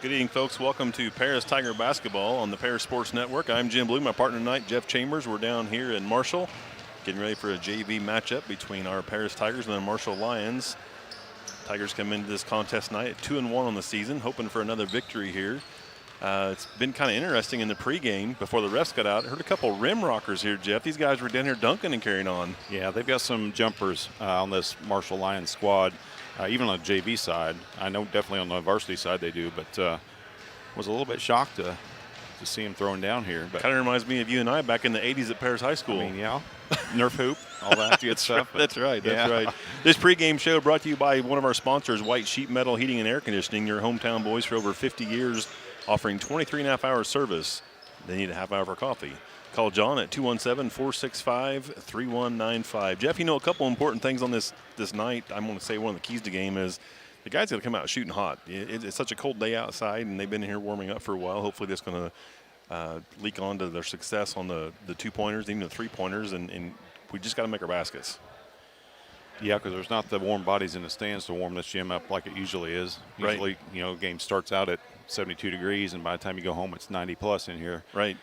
Good evening, folks. Welcome to Paris Tiger Basketball on the Paris Sports Network. I'm Jim Blue. My partner tonight, Jeff Chambers. We're down here in Marshall getting ready for a JV matchup between our Paris Tigers and the Marshall Lions. Tigers come into this contest tonight at 2-1 on the season, hoping for another victory here. It's been kind of interesting in the pregame before the refs got out. I heard a couple rim rockers here, Jeff. These guys were down here dunking and carrying on. Yeah, they've got some jumpers on this Marshall Lions squad, even on the JV side. I know definitely on the varsity side they do, but was a little bit shocked to see him throwing down here. But kind of reminds me of you and I back in the 80s at Paris High School. I mean, yeah, Nerf hoop, all that good stuff. That's right. This pregame show brought to you by one of our sponsors, White Sheet Metal Heating and Air Conditioning, your hometown boys for over 50 years, offering 23.5 hours service. They need a half hour for coffee. Call John at 217-465-3195. Jeff, you know, a couple important things on this night. I'm going to say one of the keys to the game is the guys got to come out shooting hot. It's such a cold day outside, and they've been here warming up for a while. Hopefully that's going to leak on to their success on the two-pointers, even the three-pointers, and we just got to make our baskets. Yeah, because there's not the warm bodies in the stands to warm this gym up like it usually is. Usually, you know, the game starts out at 72 degrees, and by the time you go home, it's 90-plus in here. Right.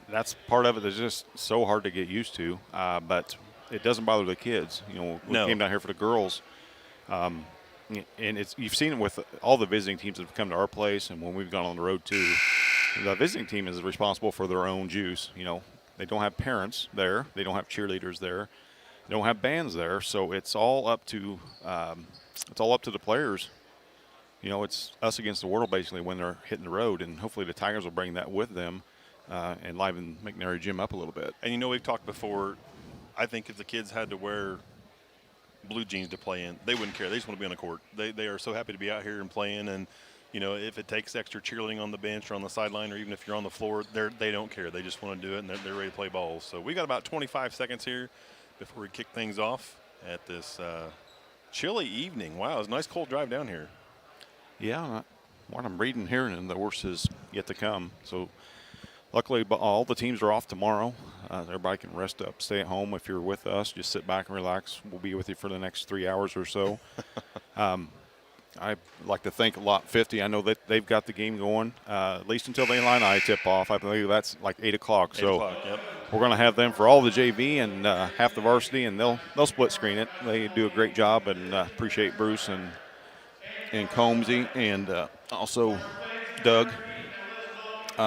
That's part of it that's just so hard to get used to, but it doesn't bother the kids. You know, we came down here for the girls, and you've seen it with all the visiting teams that have come to our place, and when we've gone on the road too. The visiting team is responsible for their own juice. You know, they don't have parents there, they don't have cheerleaders there, they don't have bands there, so it's all up to the players. You know, it's us against the world basically when they're hitting the road, and hopefully the Tigers will bring that with them and liven McNary Gym up a little bit. And you know, we've talked before. I think if the kids had to wear blue jeans to play in, they wouldn't care. They just want to be on the court. They are so happy to be out here and playing. And you know, if it takes extra cheerleading on the bench or on the sideline, or even if you're on the floor, they don't care. They just want to do it, and they're ready to play ball. So we got about 25 seconds here before we kick things off at this chilly evening. Wow, it's a nice cold drive down here. Yeah, what I'm reading here, and the worst is yet to come. So luckily, all the teams are off tomorrow. Everybody can rest up, stay at home. If you're with us, just sit back and relax. We'll be with you for the next 3 hours or so. I like to thank Lot 50. I know that they've got the game going, at least until the Illini tip off. I believe that's like 8 o'clock. So yep. We're going to have them for all the JV and half the varsity, and they'll split screen it. They do a great job, and appreciate Bruce and Combsy and also Doug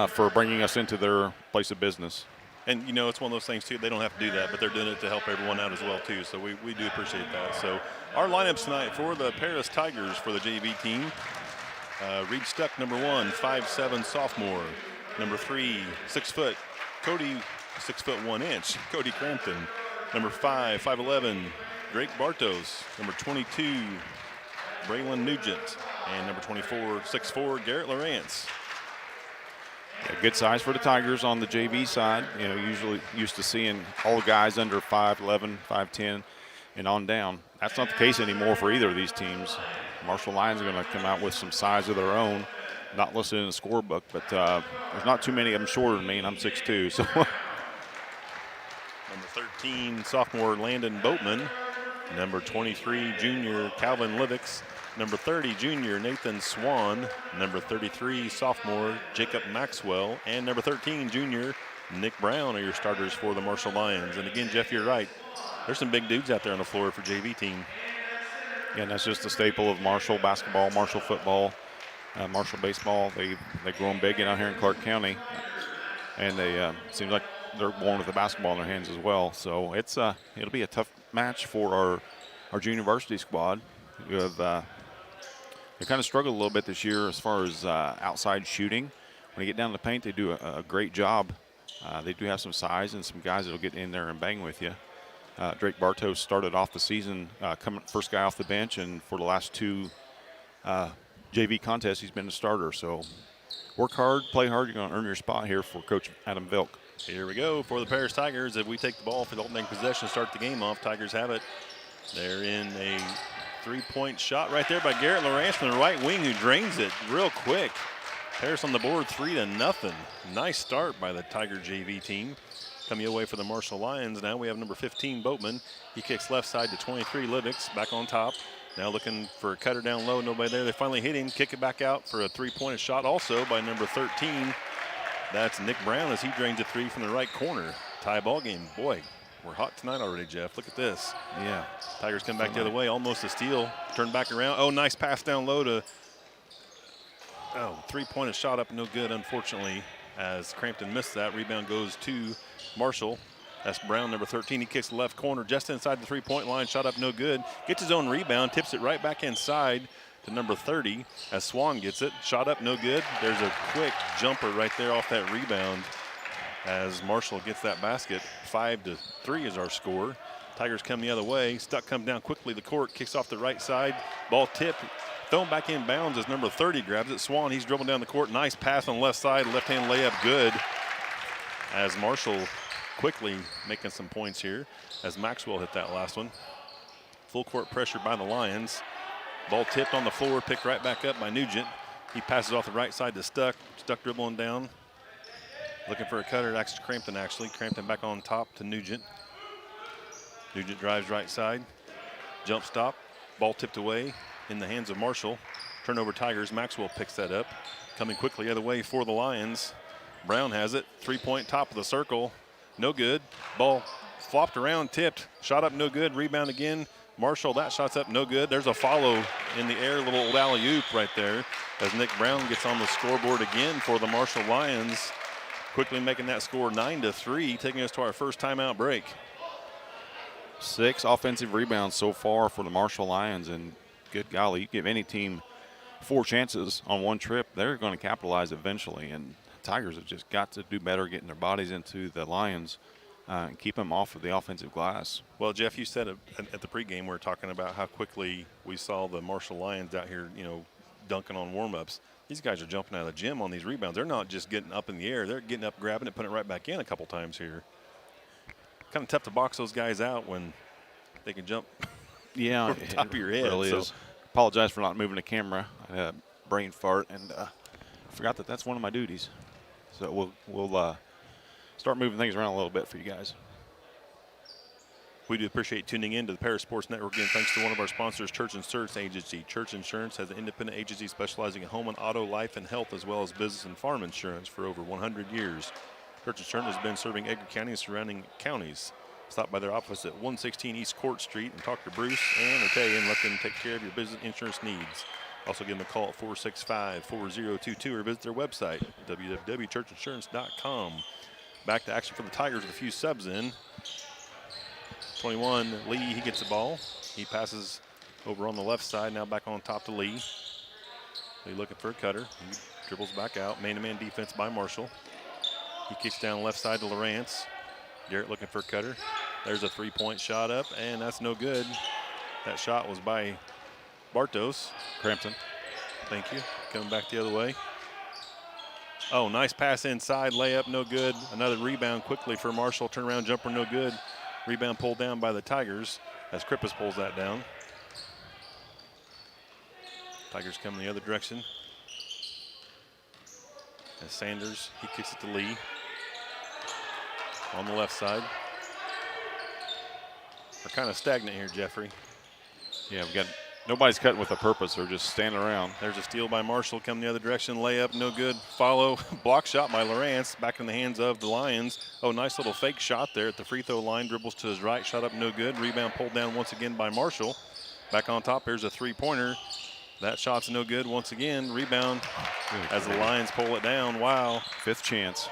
for bringing us into their place of business. And, you know, it's one of those things, too. They don't have to do that, but they're doing it to help everyone out as well, too. So we do appreciate that. So our lineups tonight for the Paris Tigers for the JV team. Reed Stuck, number 1, 5'7", sophomore. Number 3, 6 foot, Cody, 6 foot 1 inch, Cody Crampton. Number 5, 5'11", Drake Bartos. Number 22, Braylon Nugent. And number 24, 6'4", Garrett Lawrence. Yeah, good size for the Tigers on the JV side. You know, usually used to seeing all the guys under 5'11", 5'10", and on down. That's not the case anymore for either of these teams. Marshall Lions are going to come out with some size of their own, not listed in the scorebook, but there's not too many of them shorter than me, and I'm 6'2". So. Number 13, sophomore Landon Boatman. Number 23, junior Calvin Livix. Number 30, junior Nathan Swan. Number 33, sophomore Jacob Maxwell. And number 13, junior Nick Brown are your starters for the Marshall Lions. And again, Jeff, you're right. There's some big dudes out there on the floor for JV team. Yeah, and that's just a staple of Marshall basketball, Marshall football, Marshall baseball. They grow them big out here in Clark County. And they seems like they're born with the basketball in their hands as well. So it'll be a tough match for our junior varsity squad. You have they kind of struggled a little bit this year as far as outside shooting. When they get down to the paint, they do a great job. They do have some size and some guys that will get in there and bang with you. Drake Bartos started off the season first guy off the bench, and for the last 2 JV contests, he's been a starter. So work hard, play hard. You're going to earn your spot here for Coach Adam Vilk. Here we go for the Paris Tigers. If we take the ball for the opening possession, start the game off, Tigers have it. They're in a 3-point shot right there by Garrett Lawrence from the right wing, who drains it real quick. Paris on the board, 3-0. Nice start by the Tiger JV team. Coming away for the Marshall Lions. Now we have number 15, Boatman. He kicks left side to 23, Livix. Back on top. Now looking for a cutter down low, nobody there. They finally hit him, kick it back out for a three-pointed shot also by number 13. That's Nick Brown as he drains a three from the right corner. Tie ball game. Boy, we're hot tonight already, Jeff. Look at this. Yeah. Tigers come back the other way, almost a steal. Turn back around. Oh, nice pass down low to, three-pointed shot up, no good, unfortunately, as Crampton missed that. Rebound goes to Marshall. That's Brown, number 13. He kicks the left corner just inside the three-point line. Shot up, no good. Gets his own rebound, tips it right back inside to number 30 as Swan gets it. Shot up, no good. There's a quick jumper right there off that rebound as Marshall gets that basket. 5-3 is our score. Tigers come the other way. Stuck comes down quickly the court, kicks off the right side. Ball tipped, thrown back in bounds as number 30 grabs it. Swan, he's dribbling down the court. Nice pass on the left side. Left-hand layup good as Marshall quickly making some points here as Maxwell hit that last one. Full court pressure by the Lions. Ball tipped on the floor, picked right back up by Nugent. He passes off the right side to Stuck. Stuck dribbling down. Looking for a cutter. That's Crampton actually. Crampton back on top to Nugent. Nugent drives right side. Jump stop. Ball tipped away in the hands of Marshall. Turnover Tigers. Maxwell picks that up. Coming quickly the other way for the Lions. Brown has it. Three-point top of the circle. No good. Ball flopped around, tipped. Shot up, no good. Rebound again. Marshall, that shot's up, no good. There's a follow in the air, little old alley-oop right there as Nick Brown gets on the scoreboard again for the Marshall Lions. Quickly making that score 9-3, taking us to our first timeout break. 6 offensive rebounds so far for the Marshall Lions, and good golly, you give any team 4 chances on one trip, they're going to capitalize eventually, and Tigers have just got to do better getting their bodies into the Lions and keep them off of the offensive glass. Well, Jeff, you said at the pregame we were talking about how quickly we saw the Marshall Lions out here, dunking on warm-ups. These guys are jumping out of the gym on these rebounds. They're not just getting up in the air. They're getting up, grabbing it, putting it right back in a couple times here. Kind of tough to box those guys out when they can jump yeah, over the top of your head. Really is. Apologize for not moving the camera. I had a brain fart and forgot that that's one of my duties. So we'll start moving things around a little bit for you guys. We do appreciate tuning in to the Paris Sports Network. Again, thanks to one of our sponsors, Church Insurance Agency. Church Insurance has an independent agency specializing in home and auto, life, and health, as well as business and farm insurance for over 100 years. Church Insurance has been serving Edgar County and surrounding counties. Stop by their office at 116 East Court Street and talk to Bruce and or Tay and let them take care of your business insurance needs. Also give them a call at 465-4022 or visit their website, www.churchinsurance.com. Back to action for the Tigers with a few subs in. 21, Lee, he gets the ball. He passes over on the left side, now back on top to Lee. Lee looking for a cutter. He dribbles back out. Man-to-man defense by Marshall. He kicks down left side to Lawrence. Garrett looking for a cutter. There's a three-point shot up, and that's no good. That shot was by Bartos. Crampton. Thank you. Coming back the other way. Oh, nice pass inside. Layup, no good. Another rebound quickly for Marshall. Turnaround jumper, no good. Rebound pulled down by the Tigers as Krippus pulls that down. Tigers come the other direction. As Sanders, he kicks it to Lee. On the left side. We're kind of stagnant here, Jeffrey. Yeah, we got nobody's cutting with a purpose. They're just standing around. There's a steal by Marshall. Coming the other direction. Layup, no good. Follow. Block shot by Lawrence. Back in the hands of the Lions. Oh, nice little fake shot there at the free throw line. Dribbles to his right. Shot up, no good. Rebound pulled down once again by Marshall. Back on top. Here's a three-pointer. That shot's no good once again. Rebound as the Lions pull it down. Wow. Fifth chance.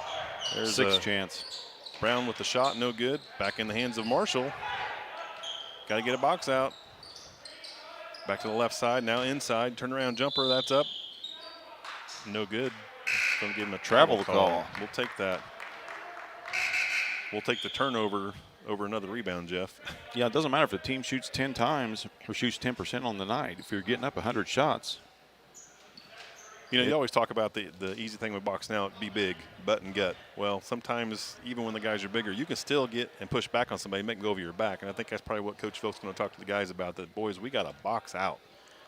There's sixth chance. Brown with the shot, no good. Back in the hands of Marshall. Got to get a box out. Back to the left side, now inside. Turnaround jumper, that's up. No good. Going to give him a travel call. We'll take that. We'll take the turnover over another rebound, Jeff. Yeah, it doesn't matter if the team shoots 10 times or shoots 10% on the night. If you're getting up 100 shots. You always talk about the easy thing with box now, be big, butt and gut. Well, sometimes even when the guys are bigger, you can still get and push back on somebody, make them go over your back. And I think that's probably what Coach Phil's going to talk to the guys about, that, boys, we got to box out.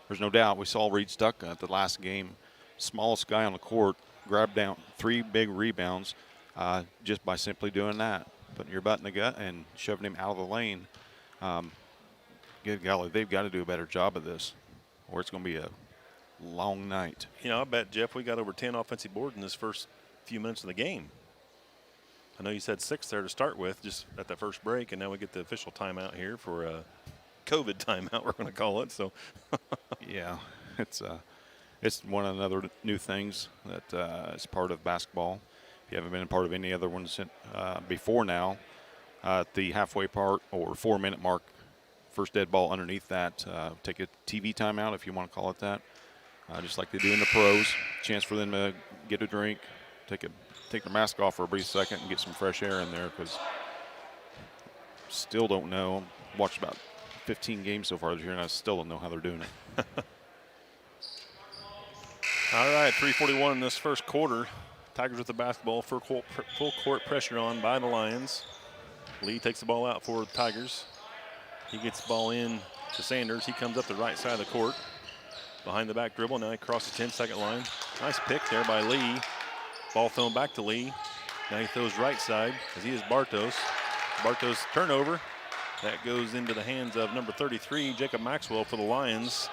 There's no doubt. We saw Reed Stuck at the last game, smallest guy on the court, grabbed down 3 big rebounds just by simply doing that, putting your butt in the gut and shoving him out of the lane. Good golly, they've got to do a better job of this, or it's going to be a long night. You know, I bet, Jeff, we got over 10 offensive boards in this first few minutes of the game. I know you said 6 there to start with, just at that first break, and now we get the official timeout here for a COVID timeout, we're going to call it. So, yeah, it's one of the other new things that is part of basketball. If you haven't been a part of any other ones before now, at the halfway part or 4-minute mark, first dead ball underneath that, take a TV timeout if you want to call it that, just like they do in the pros. Chance for them to get a drink, take their mask off for a brief second and get some fresh air in there, because still don't know. Watched about 15 games so far this year, and I still don't know how they're doing it. All right, 3:41 in this first quarter. Tigers with the basketball, full court pressure on by the Lions. Lee takes the ball out for the Tigers. He gets the ball in to Sanders. He comes up the right side of the court. Behind the back dribble, now he crosses 10-second line. Nice pick there by Lee. Ball thrown back to Lee. Now he throws right side as he is Bartos. Bartos turnover. That goes into the hands of number 33, Jacob Maxwell for the Lions.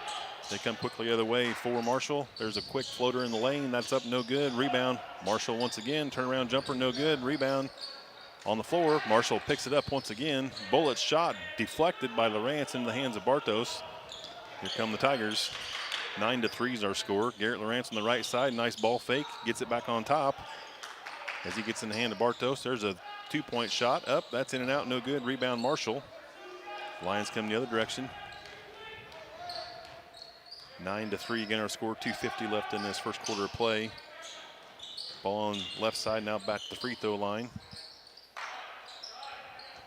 They come quickly the other way for Marshall. There's a quick floater in the lane. That's up, no good. Rebound. Marshall once again. Turnaround jumper, no good. Rebound on the floor. Marshall picks it up once again. Bullet shot deflected by Lawrence into the hands of Bartos. Here come the Tigers. 9-3 is our score. Garrett Lawrence on the right side. Nice ball fake. Gets it back on top. As he gets in the hand of Bartos, there's a 2-point shot. Up. That's in and out. No good. Rebound Marshall. Lions come the other direction. 9-3 again our score. 2:50 left in this first quarter of play. Ball on left side, now back to the free throw line.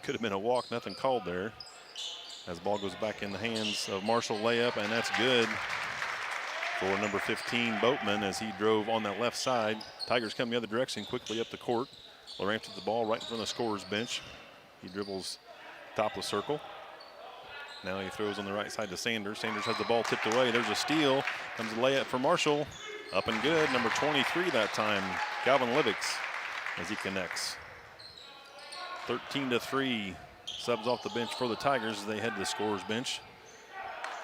Could have been a walk, nothing called there. As the ball goes back in the hands of Marshall, layup, and that's good for number 15, Boatman, as he drove on that left side. Tigers come the other direction, quickly up the court. Lawrence with the ball right in front of the scorer's bench. He dribbles top of the circle. Now he throws on the right side to Sanders. Sanders has the ball tipped away. There's a steal. Comes a layup for Marshall. Up and good. Number 23 that time, Calvin Livix, as he connects. 13-3. Subs off the bench for the Tigers as they head to the scorer's bench.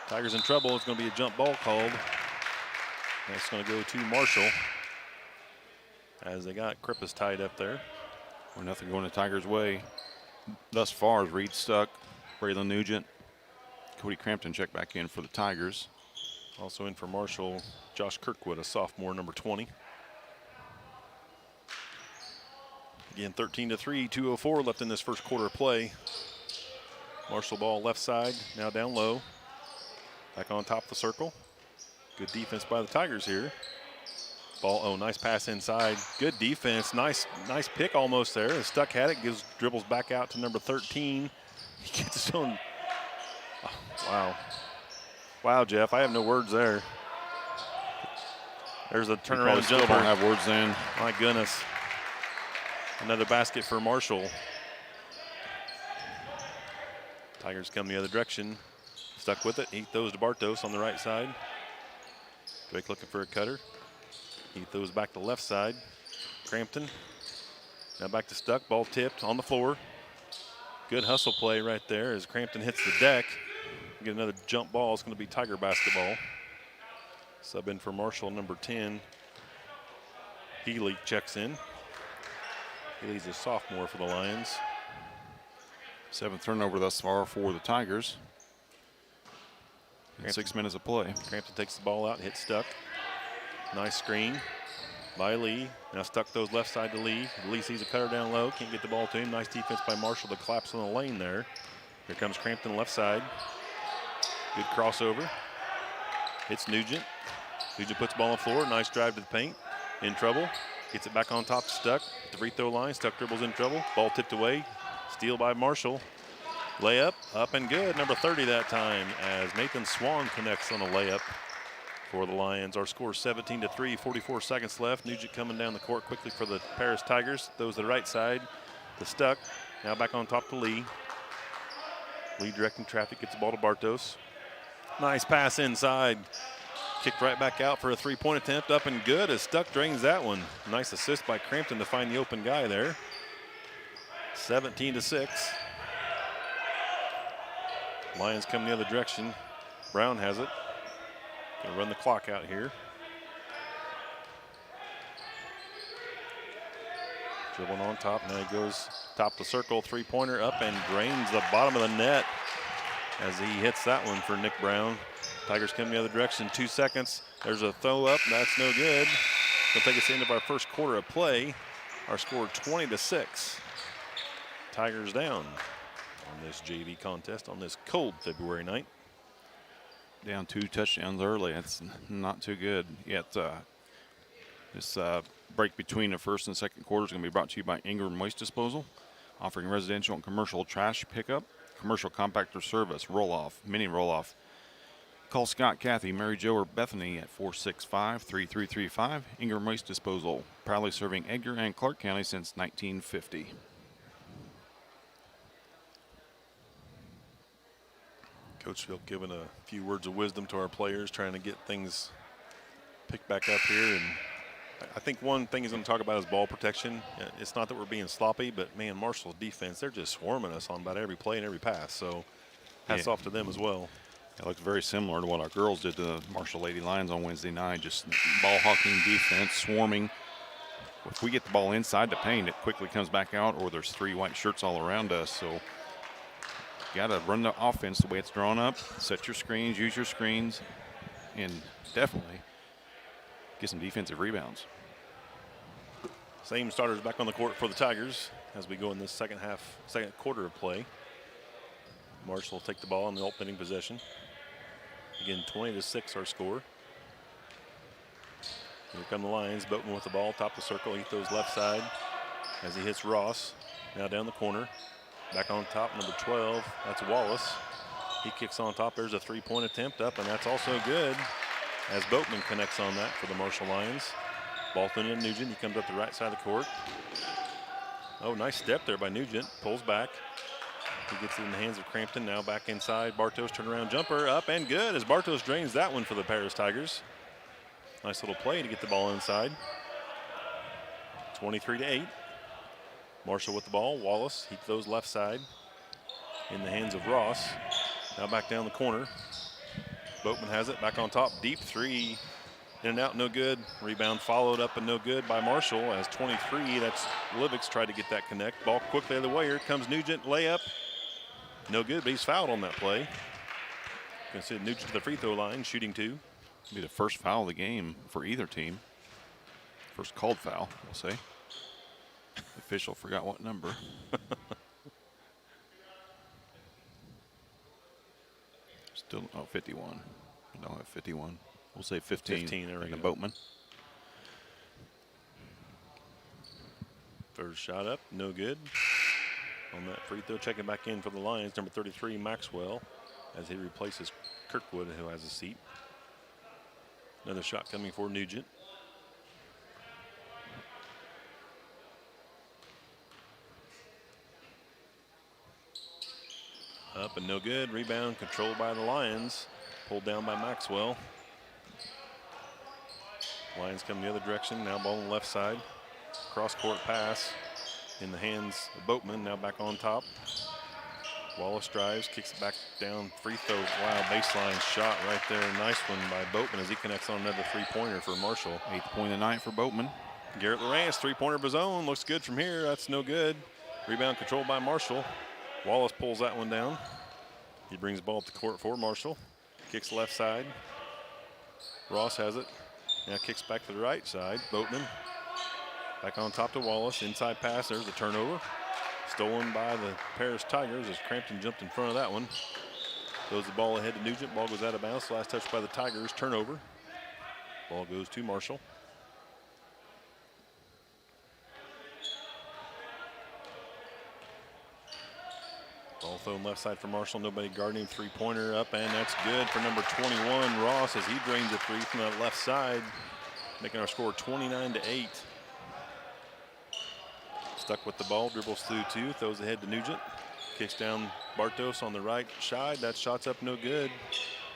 Tigers in trouble. It's going to be a jump ball called. That's going to go to Marshall as they got Krippus tied up there. Or nothing going the Tigers' way thus far as Reed Stuck, Braylon Nugent, Cody Crampton check back in for the Tigers. Also in for Marshall, Josh Kirkwood, a sophomore, number 20. Again, 13-3, 2:04 left in this first quarter of play. Marshall ball left side, now down low. Back on top of the circle. Good defense by the Tigers here. Ball, nice pass inside. Good defense, nice pick almost there. Stuck had it, dribbles back out to number 13. He gets his own. Oh, wow. Wow, Jeff, I have no words there. There's a turnaround jumper. Still don't have words then. My goodness. Another basket for Marshall. Tigers come the other direction. Stuck with it. He throws to Bartos on the right side. Drake looking for a cutter. He throws back to the left side. Crampton. Now back to Stuck. Ball tipped on the floor. Good hustle play right there as Crampton hits the deck. Get another jump ball. It's going to be Tiger basketball. Sub in for Marshall, number 10. Healy checks in. Healy's a sophomore for the Lions. 7th turnover thus far for the Tigers. And 6 minutes of play. Crampton takes the ball out, hits Stuck. Nice screen by Lee. Now Stuck throws left side to Lee. Lee sees a cutter down low, can't get the ball to him. Nice defense by Marshall to collapse on the lane there. Here comes Crampton left side. Good crossover. Hits Nugent. Nugent puts the ball on the floor. Nice drive to the paint. In trouble. Gets it back on top to Stuck. The free throw line. Stuck dribbles in trouble. Ball tipped away. Steal by Marshall. Layup. Up and good. Number 30 that time as Nathan Swan connects on a layup for the Lions. Our score is 17-3. 44 seconds left. Nugent coming down the court quickly for the Paris Tigers. Throws the right side to Stuck. Now back on top to Lee. Lee directing traffic. Gets the ball to Bartos. Nice pass inside. Kicked right back out for a three-point attempt. Up and good as Stuck drains that one. Nice assist by Crampton to find the open guy there. 17-6. Lions come the other direction. Brown has it. Gonna run the clock out here. Dribbling on top. Now he goes top of the circle. Three-pointer up and drains the bottom of the net as he hits that one for Nick Brown. Tigers come the other direction. 2 seconds. There's a throw up. That's no good. We'll take us to the end of our first quarter of play. Our score 20-6. Tigers down on this JV contest on this cold February night. Down 2 touchdowns early. That's not too good yet. This break between the first and second quarter is going to be brought to you by Ingram Waste Disposal, offering residential and commercial trash pickup, commercial compactor service, roll-off, mini roll-off. Call Scott, Kathy, Mary Jo, or Bethany at 465-3335. Ingram Waste Disposal, proudly serving Edgar and Clark County since 1950. Coach Phil giving a few words of wisdom to our players, trying to get things picked back up here. And I think one thing he's going to talk about is ball protection. It's not that we're being sloppy, but, man, Marshall's defense, they're just swarming us on about every play and every pass. So hats off to them as well. It looks very similar to what our girls did to the Marshall Lady Lions on Wednesday night. Just ball hawking defense, swarming. If we get the ball inside the paint, it quickly comes back out, or there's 3 white shirts all around us. So you got to run the offense the way it's drawn up, set your screens, use your screens, and definitely get some defensive rebounds. Same starters back on the court for the Tigers as we go in this second quarter of play. Marshall will take the ball in the opening possession. Again, 20-6 our score. Here come the Lions. Boatman with the ball, top of the circle. He throws left side as he hits Ross. Now down the corner. Back on top, number 12. That's Wallace. He kicks on top. There's a three-point attempt up, and that's also good as Boatman connects on that for the Marshall Lions. Ball thrown to Nugent. He comes up the right side of the court. Oh, nice step there by Nugent. Pulls back. He gets it in the hands of Crampton. Now back inside. Bartos turnaround jumper up and good as Bartos drains that one for the Paris Tigers. Nice little play to get the ball inside. 23-8. Marshall with the ball. Wallace, he throws left side in the hands of Ross. Now back down the corner. Boatman has it. Back on top. Deep three. In and out, no good. Rebound followed up and no good by Marshall as 23. That's Livix tried to get that connect. Ball quickly the other way. Here comes Nugent. Layup. No good, but he's fouled on that play. Going to send Nugent to the free throw line, shooting 2. It'll be the first foul of the game for either team. First called foul, we'll say. The official forgot what number. Still, 51. We don't have 51. We'll say 15. 15, there we go. Boatman. First shot up, no good. On that free throw, checking back in for the Lions, number 33, Maxwell, as he replaces Kirkwood, who has a seat. Another shot coming for Nugent. Up and no good. Rebound controlled by the Lions. Pulled down by Maxwell. Lions come the other direction. Now ball on the left side. Cross-court pass in the hands of Boatman. Now back on top. Wallace drives, kicks it back down. Free throw. Wow, baseline shot right there. Nice one by Boatman as he connects on another three-pointer for Marshall. 8th point of the night for Boatman. Garrett Lawrence, three-pointer of his own. Looks good from here. That's no good. Rebound controlled by Marshall. Wallace pulls that one down. He brings the ball up the court for Marshall. Kicks left side. Ross has it. Now kicks back to the right side. Boatman back on top to Wallace. Inside pass. There's a turnover. Stolen by the Paris Tigers as Crampton jumped in front of that one. Throws the ball ahead to Nugent. Ball goes out of bounds. Last touch by the Tigers. Turnover. Ball goes to Marshall. Ball thrown left side for Marshall. Nobody guarding. Three-pointer up, and that's good for number 21, Ross, as he drains a three from that left side, making our score 29-8. Stuck with the ball, dribbles through 2, throws ahead to Nugent. Kicks down Bartos on the right side. That shot's up no good.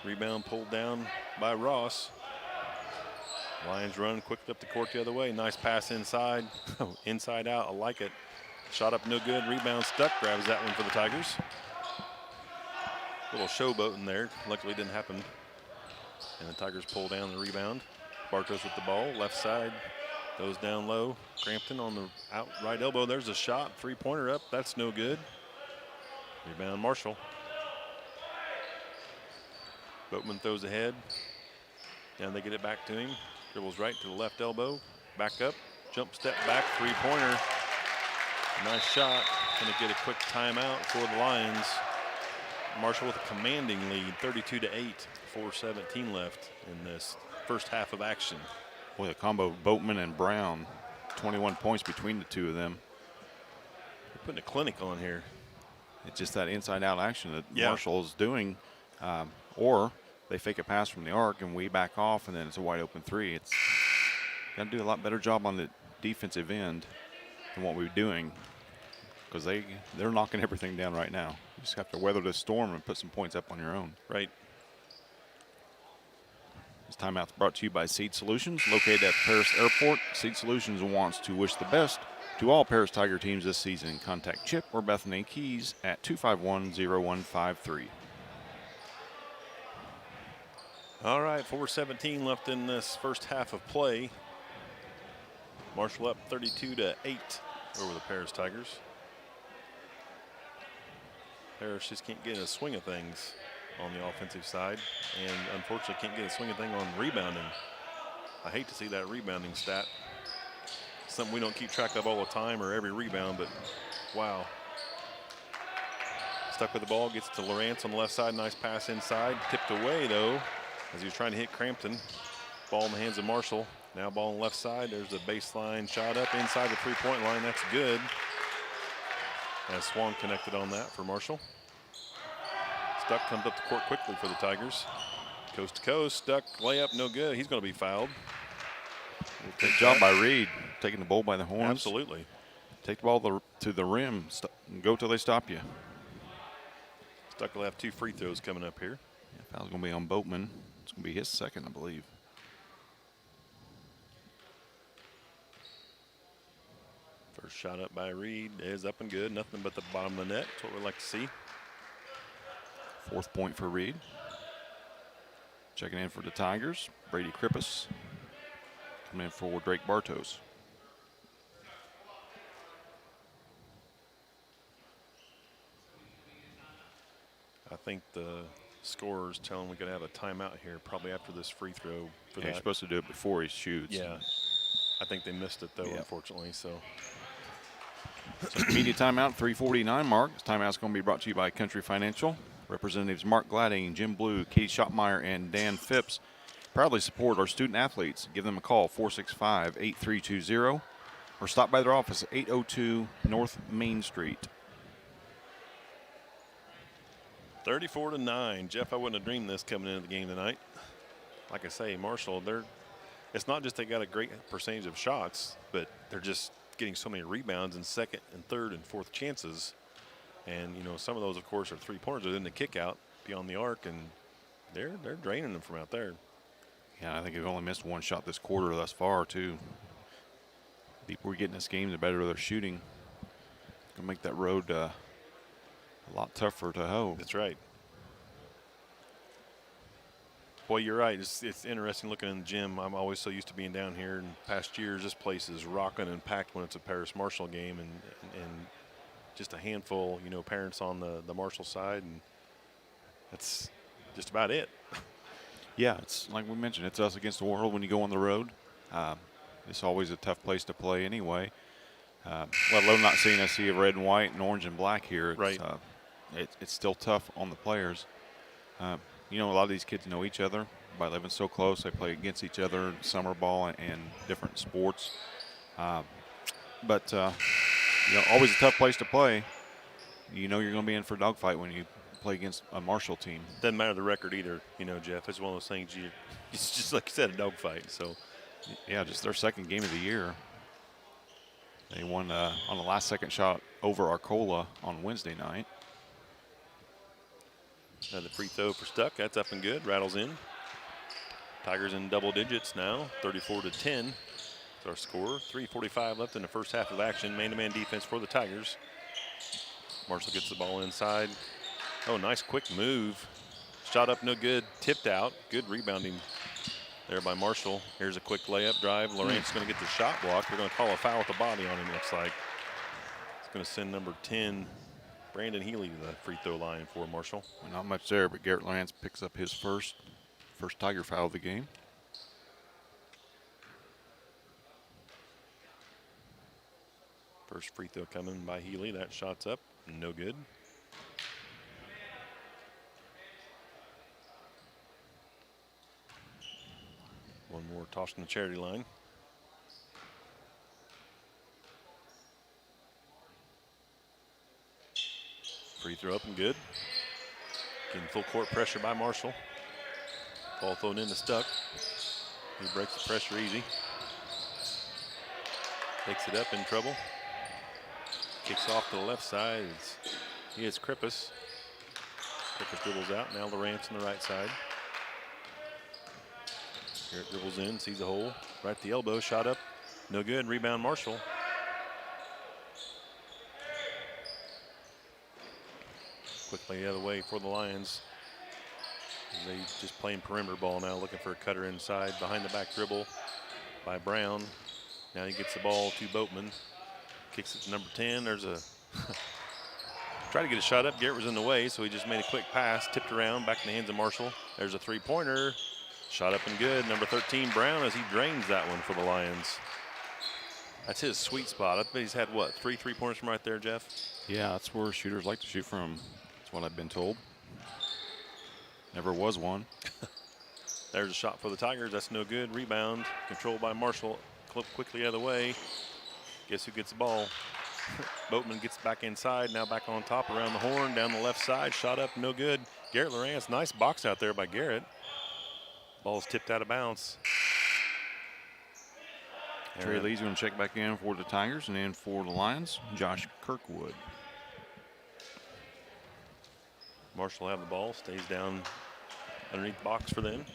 Rebound pulled down by Ross. Lions run quick up the court the other way. Nice pass inside. Inside out, I like it. Shot up no good, rebound stuck, grabs that one for the Tigers. Little showboat in there. Luckily it didn't happen. And the Tigers pull down the rebound. Bartos with the ball, left side. Goes down low. Crampton on the out right elbow. There's a shot. Three-pointer up. That's no good. Rebound Marshall. Boatman throws ahead. Down they get it back to him. Dribbles right to the left elbow. Back up. Jump step back. Three-pointer. Nice shot. Going to get a quick timeout for the Lions. Marshall with a commanding lead, 32-8. 4:17 left in this first half of action. Boy, the combo of Boatman and Brown, 21 points between the two of them. They're putting a clinic on here. It's just that inside-out action that Yeah. Marshall is doing, or they fake a pass from the arc and we back off, and then it's a wide-open three. It's got to do a lot better job on the defensive end than what we're doing, because they're knocking everything down right now. You just have to weather this storm and put some points up on your own. Right. This timeout's brought to you by Seed Solutions, located at Paris Airport. Seed Solutions wants to wish the best to all Paris Tiger teams this season. Contact Chip or Bethany Keys at 251-0153. All right, 4:17 left in this first half of play. Marshall up 32-8 over the Paris Tigers. Paris just can't get in a swing of things on the offensive side, and unfortunately can't get a swing of thing on rebounding. I hate to see that rebounding stat. Something we don't keep track of all the time or every rebound, but wow. Stuck with the ball, gets to Lawrence on the left side, nice pass inside. Tipped away though, as he was trying to hit Crampton. Ball in the hands of Marshall. Now ball on the left side, there's a baseline shot up inside the three-point line, that's good. As Swan connected on that for Marshall. Stuck comes up the court quickly for the Tigers. Coast to coast, Stuck, layup, no good. He's going to be fouled. Good job by Reed, taking the bull by the horns. Absolutely. Take the ball to the rim, and go till they stop you. Stuck will have 2 free throws coming up here. Yeah, foul's going to be on Boatman. It's going to be his second, I believe. First shot up by Reed is up and good. Nothing but the bottom of the net. That's what we like to see. 4th point for Reed. Checking in for the Tigers, Brady Krippus. Coming in for Drake Bartos. I think the scorer's telling we could have a timeout here probably after this free throw. For He's that. supposed to do it before he shoots. Yeah. I think they missed it though, Yeah. unfortunately. So Media timeout, 3:49 mark. This timeout's going to be brought to you by Country Financial. Representatives Mark Gladding, Jim Blue, Katie Schottmeyer, and Dan Phipps proudly support our student athletes. Give them a call, 465-8320, or stop by their office at 802 North Main Street. 34-9. Jeff, I wouldn't have dreamed this coming into the game tonight. Like I say, Marshall, it's not just they got a great percentage of shots, but they're just getting so many rebounds in second and third and fourth chances. And, you know, some of those, of course, are three-pointers within the kick out beyond the arc, and they're draining them from out there. Yeah, I think they've only missed one shot this quarter thus far, too. The deeper we get in this game, the better they're shooting. Going to make that road a lot tougher to hoe. That's right. Boy, you're right. It's interesting looking in the gym. I'm always so used to being down here. In past years, this place is rocking and packed when it's a Paris Marshall game, and just a handful, you know, parents on the Marshall side, and that's just about it. Yeah, it's like we mentioned, it's us against the world when you go on the road. It's always a tough place to play anyway, let alone not seeing us see red and white and orange and black here. It's, Right. It's still tough on the players. You know, a lot of these kids know each other by living so close. They play against each other in summer ball and different sports. But you know, always a tough place to play. You know you're going to be in for a dogfight when you play against a Marshall team. Doesn't matter the record either, you know, Jeff. It's one of those things it's just like you said, a dogfight. So, Yeah, just their second game of the year. They won on the last second shot over Arcola on Wednesday night. the free throw for Stuck. That's up and good. Rattles in. Tigers in double digits now, 34-10. Our score. 3:45 left in the first half of action. Man-to-man defense for the Tigers. Marshall gets the ball inside. Oh, nice quick move. Shot up, no good. Tipped out. Good rebounding there by Marshall. Here's a quick layup drive. Lawrence going to get the shot blocked. They're going to call a foul with the body on him, looks like. It's going to send number 10, Brandon Healy, to the free throw line for Marshall. Well, not much there, but Garrett Lance picks up his first Tiger foul of the game. First free throw coming by Healy. That shot's up. No good. One more toss from the charity line. Free throw up and good. Getting full court pressure by Marshall. Ball thrown in to Stuck. He breaks the pressure easy. Takes it up, in trouble. Kicks off to the left side. He has Krippus. Krippus dribbles out. Now Lawrence on the right side. Garrett dribbles in, sees the hole. Right at the elbow, shot up. No good. Rebound Marshall. Quickly the other way for the Lions. They just playing perimeter ball now, looking for a cutter inside. Behind the back dribble by Brown. Now he gets the ball to Boatman. Kicks it to number 10. There's a try to get a shot up. Garrett was in the way, so he just made a quick pass. Tipped around, back in the hands of Marshall. There's a three-pointer. Shot up and good. Number 13, Brown, as he drains that one for the Lions. That's his sweet spot. I bet he's had, what, 3 3-pointers from right there, Jeff? Yeah, that's where shooters like to shoot from. That's what I've been told. Never was one. There's a shot for the Tigers. That's no good. Rebound controlled by Marshall. Clip quickly out of the way. Guess who gets the ball? Boatman gets back inside. Now back on top around the horn. Down the left side. Shot up. No good. Garrett Lawrence. Nice box out there by Garrett. Ball's tipped out of bounds. Trey Lee's going to check back in for the Tigers, and then for the Lions, Josh Kirkwood. Marshall have the ball. Stays down underneath the box for them.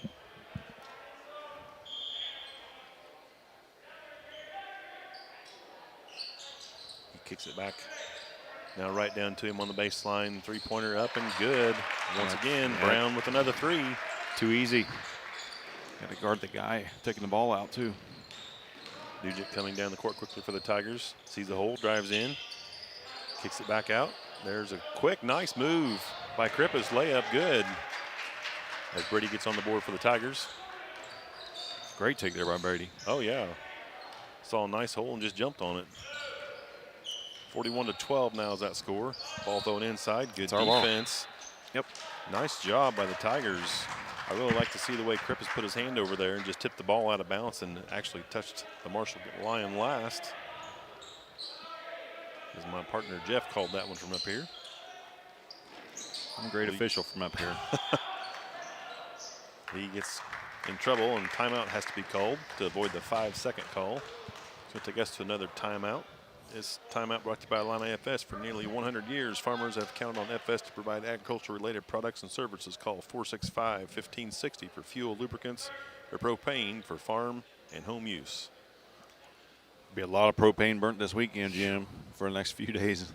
He kicks it back. Now right down to him on the baseline. Three-pointer up and good. Once again, Brown with another three. Too easy. Got to guard the guy taking the ball out, too. Nugent coming down the court quickly for the Tigers. Sees the hole, drives in. Kicks it back out. There's a quick, nice move by Krippus. Layup, good. As Brady gets on the board for the Tigers. Great take there by Brady. Oh, yeah. Saw a nice hole and just jumped on it. 41-12 now is that score. Ball thrown inside. Good defense. Yep. Nice job by the Tigers. I really like to see the way Krippus put his hand over there and just tipped the ball out of bounds and actually touched the Marshall Lion last. As my partner Jeff called that one from up here. I'm a great official from up here. He gets in trouble and timeout has to be called to avoid the 5-second call. It's going to take us to another timeout. This timeout brought to you by Illini FS. For nearly 100 years, farmers have counted on FS to provide agriculture-related products and services. Call 465-1560 for fuel, lubricants, or propane for farm and home use. Be a lot of propane burnt this weekend, Jim, for the next few days.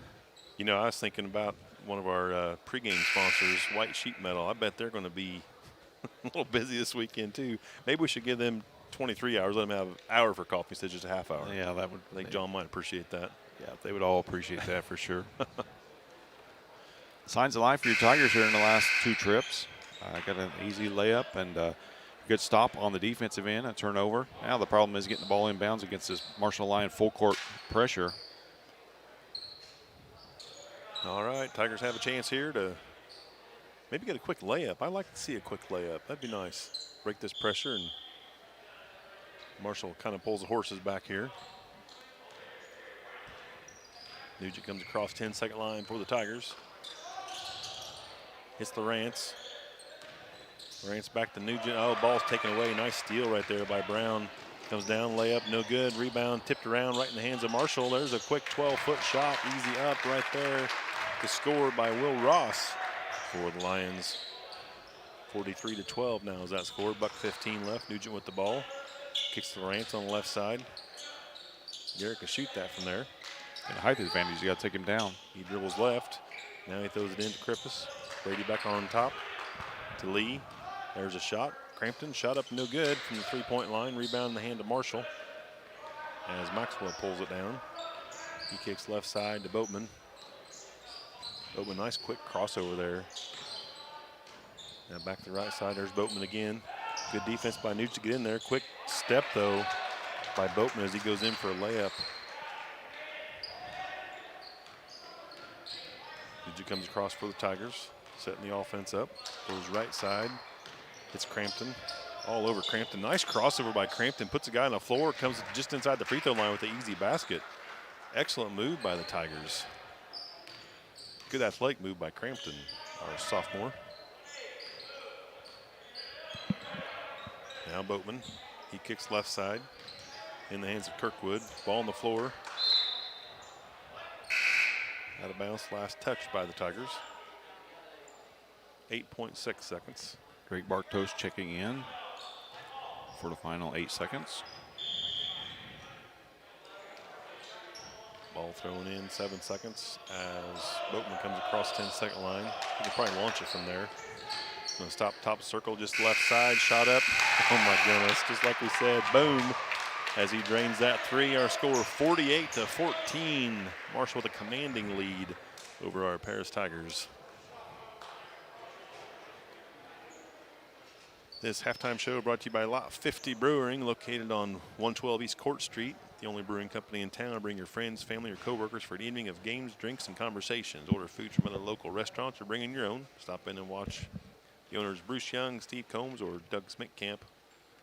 You know, I was thinking about one of our pregame sponsors, White Sheet Metal. I bet they're going to be a little busy this weekend, too. Maybe we should give them 23 hours, let them have an hour for coffee instead of just a half hour. Yeah, that would. I think John might appreciate that. Yeah, they would all appreciate that for sure. Signs of life for your Tigers here in the last 2 trips. Got an easy layup and a good stop on the defensive end, a turnover. Now the problem is getting the ball inbounds against this Marshall Lion full court pressure. All right, Tigers have a chance here to maybe get a quick layup. I like to see a quick layup. That'd be nice. Break this pressure, and Marshall kind of pulls the horses back here. Nugent comes across 10-second line for the Tigers. Hits Lawrence. Lawrence back to Nugent. Oh, ball's taken away. Nice steal right there by Brown. Comes down, layup, no good. Rebound tipped around right in the hands of Marshall. There's a quick 12-foot shot, easy up right there. The score by Will Ross for the Lions. 43-12 now is that score. $1:15 left. Nugent with the ball. Kicks to Lawrence on the left side. Garrett can shoot that from there. And height advantage, you got to take him down. He dribbles left. Now he throws it into Krippus. Brady back on top to Lee. There's a shot. Crampton shot up no good from the three-point line. Rebound in the hand of Marshall as Maxwell pulls it down. He kicks left side to Boatman. Boatman, nice quick crossover there. Now back to the right side. There's Boatman again. Good defense by Newt to get in there. Quick step, though, by Boatman as he goes in for a layup. Nugent comes across for the Tigers, setting the offense up. Goes right side. It's Crampton. All over Crampton. Nice crossover by Crampton. Puts a guy on the floor. Comes just inside the free throw line with the easy basket. Excellent move by the Tigers. Good athletic move by Crampton, our sophomore. Now Boatman. He kicks left side in the hands of Kirkwood. Ball on the floor. Out of bounds, last touch by the Tigers. 8.6 seconds. Drake Bartos checking in for the final 8 seconds. Ball thrown in 7 seconds as Boatman comes across 10-second line. He can probably launch it from there. Gonna stop top circle, just left side, shot up. Oh my goodness, just like we said, boom. As he drains that three, our score 48-14. Marshall with a commanding lead over our Paris Tigers. This halftime show brought to you by Lot 50 Brewing, located on 112 East Court Street. The only brewing company in town. Bring your friends, family, or coworkers for an evening of games, drinks, and conversations. Order food from other local restaurants or bring in your own. Stop in and watch the owners Bruce Young, Steve Combs, or Doug Smittcamp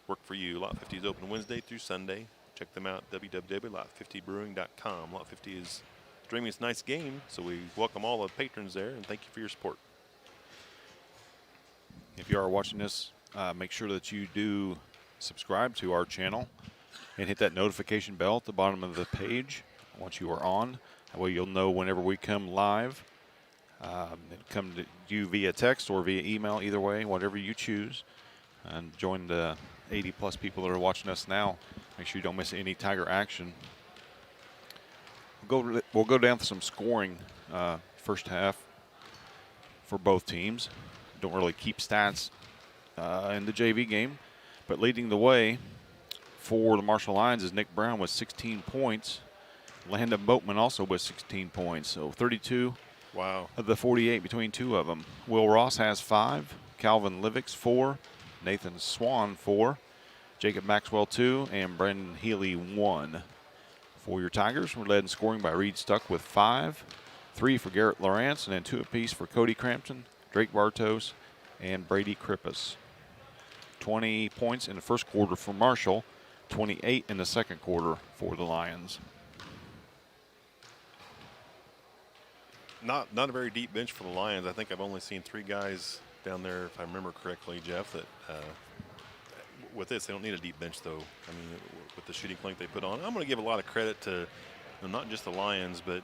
work for you. Lot 50 is open Wednesday through Sunday. Check them out at www.lot50brewing.com. Lot 50 is streaming tonight's game, so we welcome all the patrons there and thank you for your support. If you are watching this, make sure that you do subscribe to our channel and hit that notification bell at the bottom of the page once you are on. That way you'll know whenever we come live. It come to you via text or via email, either way, whatever you choose. And join the 80-plus people that are watching us now. Make sure you don't miss any Tiger action. We'll go down to some scoring first half for both teams. Don't really keep stats in the JV game, but leading the way for the Marshall Lions is Nick Brown with 16 points. Landon Boatman also with 16 points, so 32 of the 48 between two of them. Will Ross has 5, Calvin Livix 4, Nathan Swan 4, Jacob Maxwell 2, and Brendan Healy 1. For your Tigers, we're led in scoring by Reed Stuck with 5, 3 for Garrett Lawrence, and then 2 apiece for Cody Crampton, Drake Bartos, and Brady Krippus. 20 points in the first quarter for Marshall, 28 in the second quarter for the Lions. Not a very deep bench for the Lions. I think I've only seen 3 guys down there, if I remember correctly, Jeff, that with this, they don't need a deep bench, though. I mean, with the shooting length they put on. I'm going to give a lot of credit to not just the Lions, but,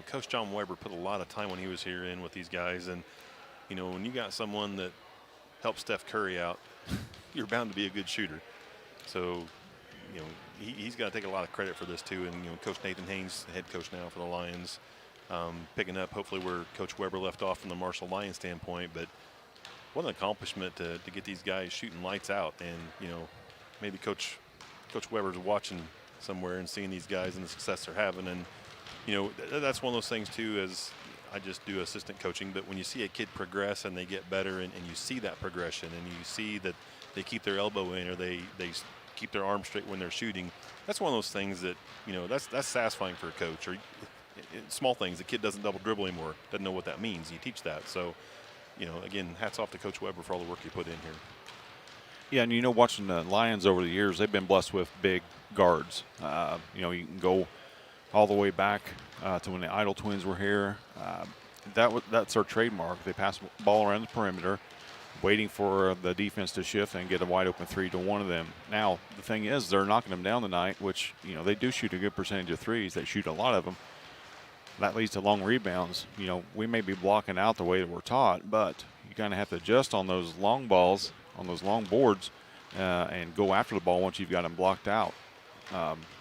Coach John Weber put a lot of time when he was here in with these guys. And, when you got someone that helps Steph Curry out, you're bound to be a good shooter. So, he's got to take a lot of credit for this, too. And, Coach Nathan Haynes, head coach now for the Lions, picking up hopefully where Coach Weber left off from the Marshall Lions standpoint. But what an accomplishment to get these guys shooting lights out. And, maybe Coach Weber's watching somewhere and seeing these guys and the success they're having. And, that's one of those things, too, as I just do assistant coaching. But when you see a kid progress and they get better and you see that progression and you see that they keep their elbow in or they keep their arm straight when they're shooting, that's one of those things that, that's satisfying for a coach. Or small things. The kid doesn't double dribble anymore. Doesn't know what that means. You teach that. So, again, hats off to Coach Weber for all the work he put in here. Yeah, and watching the Lions over the years, they've been blessed with big guards. You can go all the way back to when the Idle Twins were here. That's our trademark. They pass the ball around the perimeter, waiting for the defense to shift and get a wide open 3 to one of them. Now, the thing is, they're knocking them down tonight, which, they do shoot a good percentage of threes. They shoot a lot of them. That leads to long rebounds. We may be blocking out the way that we're taught, but you kind of have to adjust on those long balls, on those long boards, and go after the ball once you've got them blocked out.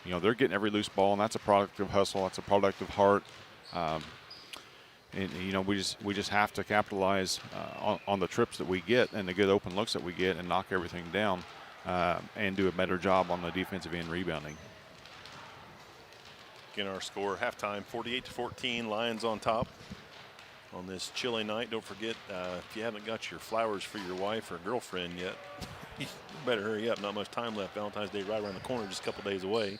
They're getting every loose ball, and that's a product of hustle. That's a product of heart. And we just have to capitalize on the trips that we get and the good open looks that we get and knock everything down and do a better job on the defensive end rebounding. Again, our score halftime 48-14. Lions on top on this chilly night. Don't forget, if you haven't got your flowers for your wife or girlfriend yet, you better hurry up. Not much time left. Valentine's Day right around the corner, just a couple days away.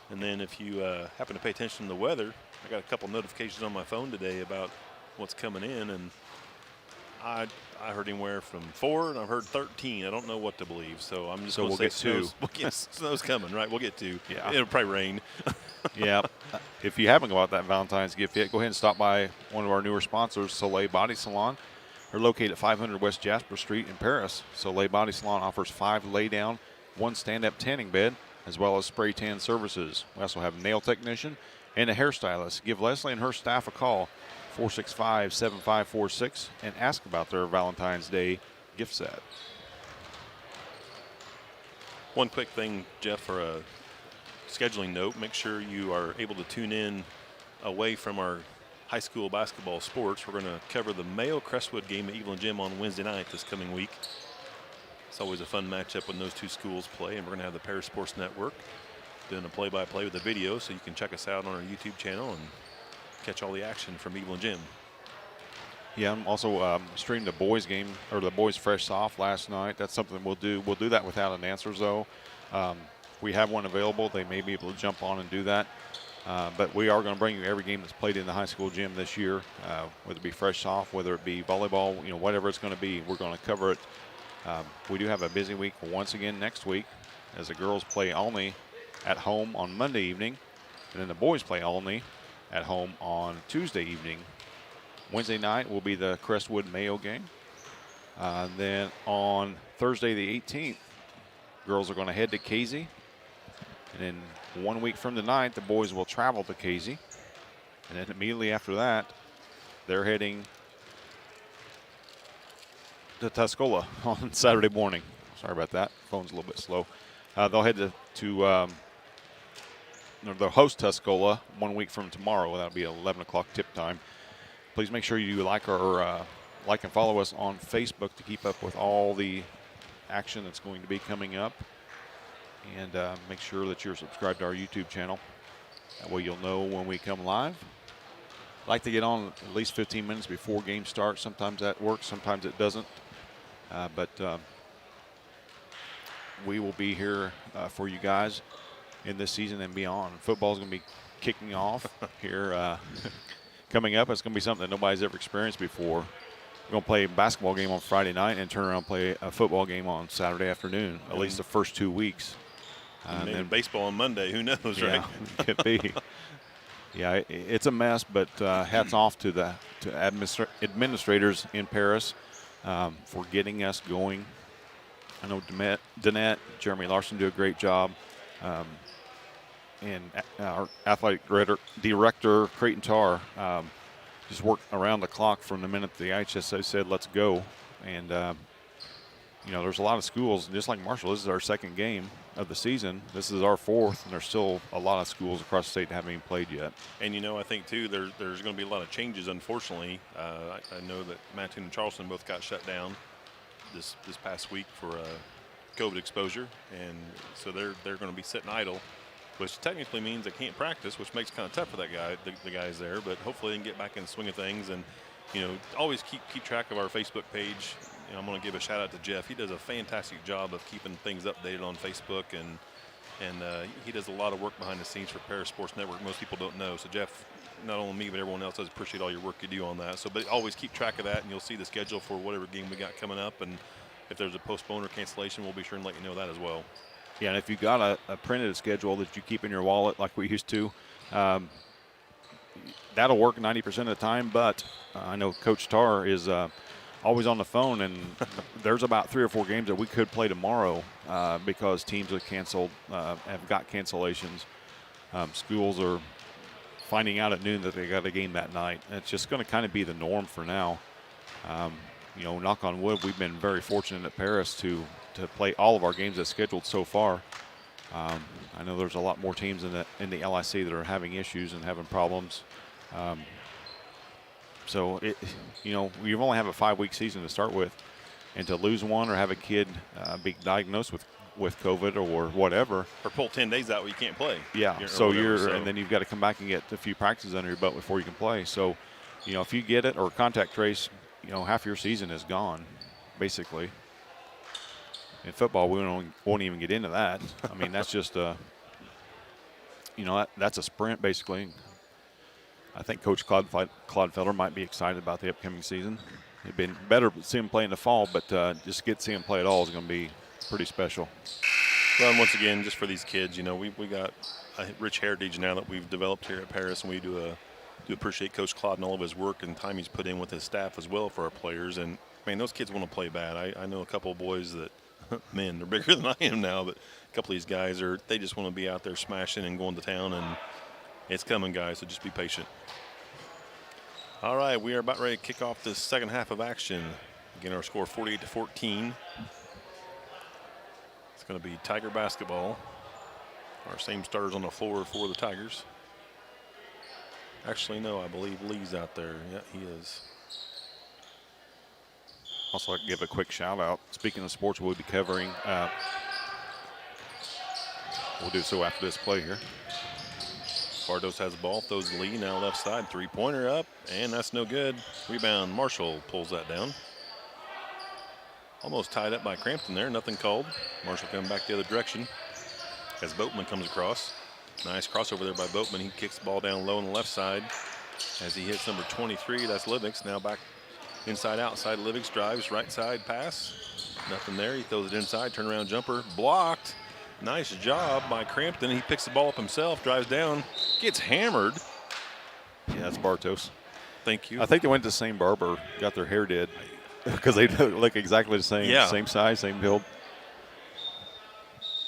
And then if you happen to pay attention to the weather, I got a couple notifications on my phone today about what's coming in, and I heard anywhere from 4 and I've heard 13. I don't know what to believe, so I'm just going to say snow's, we'll get 2. Snow's coming, right? We'll get 2. Yeah. It'll probably rain. Yeah. If you haven't got that Valentine's gift yet, go ahead and stop by one of our newer sponsors, Soleil Body Salon. They're located at 500 West Jasper Street in Paris. Soleil Body Salon offers 5 lay-down, 1 stand-up tanning bed, as well as spray tan services. We also have a nail technician and a hairstylist. Give Leslie and her staff a call, 465-7546, and ask about their Valentine's Day gift set. One quick thing, Jeff, for a scheduling note, make sure you are able to tune in away from our high school basketball sports. We're going to cover the Mayo Crestwood game at Evelyn Gym on Wednesday night this coming week. It's always a fun matchup when those two schools play, and we're going to have the Paris Sports Network doing a play-by-play with the video, so you can check us out on our YouTube channel and catch all the action from Evelyn Gym. Yeah, I'm also streamed the boys game, or the boys fresh off last night. That's something we'll do. We'll do that without announcers, though. We have one available. They may be able to jump on and do that. But we are going to bring you every game that's played in the high school gym this year, whether it be fresh off, whether it be volleyball, whatever it's going to be, we're going to cover it. We do have a busy week once again next week as the girls play Olney at home on Monday evening, and then the boys play Olney at home on Tuesday evening. Wednesday night will be the Crestwood Mayo game. Then on Thursday the 18th, girls are going to head to Casey. And then 1 week from tonight, the boys will travel to Casey. And then immediately after that, they're heading to Tuscola on Saturday morning. Sorry about that. Phone's a little bit slow. They'll head they'll host Tuscola 1 week from tomorrow. That'll be 11 o'clock tip time. Please make sure you like and follow us on Facebook to keep up with all the action that's going to be coming up. And make sure that you're subscribed to our YouTube channel. That way you'll know when we come live. I like to get on at least 15 minutes before game starts. Sometimes that works, sometimes it doesn't. But we will be here for you guys in this season and beyond. Football is going to be kicking off here coming up. It's going to be something that nobody's ever experienced before. We're going to play a basketball game on Friday night and turn around and play a football game on Saturday afternoon, at least the first 2 weeks. And then baseball on Monday, who knows, yeah, right? Could be. Yeah, it's a mess, but hats off to administrators in Paris for getting us going. I know Danette, Jeremy Larson do a great job. And our athletic director, Creighton Tarr, just worked around the clock from the minute the IHSA said, let's go. And, there's a lot of schools, just like Marshall, this is our second game of the season. This is our 4th, and there's still a lot of schools across the state that haven't even played yet. And, I think, too, there's going to be a lot of changes, unfortunately. I know that Mattoon and Charleston both got shut down this past week for COVID exposure, and so they're going to be sitting idle, which technically means they can't practice, which makes it kind of tough for the guys there. But hopefully they can get back in the swing of things, and always keep track of our Facebook page. I'm going to give a shout out to Jeff. He does a fantastic job of keeping things updated on Facebook, and he does a lot of work behind the scenes for Paris Sports Network. Most people don't know. So Jeff, not only me but everyone else, does appreciate all your work you do on that. So, but always keep track of that, and you'll see the schedule for whatever game we got coming up, and if there's a postpone or cancellation, we'll be sure and let you know that as well. Yeah, and if you've got a printed schedule that you keep in your wallet like we used to, that'll work 90% of the time. But I know Coach Tarr is always on the phone, and there's about 3 or 4 games that we could play tomorrow because teams have canceled, have got cancellations. Schools are finding out at noon that they got a game that night. It's just going to kind of be the norm for now. Knock on wood, we've been very fortunate at Paris to play all of our games that's scheduled so far. I know there's a lot more teams in the LIC that are having issues and having problems. So, you only have a 5-week season to start with. And to lose one or have a kid be diagnosed with COVID or whatever. Or pull 10 days out where you can't play. Yeah, and then you've got to come back and get a few practices under your belt before you can play. So, if you get it or contact trace, half your season is gone, basically. In football, we won't even get into that. I mean, that's just that's a sprint, basically. I think Coach Claude Felder might be excited about the upcoming season. It'd been better to see him play in the fall, but just to see him play at all is going to be pretty special. Well, and once again, just for these kids, we got a rich heritage now that we've developed here at Paris, and we do appreciate Coach Claude and all of his work and time he's put in with his staff as well for our players. And, those kids want to play bad. I know a couple of boys that, man, they're bigger than I am now, but a couple of these guys they just want to be out there smashing and going to town, and it's coming, guys, so just be patient. All right, we are about ready to kick off this second half of action. Again, our score 48-14. It's going to be Tiger basketball. Our same starters on the floor for the Tigers. Actually, no, I believe Lee's out there. Yeah, he is. Also, I'd give a quick shout out. Speaking of sports, we'll be covering. We'll do so after this play here. Bartos has the ball, throws Lee, now left side, three-pointer up, and that's no good. Rebound, Marshall pulls that down. Almost tied up by Crampton there, nothing called. Marshall coming back the other direction as Boatman comes across. Nice crossover there by Boatman. He kicks the ball down low on the left side as he hits number 23. That's Livix. Now back inside, outside. Livix drives, right side pass. Nothing there. He throws it inside, turnaround jumper, blocked. Nice job by Crampton. He picks the ball up himself, drives down, gets hammered. Yeah, that's Bartos. Thank you. I think they went to the same barber, got their hair did, because they look exactly the same. Yeah. Same size, same build.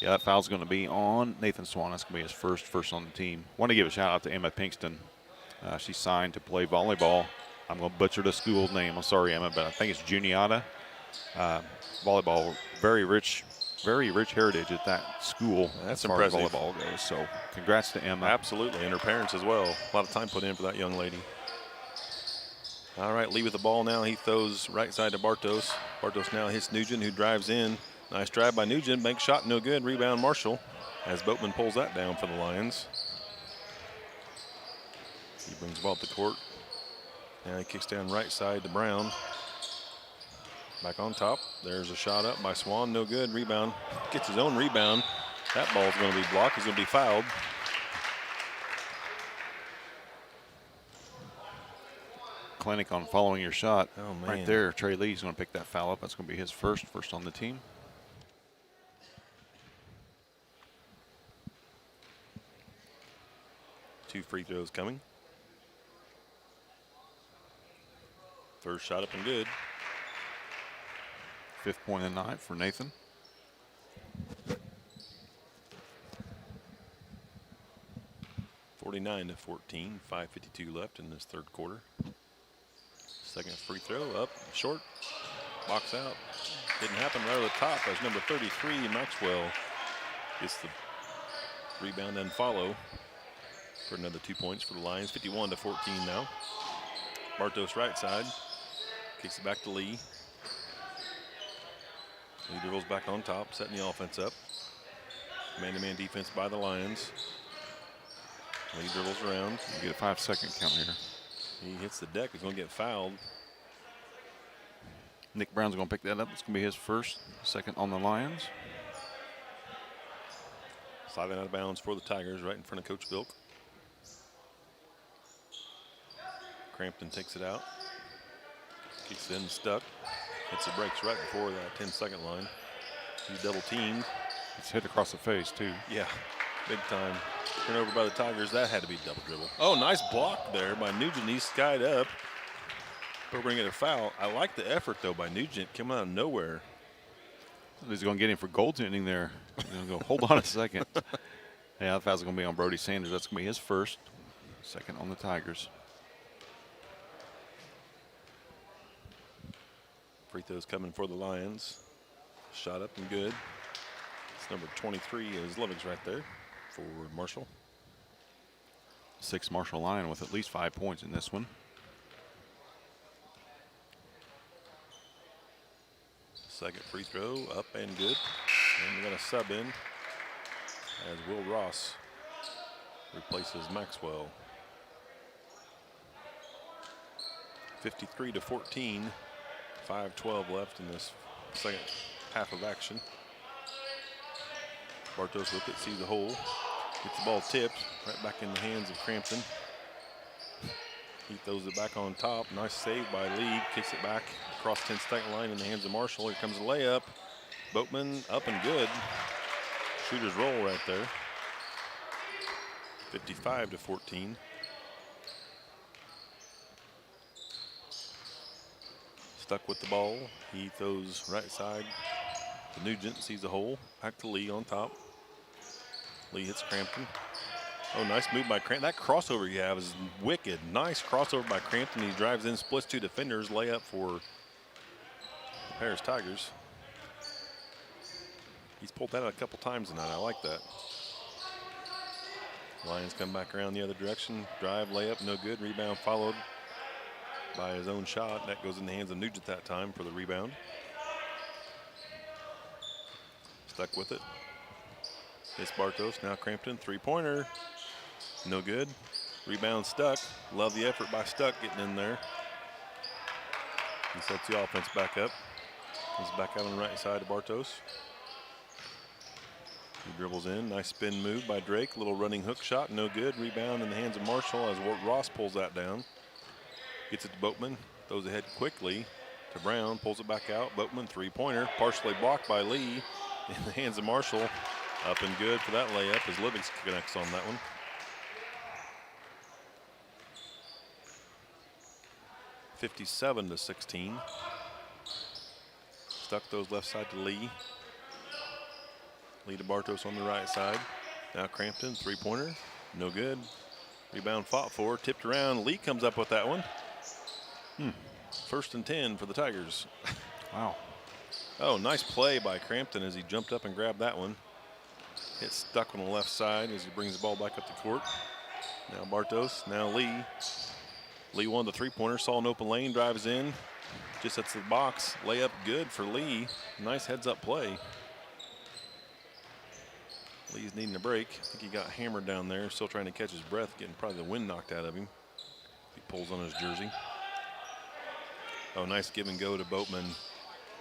Yeah, that foul's going to be on Nathan Swan. That's going to be his first on the team. Want to give a shout out to Emma Pinkston. She signed to play volleyball. I'm going to butcher the school's name. I'm sorry, Emma, but I think it's Juniata. Volleyball, very rich heritage at that school. That's as far as impressive. volleyball goes. So congrats to Emma. Absolutely, and her parents as well. A lot of time put in for that young lady. All right, Lee with the ball now. He throws right side to Bartos. Bartos now hits Nugent, who drives in. Nice drive by Nugent. Bank shot, no good. Rebound, Marshall, as Boatman pulls that down for the Lions. He brings the ball up the court. Now he kicks down right side to Brown. Back on top. There's a shot up by Swan. No good. Rebound. Gets his own rebound. That ball's going to be blocked. He's going to be fouled. Clinic on following your shot. Oh, man. Right there. Trey Lee's going to pick that foul up. That's going to be his first on the team. Two free throws coming. First shot up and good. 5th point of the night for Nathan. (49-14). 5:52 left in this third quarter. Second free throw up short. Box out. Didn't happen right over the top as number 33 Maxwell gets the rebound and follow for another 2 points for the Lions. 51-14 now. Bartos right side. Kicks it back to Lee. Lee dribbles back on top, setting the offense up. Man-to-man defense by the Lions. Lee dribbles around. You get a 5-second count here. He hits the deck. He's going to get fouled. Nick Brown's going to pick that up. It's going to be his second on the Lions. Sliding out of bounds for the Tigers right in front of Coach Bilk. Crampton takes it out. Kicks it in, stuck. Hits the brakes right before that 10-second line. He's double teamed. It's hit across the face, too. Yeah, big time. Turnover by the Tigers. That had to be double dribble. Oh, nice block there by Nugent. He's skied up. But bringing a foul. I like the effort, though, by Nugent coming out of nowhere. He's going to get him for goaltending there. He's going to go, hold on a second. Yeah, that foul's going to be on Brody Sanders. That's going to be his first. Second on the Tigers. Free throws coming for the Lions. Shot up and good. It's number 23 is Livings right there for Marshall. 6 Marshall Lion with at least 5 points in this one. Second free throw, up and good. And we got a sub in as Will Ross replaces Maxwell. 53-14, 5:12 left in this second half of action. Bartos with it, sees the hole, gets the ball tipped, right back in the hands of Crampton. He throws it back on top. Nice save by Lee. Kicks it back across 10-second line in the hands of Marshall. Here comes the layup. Boatman up and good. Shooter's roll right there. 55-14. Stuck with the ball. He throws right side to Nugent. Sees the hole. Back to Lee on top. Lee hits Crampton. Oh, nice move by Crampton. That crossover you have is wicked. Nice crossover by Crampton. He drives in, splits two defenders, layup for the Paris Tigers. He's pulled that out a couple times tonight. I like that. Lions come back around the other direction. Drive, layup, no good. Rebound followed by his own shot. That goes in the hands of Nugent that time for the rebound. Stuck with it. It's Bartos, now Crampton, three-pointer. No good. Rebound Stuck. Love the effort by Stuck getting in there. He sets the offense back up. He's back out on the right side to Bartos. He dribbles in. Nice spin move by Drake. Little running hook shot. No good. Rebound in the hands of Marshall as Ross pulls that down. Gets it to Boatman. Throws ahead quickly to Brown. Pulls it back out. Boatman, three-pointer. Partially blocked by Lee. In the hands of Marshall. Up and good for that layup as Livings connects on that one. (57-16). Stuck those left side to Lee. Lee to Bartos on the right side. Now Crampton, three-pointer. No good. Rebound fought for, tipped around. Lee comes up with that one. First and 10 for the Tigers. Wow. Oh, nice play by Crampton as he jumped up and grabbed that one. Hit Stuck on the left side as he brings the ball back up the court. Now Bartos, now Lee. Lee won the three-pointer, saw an open lane, drives in. Just hits the box, layup good for Lee. Nice heads-up play. Lee's needing a break. I think he got hammered down there, still trying to catch his breath, getting probably the wind knocked out of him. He pulls on his jersey. Oh, nice give and go to Boatman.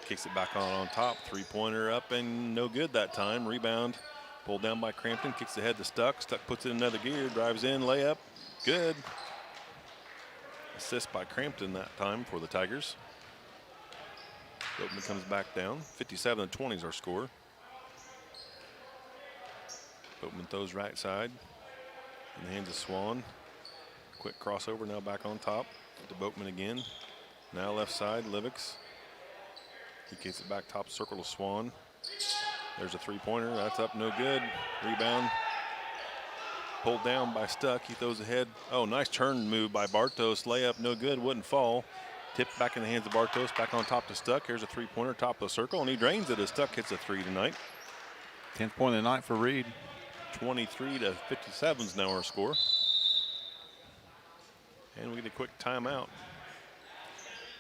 Kicks it back on top. Three-pointer up and no good that time. Rebound pulled down by Crampton. Kicks ahead to Stuck. Stuck puts it in another gear. Drives in. Layup. Good. Assist by Crampton that time for the Tigers. Boatman comes back down. 57-20 is our score. Boatman throws right side. In the hands of Swan. Quick crossover. Now back on top. To Boatman again. Now left side. Livix. He kicks it back top circle to Swan. There's a three-pointer. That's up, no good. Rebound. Pulled down by Stuck. He throws ahead. Oh, nice turn move by Bartos. Layup, no good. Wouldn't fall. Tipped back in the hands of Bartos. Back on top to Stuck. Here's a three-pointer, top of the circle, and he drains it as Stuck hits a three tonight. 10th point of the night for Reed. 23-57 is now our score. And we get a quick timeout.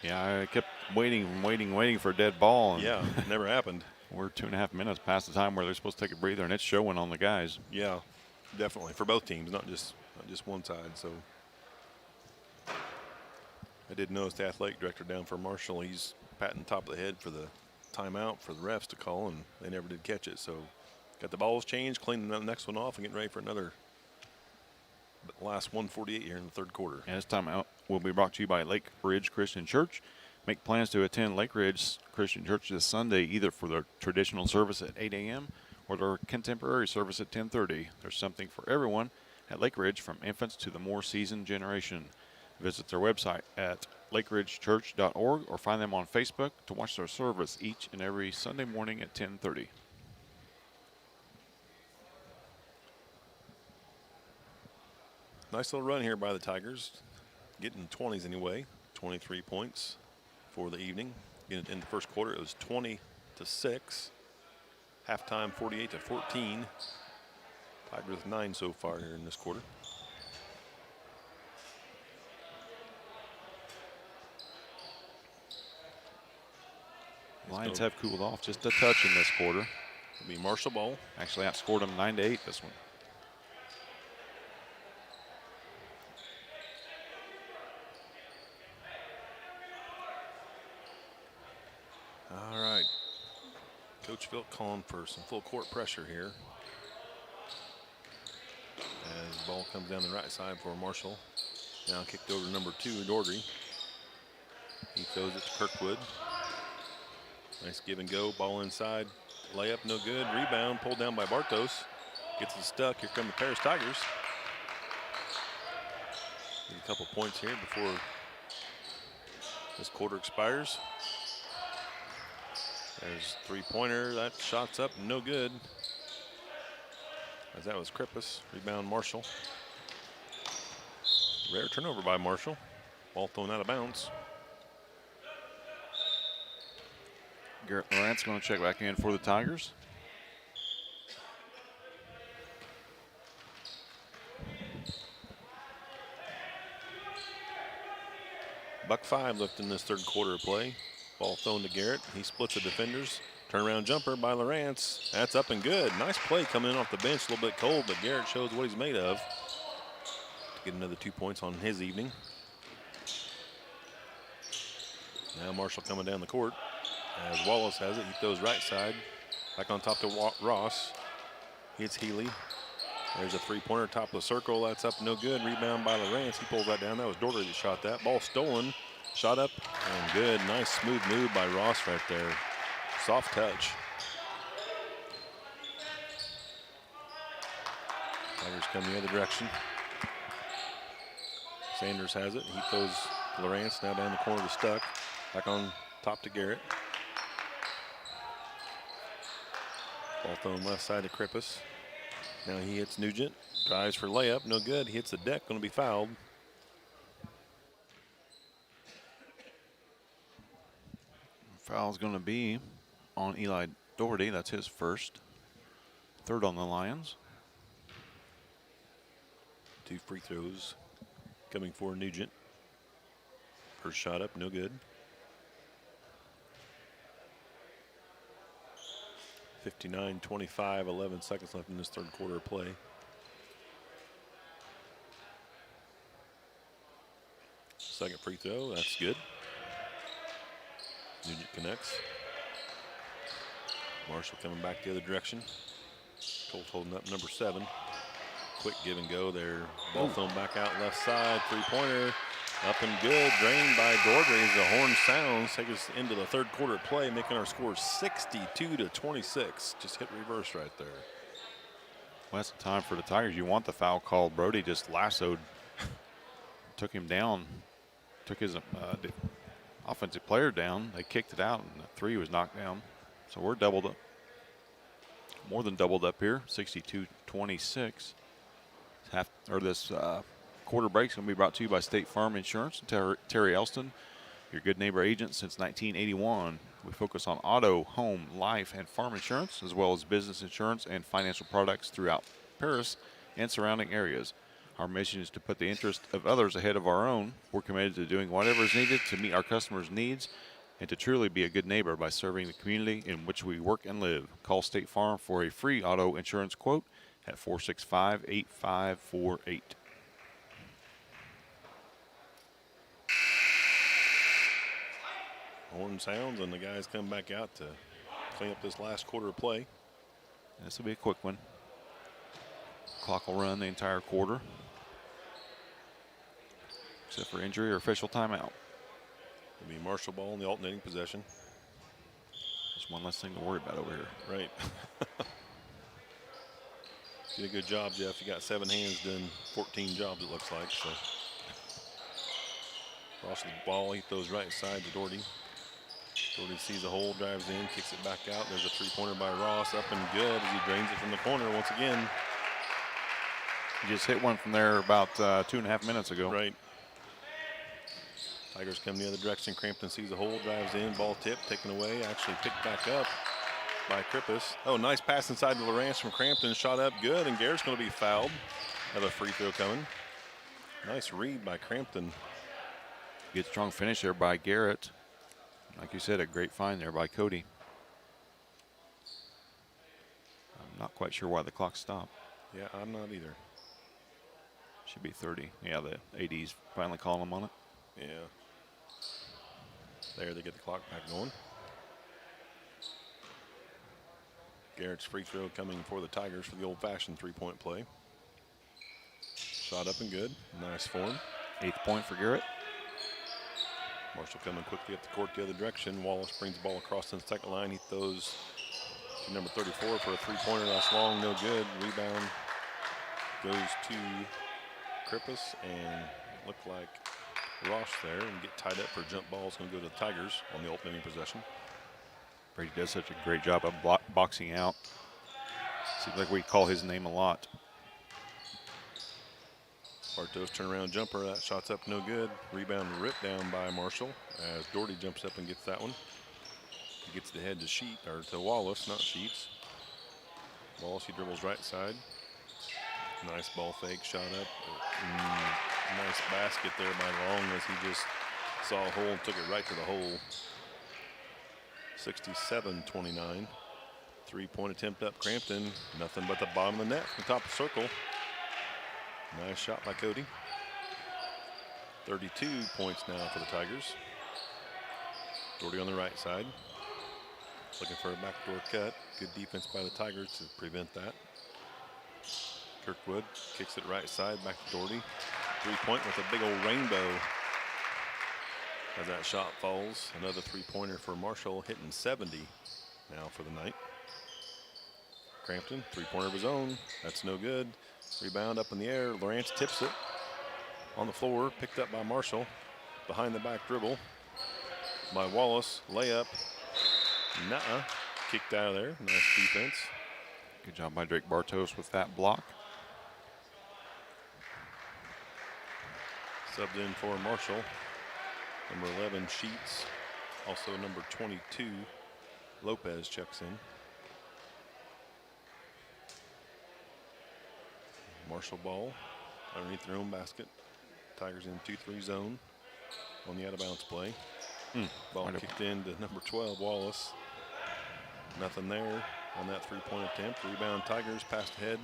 Yeah, I kept waiting for a dead ball. And Yeah, never happened. We're 2.5 minutes past the time where they're supposed to take a breather, and it's showing on the guys. Yeah, definitely for both teams, not just one side. So I did notice the athletic director down for Marshall. He's patting top of the head for the timeout for the refs to call, and they never did catch it. So got the balls changed, cleaning the next one off, and getting ready for another. Last 1:48 here in the third quarter. And this timeout will be brought to you by Lake Ridge Christian Church. Make plans to attend Lake Ridge Christian Church this Sunday, either for their traditional service at 8 a.m. or their contemporary service at 10:30. There's something for everyone at Lake Ridge, from infants to the more seasoned generation. Visit their website at lakeridgechurch.org or find them on Facebook to watch their service each and every Sunday morning at 10:30. Nice little run here by the Tigers, getting 20s anyway. 23 points for the evening. In the first quarter, it was 20-6. Halftime, 48-14. Tigers with 9 so far here in this quarter. Lions have cooled off just a touch in this quarter. It'll be Marshall ball. Actually outscored them 9-8 this one. All right. Coach Phil calling for some full court pressure here. As the ball comes down the right side for Marshall. Now kicked over to number 2, Daugherty. He throws it to Kirkwood. Nice give and go. Ball inside. Layup, no good. Rebound pulled down by Bartos. Gets it stuck. Here come the Paris Tigers. Need a couple points here before this quarter expires. There's three-pointer. That shot's up, no good. As that was Krippus. Rebound Marshall. Rare turnover by Marshall. Ball thrown out of bounds. Garrett Lawrence going to check back in for the Tigers. Buck 5 left in this third quarter of play. Ball thrown to Garrett. He splits the defenders. Turnaround jumper by Lawrence. That's up and good. Nice play coming in off the bench. A little bit cold, but Garrett shows what he's made of. To get another 2 points on his evening. Now Marshall coming down the court. As Wallace has it, he throws right side. Back on top to Ross. Hits Healy. There's a three-pointer top of the circle. That's up, no good. Rebound by Lawrence. He pulls that down. That was Daugherty that shot that. Ball stolen. Shot up and good. Nice smooth move by Ross right there. Soft touch. Tigers come the other direction. Sanders has it. He throws Lawrence now down the corner to Stuck. Back on top to Garrett. Ball thrown left side to Krippus. Now he hits Nugent. Drives for layup. No good. He hits the deck. Going to be fouled. Foul's going to be on Eli Daugherty. That's his first. Third on the Lions. 2 free throws coming for Nugent. First shot up, no good. 59-25, 11 seconds left in this third quarter of play. Second free throw, that's good. Nugent connects. Marshall coming back the other direction. Colt holding up number 7. Quick give and go there. Ball thrown back out left side. Three-pointer up and good. Drained by Daugherty as the horn sounds. Take us into the third quarter of play, making our score 62-26. Just hit reverse right there. Well, that's the time for the Tigers. You want the foul called. Brody just lassoed, took him down, took his offensive player down. They kicked it out, and the 3 was knocked down. So we're doubled up, more than doubled up here, 62-26. This quarter break's going to be brought to you by State Farm Insurance. Terry Elston, your good neighbor agent since 1981. We focus on auto, home, life, and farm insurance, as well as business insurance and financial products throughout Paris and surrounding areas. Our mission is to put the interest of others ahead of our own. We're committed to doing whatever is needed to meet our customers' needs and to truly be a good neighbor by serving the community in which we work and live. Call State Farm for a free auto insurance quote at 465-8548. Horn sounds, and the guys come back out to clean up this last quarter of play. This will be a quick one. Clock will run the entire quarter, except for injury or official timeout. It'll be Marshall ball in the alternating possession. Just one less thing to worry about over here. Right. Did a good job, Jeff. You got 7 hands doing 14 jobs, it looks like. So Ross with the ball, he throws right side to Daugherty. Daugherty sees the hole, drives in, kicks it back out. There's a three-pointer by Ross, up and good as he drains it from the corner once again. He just hit one from there about 2.5 minutes ago. Right. Tigers come the other direction. Crampton sees the hole, drives in, ball tipped, taken away, actually picked back up by Krippus. Oh, nice pass inside to Lawrence from Crampton, shot up good, and Garrett's going to be fouled. Another free throw coming. Nice read by Crampton. Good strong finish there by Garrett. Like you said, a great find there by Cody. I'm not quite sure why the clock stopped. Yeah, I'm not either. Should be 30. Yeah, the AD's finally calling him on it. Yeah. There, they get the clock back going. Garrett's free throw coming for the Tigers for the old-fashioned three-point play. Shot up and good. Nice form. 8th point for Garrett. Marshall coming quickly up the court the other direction. Wallace brings the ball across the second line. He throws to number 34 for a three-pointer. That's long, no good. Rebound goes to Krippus and look like Ross there and get tied up for a jump ball. It's going to go to the Tigers on the opening possession. Brady does such a great job of boxing out. Seems like we call his name a lot. Bartos turnaround jumper. That shot's up, no good. Rebound ripped down by Marshall as Doherty jumps up and gets that one. He gets the head to Wallace, not Sheets. Wallace, he dribbles right side. Nice ball fake, shot up. Nice basket there by Long as he just saw a hole and took it right to the hole. 67-29. Three-point attempt up Crampton. Nothing but the bottom of the net from the top of the circle. Nice shot by Cody. 32 points now for the Tigers. Doherty on the right side. Looking for a backdoor cut. Good defense by the Tigers to prevent that. Kirkwood kicks it right side, back to Doherty. Three-point with a big old rainbow as that shot falls. Another three-pointer for Marshall, hitting 70 now for the night. Crampton, three-pointer of his own. That's no good. Rebound up in the air. Lawrence tips it on the floor, picked up by Marshall. Behind the back dribble by Wallace. Layup. Nuh-uh. Kicked out of there. Nice defense. Good job by Drake Bartos with that block. Subbed in for Marshall. Number 11, Sheets. Also number 22, Lopez checks in. Marshall ball underneath their own basket. Tigers in 2-3 zone on the out-of-bounds play. Ball kicked in to number 12, Wallace. Nothing there on that three-point attempt. Rebound Tigers, passed ahead.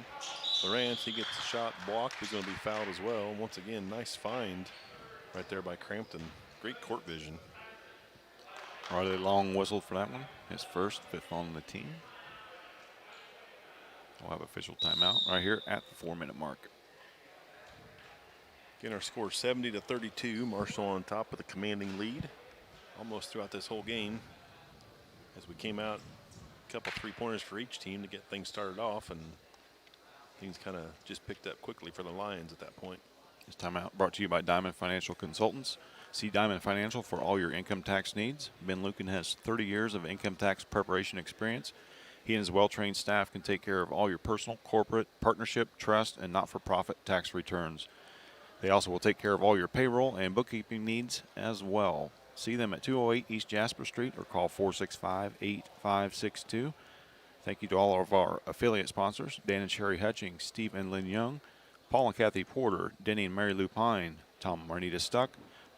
Lawrence, he gets the shot blocked. He's going to be fouled as well. Once again, nice find right there by Crampton. Great court vision. Riley Long whistled for that one. His first, 5th on the team. We'll have official timeout right here at the 4-minute mark. Again, our score 70-32. Marshall on top with a commanding lead almost throughout this whole game. As we came out, a couple three-pointers for each team to get things started off, and things kind of just picked up quickly for the Lions at that point. This timeout brought to you by Diamond Financial Consultants. See Diamond Financial for all your income tax needs. Ben Lucan has 30 years of income tax preparation experience. He and his well-trained staff can take care of all your personal, corporate, partnership, trust, and not-for-profit tax returns. They also will take care of all your payroll and bookkeeping needs as well. See them at 208 East Jasper Street or call 465-8562. Thank you to all of our affiliate sponsors, Dan and Sherry Hutchings, Steve and Lynn Young, Paul and Kathy Porter, Denny and Mary Lou Pine, Tom and Marnita Stuck,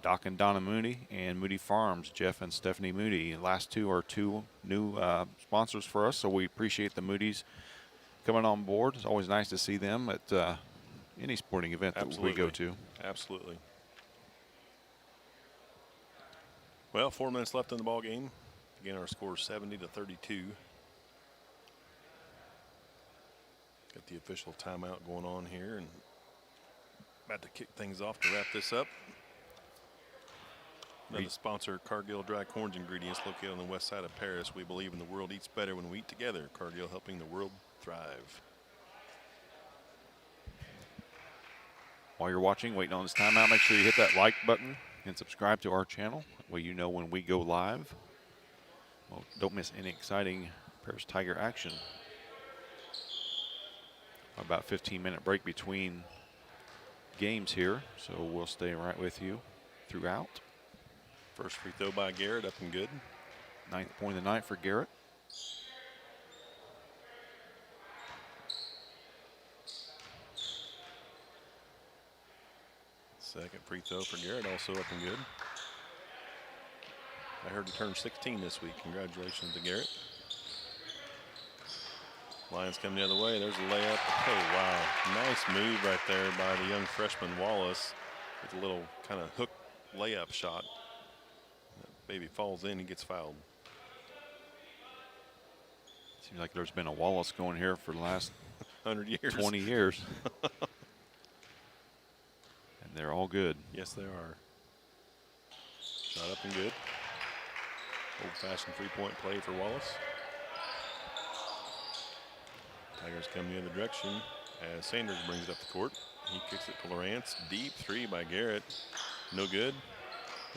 Doc and Donna Moody, and Moody Farms, Jeff and Stephanie Moody. Last two are two new sponsors for us, so we appreciate the Moody's coming on board. It's always nice to see them at any sporting event that we go to. Absolutely. Well, 4 minutes left in the ball game. Again, our score is 70-32. Got the official timeout going on here, and about to kick things off to wrap this up. Another sponsor, Cargill Dry Corns Ingredients, located on the west side of Paris. We believe in the world eats better when we eat together. Cargill, helping the world thrive. While you're watching, waiting on this timeout, make sure you hit that like button and subscribe to our channel. That way you know when we go live. Well, don't miss any exciting Paris Tiger action. About 15-minute break between games here, so we'll stay right with you throughout. First free throw by Garrett, up and good. 9th point of the night for Garrett. Second free throw for Garrett, also up and good. I heard he turned 16 this week. Congratulations to Garrett. Lions coming the other way. There's a layup. Oh, wow. Nice move right there by the young freshman Wallace with a little kind of hook layup shot. That baby falls in, he gets fouled. Seems like there's been a Wallace going here for the last 100 years. 20 years. And they're all good. Yes, they are. Shot up and good. Old-fashioned three-point play for Wallace. Tigers come the other direction as Sanders brings it up the court. He kicks it to Lawrence. Deep three by Garrett. No good.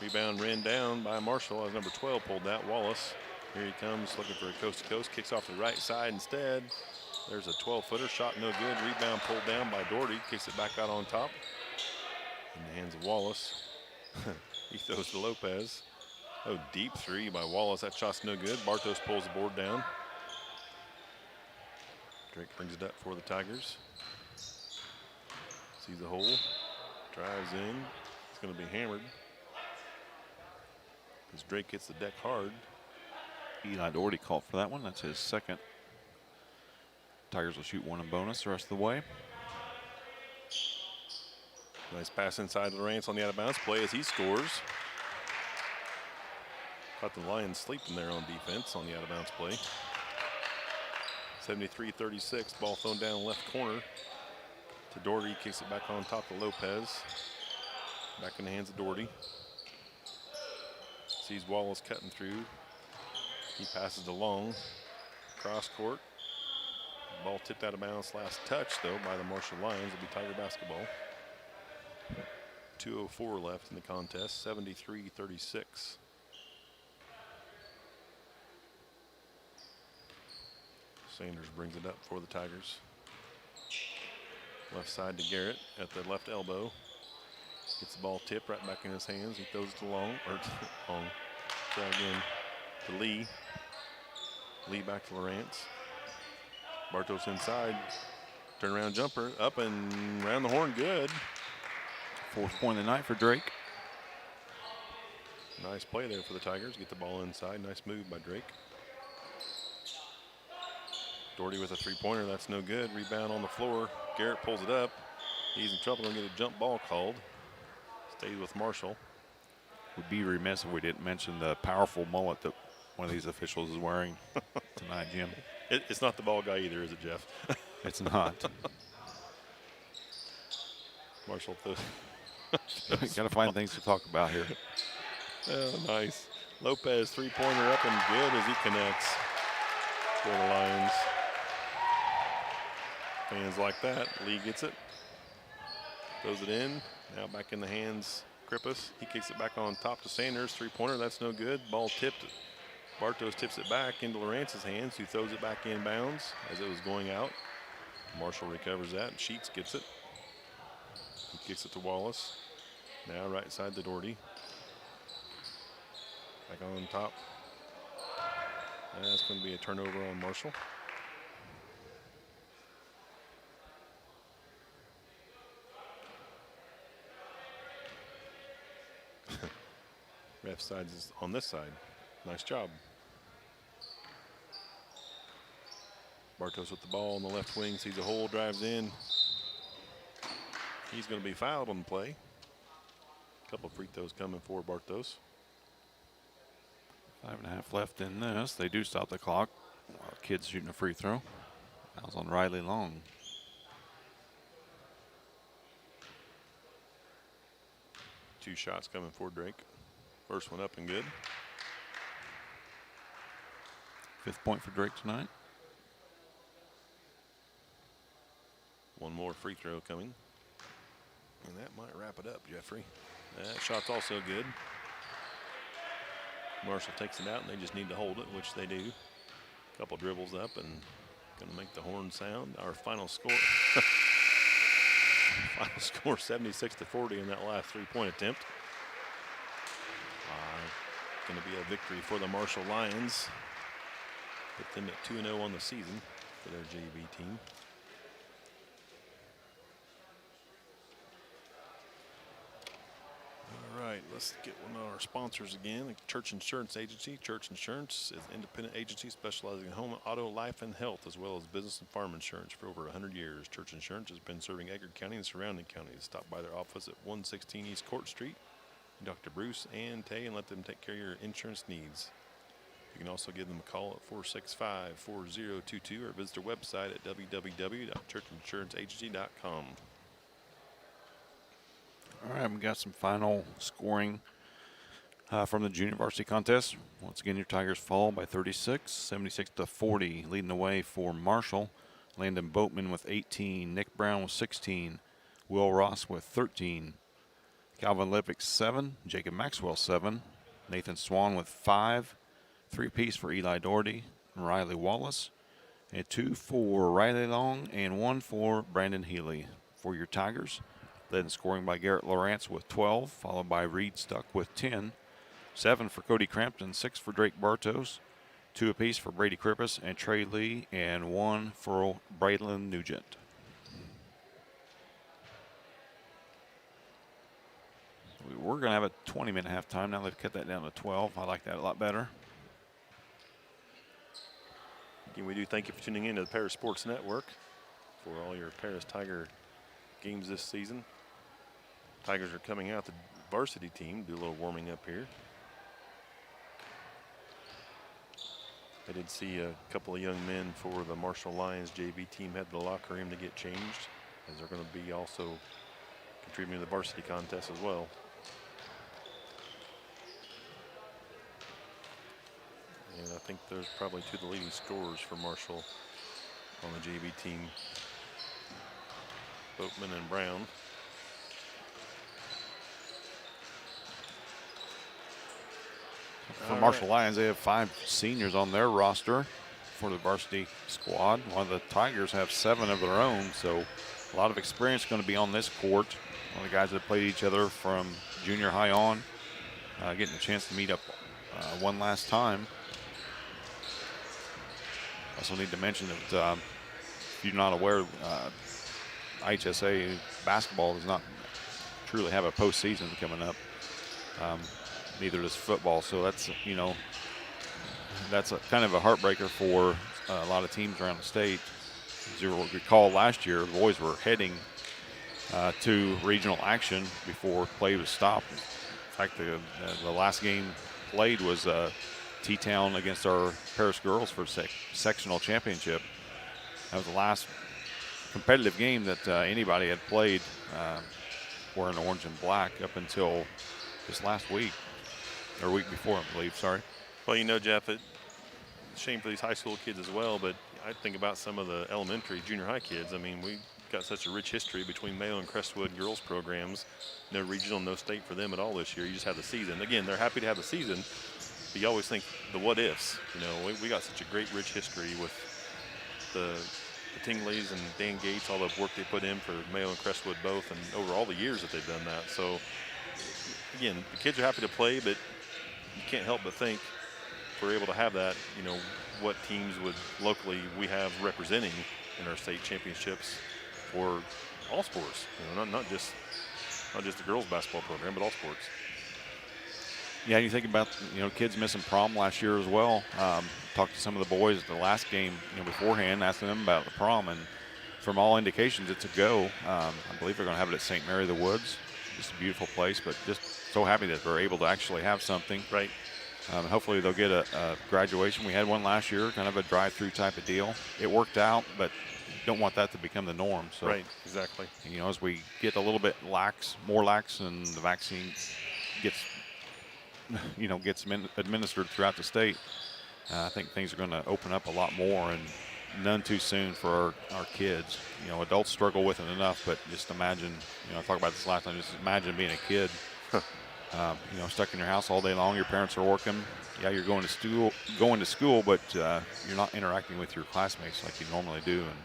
Rebound ran down by Marshall as number 12 pulled that. Wallace. Here he comes looking for a coast-to-coast. Kicks off the right side instead. There's a 12-footer. Shot no good. Rebound pulled down by Doherty. Kicks it back out on top. In the hands of Wallace. He throws to Lopez. Oh, deep three by Wallace. That shot's no good. Bartos pulls the board down. Drake brings it up for the Tigers. Sees the hole. Drives in. It's going to be hammered. As Drake hits the deck hard. Eli Doherty called for that one. That's his second. Tigers will shoot one in bonus the rest of the way. Nice pass inside Lawrence on the out-of-bounds play as he scores. Caught the Lions sleeping there on defense on the out-of-bounds play. 73-36, ball thrown down left corner to Doherty. Kicks it back on top of Lopez. Back in the hands of Doherty. Sees Wallace cutting through. He passes it along. Cross court. Ball tipped out of bounds. Last touch, though, by the Marshall Lions. Will be Tiger basketball. 2:04 left in the contest. 73-36. Sanders brings it up for the Tigers. Left side to Garrett at the left elbow. Gets the ball tipped right back in his hands. He throws it to long. Try again to Lee. Lee back to Lawrence. Bartos inside. Turnaround jumper. Up and around the horn. Good. Fourth point of the night for Drake. Nice play there for the Tigers. Get the ball inside. Nice move by Drake. Doherty with a three-pointer. That's no good. Rebound on the floor. Garrett pulls it up. He's in trouble. Going to get a jump ball called. Stays with Marshall. We'd be remiss if we didn't mention the powerful mullet that one of these officials is wearing tonight, Jim. It's not the ball guy either, is it, Jeff? It's not. Marshall throws. Got to find things to talk about here. Oh, nice. Lopez three-pointer up and good as he connects for the Lions. Fans like that. Lee gets it. Throws it in. Now back in the hands. Krippus. He kicks it back on top to Sanders. Three-pointer. That's no good. Ball tipped. Bartos tips it back into Lawrence's hands, who throws it back in bounds as it was going out. Marshall recovers that. And Sheets gets it. He kicks it to Wallace. Now right side to Doherty. Back on top. That's going to be a turnover on Marshall. Ref side is on this side. Nice job. Bartos with the ball on the left wing. Sees a hole, drives in. He's going to be fouled on the play. A couple of free throws coming for Bartos. 5.5 left in this. They do stop the clock. Kid's shooting a free throw. That was on Riley Long. Two shots coming for Drake. First one up and good. 5th point for Drake tonight. One more free throw coming. And that might wrap it up, Jeffrey. That shot's also good. Marshall takes it out, and they just need to hold it, which they do. Couple dribbles up and going to make the horn sound. Our final score. Final score 76-40 in that last three-point attempt. Going to be a victory for the Marshall Lions. Put them at 2-0 on the season for their JV team. All right, let's get one of our sponsors again. Church Insurance Agency. Church Insurance is an independent agency specializing in home, auto, life, and health, as well as business and farm insurance for over 100 years. Church Insurance has been serving Edgar County and surrounding counties. Stop by their office at 116 East Court Street, Dr. Bruce and Tay, and let them take care of your insurance needs. You can also give them a call at 465-4022 or visit their website at www.churchinsuranceenagency.com. All right, we got some final scoring from the junior varsity contest. Once again, your Tigers fall by 36, 76-40. Leading the way for Marshall, Landon Boatman with 18, Nick Brown with 16, Will Ross with 13, Calvin Lippick 7, Jacob Maxwell 7, Nathan Swan with 5, 3 apiece for Eli Doherty and Riley Wallace, and 2 for Riley Long and 1 for Brandon Healy. For your Tigers, led in scoring by Garrett Lawrence with 12, followed by Reed Stuck with 10, 7 for Cody Crampton, 6 for Drake Bartos, 2 apiece for Brady Krippus and Trey Lee, and 1 for Braylon Nugent. We were going to have a 20-minute halftime. Now they've cut that down to 12. I like that a lot better. Again, we do thank you for tuning in to the Paris Sports Network for all your Paris Tiger games this season. Tigers are coming out the varsity team, do a little warming up here. I did see a couple of young men for the Marshall Lions JV team head to the locker room to get changed, as they're going to be also contributing to the varsity contest as well. And I think there's probably 2 of the leading scorers for Marshall on the JV team, Boatman and Brown. For Marshall Lions, they have 5 seniors on their roster for the varsity squad, while the Tigers have 7 of their own. So a lot of experience going to be on this court. One of the guys that played each other from junior high on, getting a chance to meet up one last time. Also need to mention that if you're not aware, IHSA basketball does not truly have a postseason coming up. Neither does football, so that's that's a kind of a heartbreaker for a lot of teams around the state. As you recall, last year the boys were heading to regional action before play was stopped. In fact, the last game played was T-Town against our Paris girls for sectional championship. That was the last competitive game that anybody had played wearing orange and black up until this last week, or week before, I believe. Sorry. Well, you know, Jeff, it's a shame for these high school kids as well, but I think about some of the elementary, junior high kids. I mean, we got such a rich history between Mayo and Crestwood girls programs. No regional, no state for them at all this year. You just have the season. Again, they're happy to have the season, but you always think the what ifs. You know, we got such a great, rich history with the Tingleys and Dan Gates, all the work they put in for Mayo and Crestwood both, and over all the years that they've done that. So, again, the kids are happy to play, but you can't help but think if we're able to have that, you know, what teams would locally we have representing in our state championships for all sports. You know, not just the girls basketball program, but all sports. Yeah, you think about, kids missing prom last year as well. Talked to some of the boys at the last game, beforehand, asking them about the prom, and from all indications, it's a go. I believe they're going to have it at St. Mary of the Woods. Just a beautiful place, but just so happy that they're able to actually have something. Right. Hopefully they'll get a graduation. We had one last year, kind of a drive-through type of deal. It worked out, but don't want that to become the norm. So, right, exactly. As we get a little bit more lax, and the vaccine gets administered throughout the state, I think things are going to open up a lot more, and none too soon for our kids. Adults struggle with it enough, but just imagine, I talked about this last time, just imagine being a kid, stuck in your house all day long. Your parents are working. Yeah, you're going to school, but you're not interacting with your classmates like you normally do, and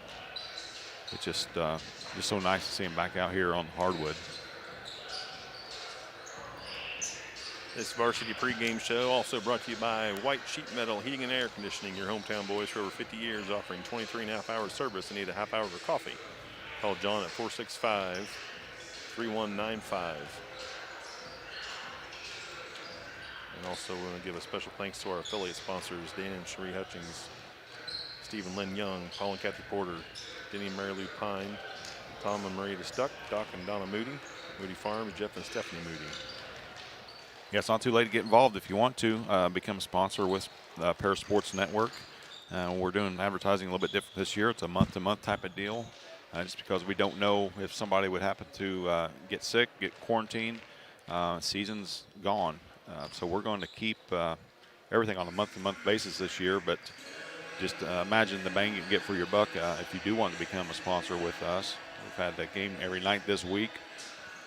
it's just so nice to see them back out here on the hardwood. This Varsity pregame show also brought to you by White Sheet Metal Heating and Air Conditioning, your hometown boys for over 50 years, offering 23.5 hours service and need a half hour for coffee. Call John at 465-3195. And also we want to give a special thanks to our affiliate sponsors, Dan and Cherie Hutchings, Stephen Lynn Young, Paul and Kathy Porter, Denny and Mary Lou Pine, Tom and Maria Stuck, Doc and Donna Moody, Moody Farms, Jeff and Stephanie Moody. Yeah, it's not too late to get involved if you want to become a sponsor with Paris Sports Network. We're doing advertising a little bit different this year. It's a month-to-month type of deal, just because we don't know if somebody would happen to get sick, get quarantined. Season's gone. So we're going to keep everything on a month-to-month basis this year, but just imagine the bang you can get for your buck if you do want to become a sponsor with us. We've had a game every night this week.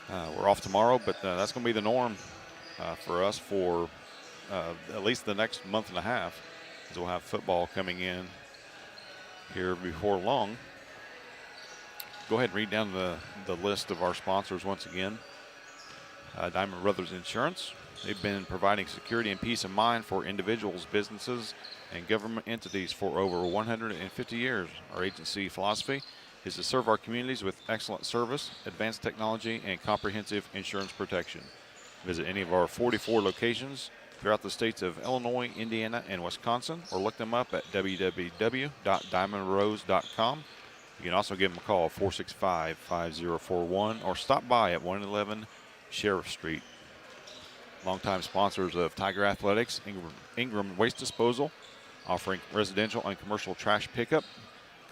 We're off tomorrow, but that's going to be the norm for us for at least the next month and a half, as we'll have football coming in here before long. Go ahead and read down the list of our sponsors once again. Diamond Brothers Insurance. They've been providing security and peace of mind for individuals, businesses, and government entities for over 150 years. Our agency philosophy is to serve our communities with excellent service, advanced technology, and comprehensive insurance protection. Visit any of our 44 locations throughout the states of Illinois, Indiana, and Wisconsin, or look them up at www.diamondrose.com. You can also give them a call, 465-5041, or stop by at 111 Sheriff Street. Longtime sponsors of Tiger Athletics, Ingram Waste Disposal, offering residential and commercial trash pickup,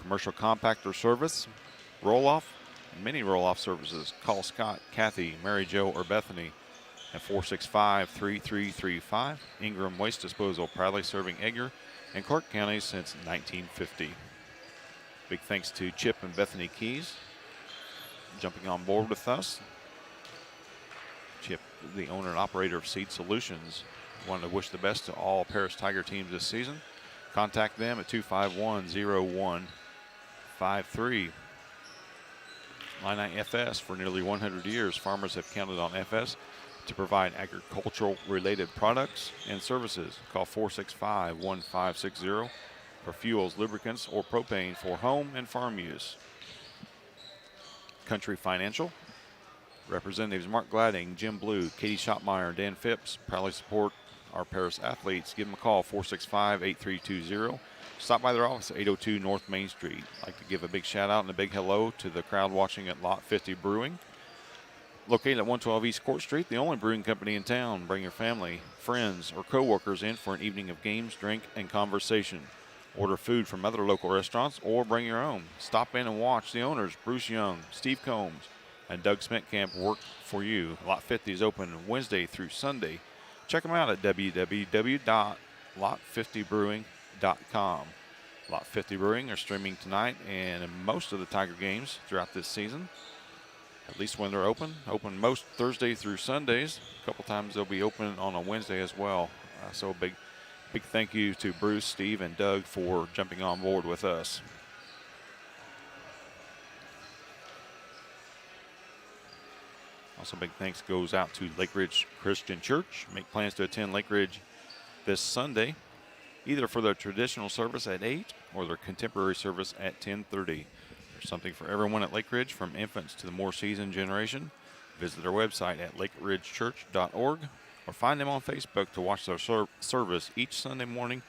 commercial compactor service, roll-off, mini roll-off services. Call Scott, Kathy, Mary Jo, or Bethany at 465-3335. Ingram Waste Disposal, proudly serving Edgar and Clark counties since 1950. Big thanks to Chip and Bethany Keys jumping on board with us. Chip, the owner and operator of Seed Solutions, wanted to wish the best to all Paris Tiger teams this season. Contact them at 251-0153. Illini FS, for nearly 100 years, farmers have counted on FS to provide agricultural-related products and services. Call 465-1560 for fuels, lubricants, or propane for home and farm use. Country Financial. Representatives Mark Gladding, Jim Blue, Katie Schottmeyer, and Dan Phipps proudly support our Paris athletes. Give them a call, 465-8320. Stop by their office at 802 North Main Street. I'd like to give a big shout out and a big hello to the crowd watching at Lot 50 Brewing. Located at 112 East Court Street, the only brewing company in town. Bring your family, friends, or co-workers in for an evening of games, drink, and conversation. Order food from other local restaurants or bring your own. Stop in and watch the owners, Bruce Young, Steve Combs, and Doug Smetkamp, work for you. Lot 50 is open Wednesday through Sunday. Check them out at www.lot50brewing.com. Lot 50 Brewing are streaming tonight and in most of the Tiger games throughout this season, at least when they're open. Open most Thursday through Sundays. A couple times they'll be open on a Wednesday as well. So a big thank you to Bruce, Steve, and Doug for jumping on board with us. Also, big thanks goes out to Lake Ridge Christian Church. Make plans to attend Lake Ridge this Sunday, either for their traditional service at 8 or their contemporary service at 10:30. There's something for everyone at Lake Ridge, from infants to the more seasoned generation. Visit their website at lakeridgechurch.org or find them on Facebook to watch their service each Sunday morning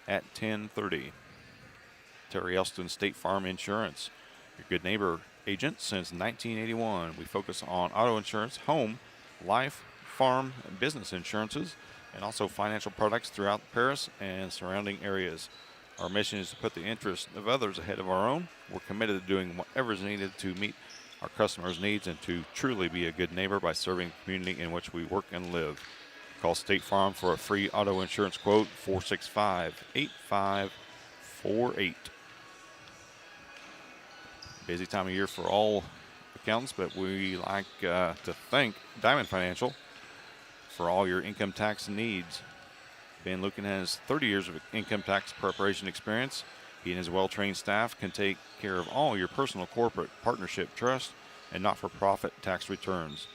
at 10:30. Terry Elston State Farm Insurance, your good neighbor agent since 1981. We focus on auto insurance, home, life, farm, and business insurances, and also financial products throughout Paris and surrounding areas. Our mission is to put the interests of others ahead of our own. We're committed to doing whatever is needed to meet our customers' needs and to truly be a good neighbor by serving the community in which we work and live. Call State Farm for a free auto insurance quote, 465-8548. Busy time of year for all accountants, but we like to thank Diamond Financial for all your income tax needs. Ben Lucan has 30 years of income tax preparation experience. He and his well-trained staff can take care of all your personal, corporate, partnership, trust, and not-for-profit tax returns.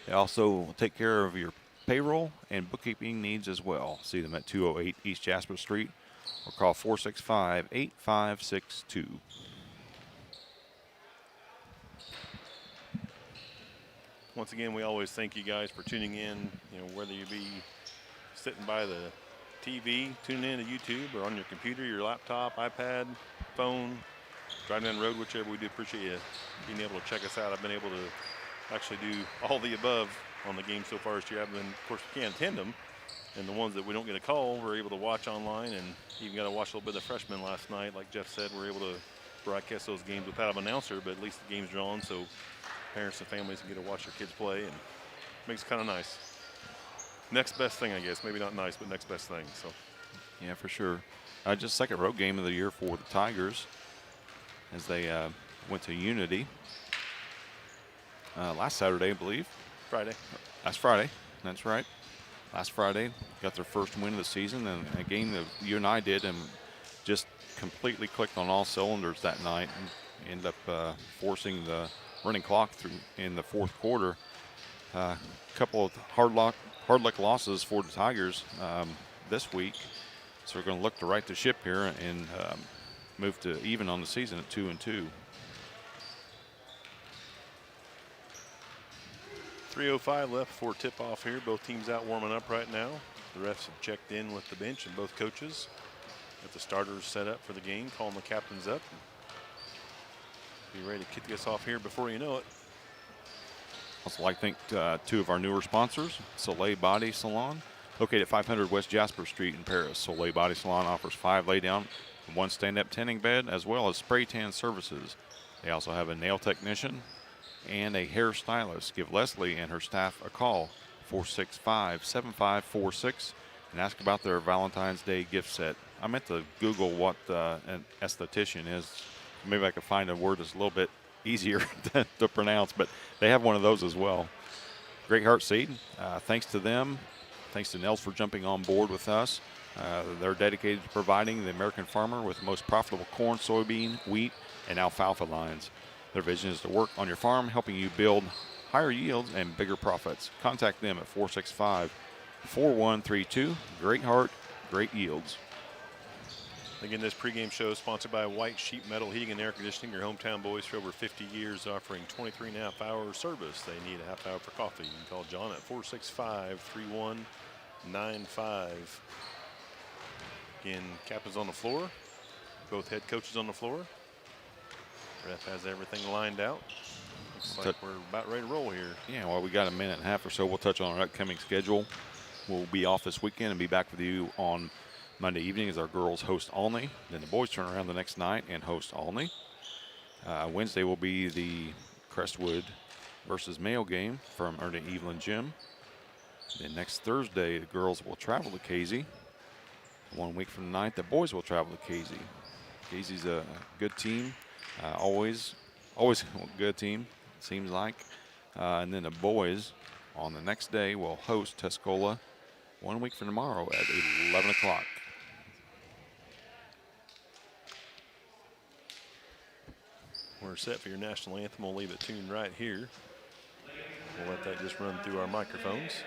They also take care of your payroll and bookkeeping needs as well. See them at 208 East Jasper Street or call 465-8562. Once again, we always thank you guys for tuning in, whether you be sitting by the TV, tuning in to YouTube, or on your computer, your laptop, iPad, phone, driving down the road, whichever, we do appreciate you being able to check us out. I've been able to actually do all the above on the game so far this year. Of course, we can't attend them, and the ones that we don't get a call, we're able to watch online, and even got to watch a little bit of the freshmen last night. Like Jeff said, we're able to broadcast those games without an announcer, but at least the game's drawn, so parents and families can get to watch their kids play, and makes it kind of nice. Next best thing, I guess. Maybe not nice, but next best thing. So, Yeah, for sure. Just second road game of the year for the Tigers as they went to Unity last Saturday, I believe. Friday. Last Friday. That's right. Last Friday, got their first win of the season, and a game that you and I did, and just completely clicked on all cylinders that night, and ended up forcing the running clock through in the fourth quarter. A couple of hard luck losses for the Tigers this week, so we're going to look to right the ship here and move to even on the season at 2-2. 3:05 left for tip-off here. Both teams out warming up right now. The refs have checked in with the bench and both coaches. Got the starters set up for the game, calling the captains up. Be ready to kick us off here before you know it. Also like to thank two of our newer sponsors, Soleil Body Salon, located at 500 West Jasper Street in Paris. Soleil Body Salon offers 5 lay-down and 1 stand-up tanning bed, as well as spray tan services. They also have a nail technician and a hairstylist. Give Leslie and her staff a call, 465-7546, and ask about their Valentine's Day gift set. I meant to Google what an esthetician is. Maybe I could find a word that's a little bit easier to pronounce, but they have one of those as well. Great Heart Seed, thanks to them. Thanks to Nels for jumping on board with us. They're dedicated to providing the American farmer with the most profitable corn, soybean, wheat, and alfalfa lines. Their vision is to work on your farm, helping you build higher yields and bigger profits. Contact them at 465-4132. Great Heart, great yields. Again, this pregame show is sponsored by White Sheet Metal Heating and Air Conditioning, your hometown boys for over 50 years, offering 23.5 hour service. They need a half hour for coffee. You can call John at 465-3195. Again, captain's on the floor. Both head coaches on the floor. Ref has everything lined out. Looks like we're about ready to roll here. Yeah, well, we got a minute and a half or so. We'll touch on our upcoming schedule. We'll be off this weekend and be back with you on Monday evening as our girls host Olney. Then the boys turn around the next night and host Olney. Wednesday will be the Crestwood versus Mayo game from Ernie Evelyn Gym. Then next Thursday, the girls will travel to Casey. 1 week from tonight, the boys will travel to Casey. Casey's a good team, always a good team, it seems like. And then the boys on the next day will host Tuscola 1 week from tomorrow at 11 o'clock. We're set for your national anthem. We'll leave it tuned right here. We'll let that just run through our microphones.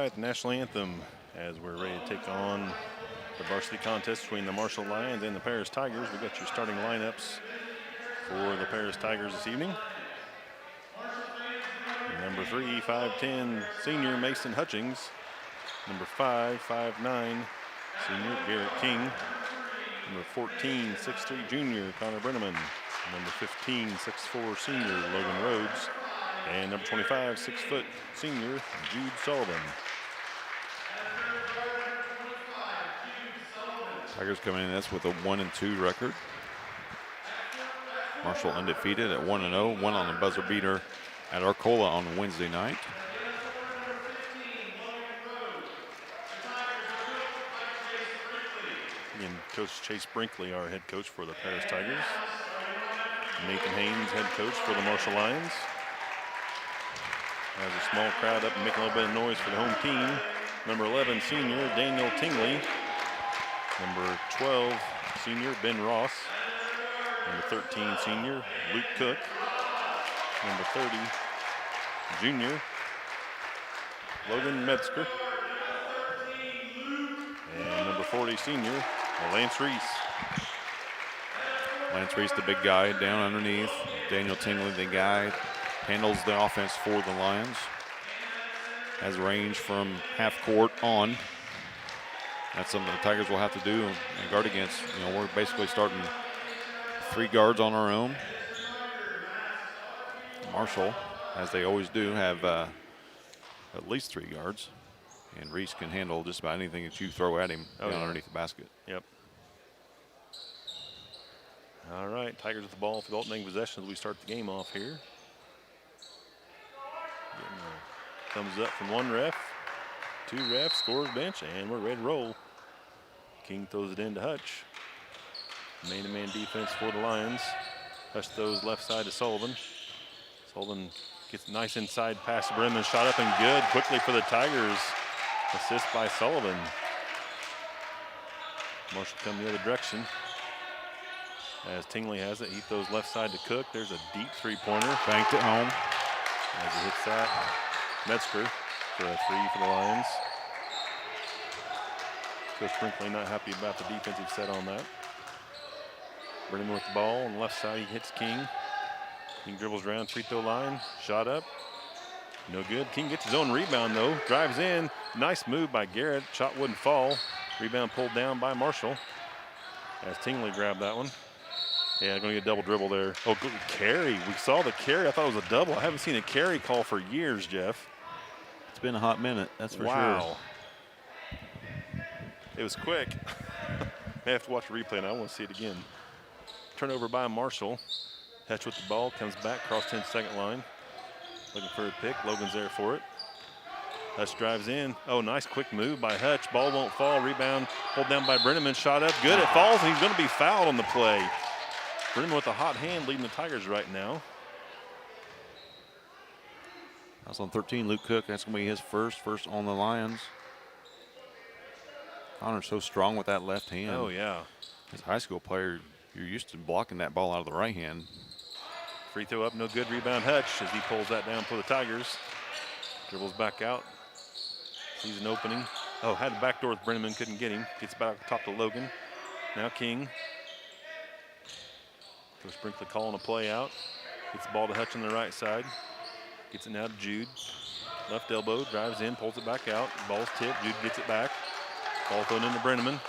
right, the national anthem as we're ready to take on the varsity contest between the Marshall Lions and the Paris Tigers. We got your starting lineups for the Paris Tigers this evening. Number 3, 5'10", senior Mason Hutchings. Number 5, 5'9", senior Garrett King. Number 14, 6'3", junior Connor Brenneman. Number 15, 6'4", senior Logan Rhodes. And number 25, 6-foot senior Jude Sullivan. Tigers coming in this with a 1-2 record. Marshall undefeated at 1-0, won on the buzzer beater at Arcola on Wednesday night. And Coach Chase Brinkley, our head coach for the Paris Tigers. Nathan Haynes, head coach for the Marshall Lions. Has a small crowd up and making a little bit of noise for the home team. Number 11, senior Daniel Tingley. Number 12, senior Ben Ross. Number 13, senior Luke Cook. Number 30, junior Logan Metzger. And number 40, senior Lance Reese. Lance Reese, the big guy down underneath. Daniel Tingley, the guy, handles the offense for the Lions. Has range from half court on. That's something the Tigers will have to do and guard against. You know, we're basically starting 3 guards on our own. Marshall, as they always do, have at least 3 guards. And Reese can handle just about anything that you throw at him down underneath the basket. Yep. All right, Tigers with the ball for the alternating possession as we start the game off here. Thumbs up from 1 ref, 2 refs, scores bench, and we're ready to roll. King throws it into Hutch. Man-to-man defense for the Lions. Hutch throws left side to Sullivan. Sullivan gets a nice inside pass to Brennan, shot up and good. Quickly for the Tigers. Assist by Sullivan. Marshall come the other direction. As Tingley has it, he throws left side to Cook. There's a deep 3-pointer. Banked it home. As he hits that, Metzger for a 3 for the Lions. Coach Brinkley not happy about the defensive set on that. Brennan with the ball on the left side, he hits King. King dribbles around free throw line, shot up. No good. King gets his own rebound though, drives in. Nice move by Garrett, shot wouldn't fall. Rebound pulled down by Marshall. As Tingley grabbed that one. Yeah, going to get a double dribble there. Oh, good carry. We saw the carry. I thought it was a double. I haven't seen a carry call for years, Jeff. It's been a hot minute, that's for sure. Wow. It was quick. May have to watch the replay, and I want to see it again. Turnover by Marshall. Hutch with the ball, comes back, cross 10-second line. Looking for a pick. Logan's there for it. Hutch drives in. Oh, nice quick move by Hutch. Ball won't fall. Rebound pulled down by Brenneman. Shot up. Good. It falls, and he's going to be fouled on the play. Brenneman with a hot hand leading the Tigers right now. That's on 13, Luke Cook. That's going to be his first on the Lions. Connor's so strong with that left hand. Oh, yeah. As a high school player, you're used to blocking that ball out of the right hand. Free throw up, no good. Rebound Hutch as he pulls that down for the Tigers. Dribbles back out. Sees an opening. Oh, had a backdoor with Brenneman, couldn't get him. Gets back top to Logan. Now King. Coach Brinkley calling a play out. Gets the ball to Hutch on the right side. Gets it now to Jude. Left elbow, drives in, pulls it back out. Ball's tipped, Jude gets it back. Ball thrown into Brenneman.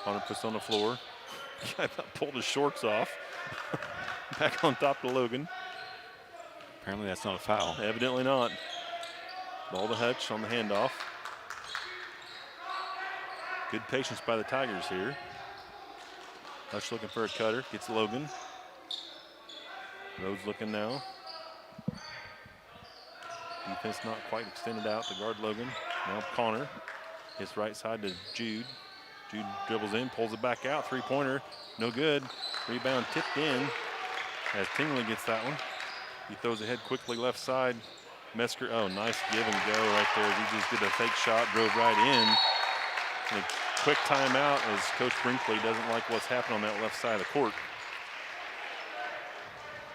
Connor puts on the floor. Guy about pulled his shorts off. Back on top to Logan. Apparently that's not a foul. Evidently not. Ball to Hutch on the handoff. Good patience by the Tigers here. Hutch looking for a cutter, gets Logan. Rhodes looking now. Defense not quite extended out to guard Logan. Now Connor. Hits right side to Jude. Jude dribbles in, pulls it back out. 3-pointer, no good. Rebound tipped in as Tingley gets that one. He throws ahead quickly left side. Metzger, oh, nice give and go right there. He just did a fake shot, drove right in. And a quick timeout as Coach Brinkley doesn't like what's happened on that left side of the court.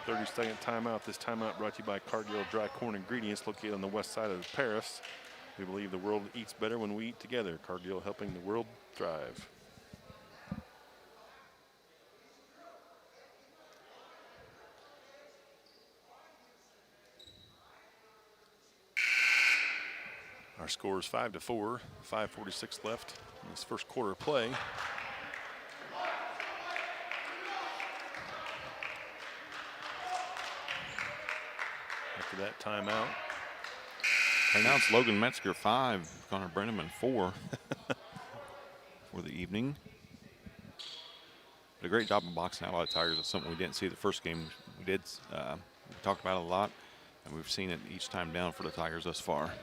30-second timeout. This timeout brought to you by Cargill Dry Corn Ingredients, located on the west side of Paris. We believe the world eats better when we eat together. Cargill, helping the world thrive. Our score is 5-4, 5:46 left in this first quarter of play. After that timeout. And now it's Logan Metzger 5, Connor Brenneman 4 for the evening. But a great job of boxing out a lot of Tigers. That's something we didn't see the first game. We talked about it a lot, and we've seen it each time down for the Tigers thus far.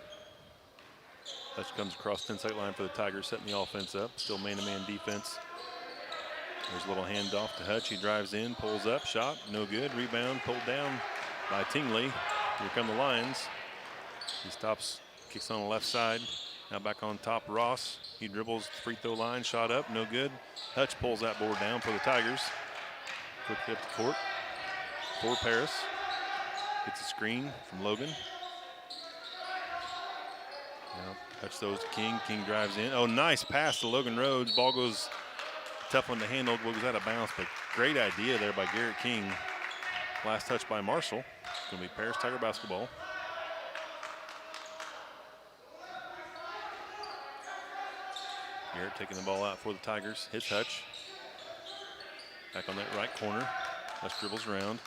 Hutch comes across 10-second line for the Tigers, setting the offense up. Still man-to-man defense. There's a little handoff to Hutch. He drives in, pulls up, shot, no good. Rebound, pulled down by Tingley. Here come the Lions. He stops, kicks on the left side. Now back on top, Ross. He dribbles, free throw line, shot up, no good. Hutch pulls that board down for the Tigers. Quickly up the court for Paris. Gets a screen from Logan. Now Hutch throws to King. King drives in. Oh, nice pass to Logan Rhodes. Ball goes tough one to handle. Goes out of bounds, but great idea there by Garrett King. Last touch by Marshall. It's going to be Paris Tiger basketball. Garrett taking the ball out for the Tigers. Hits Hutch. Back on that right corner. Hutch dribbles around.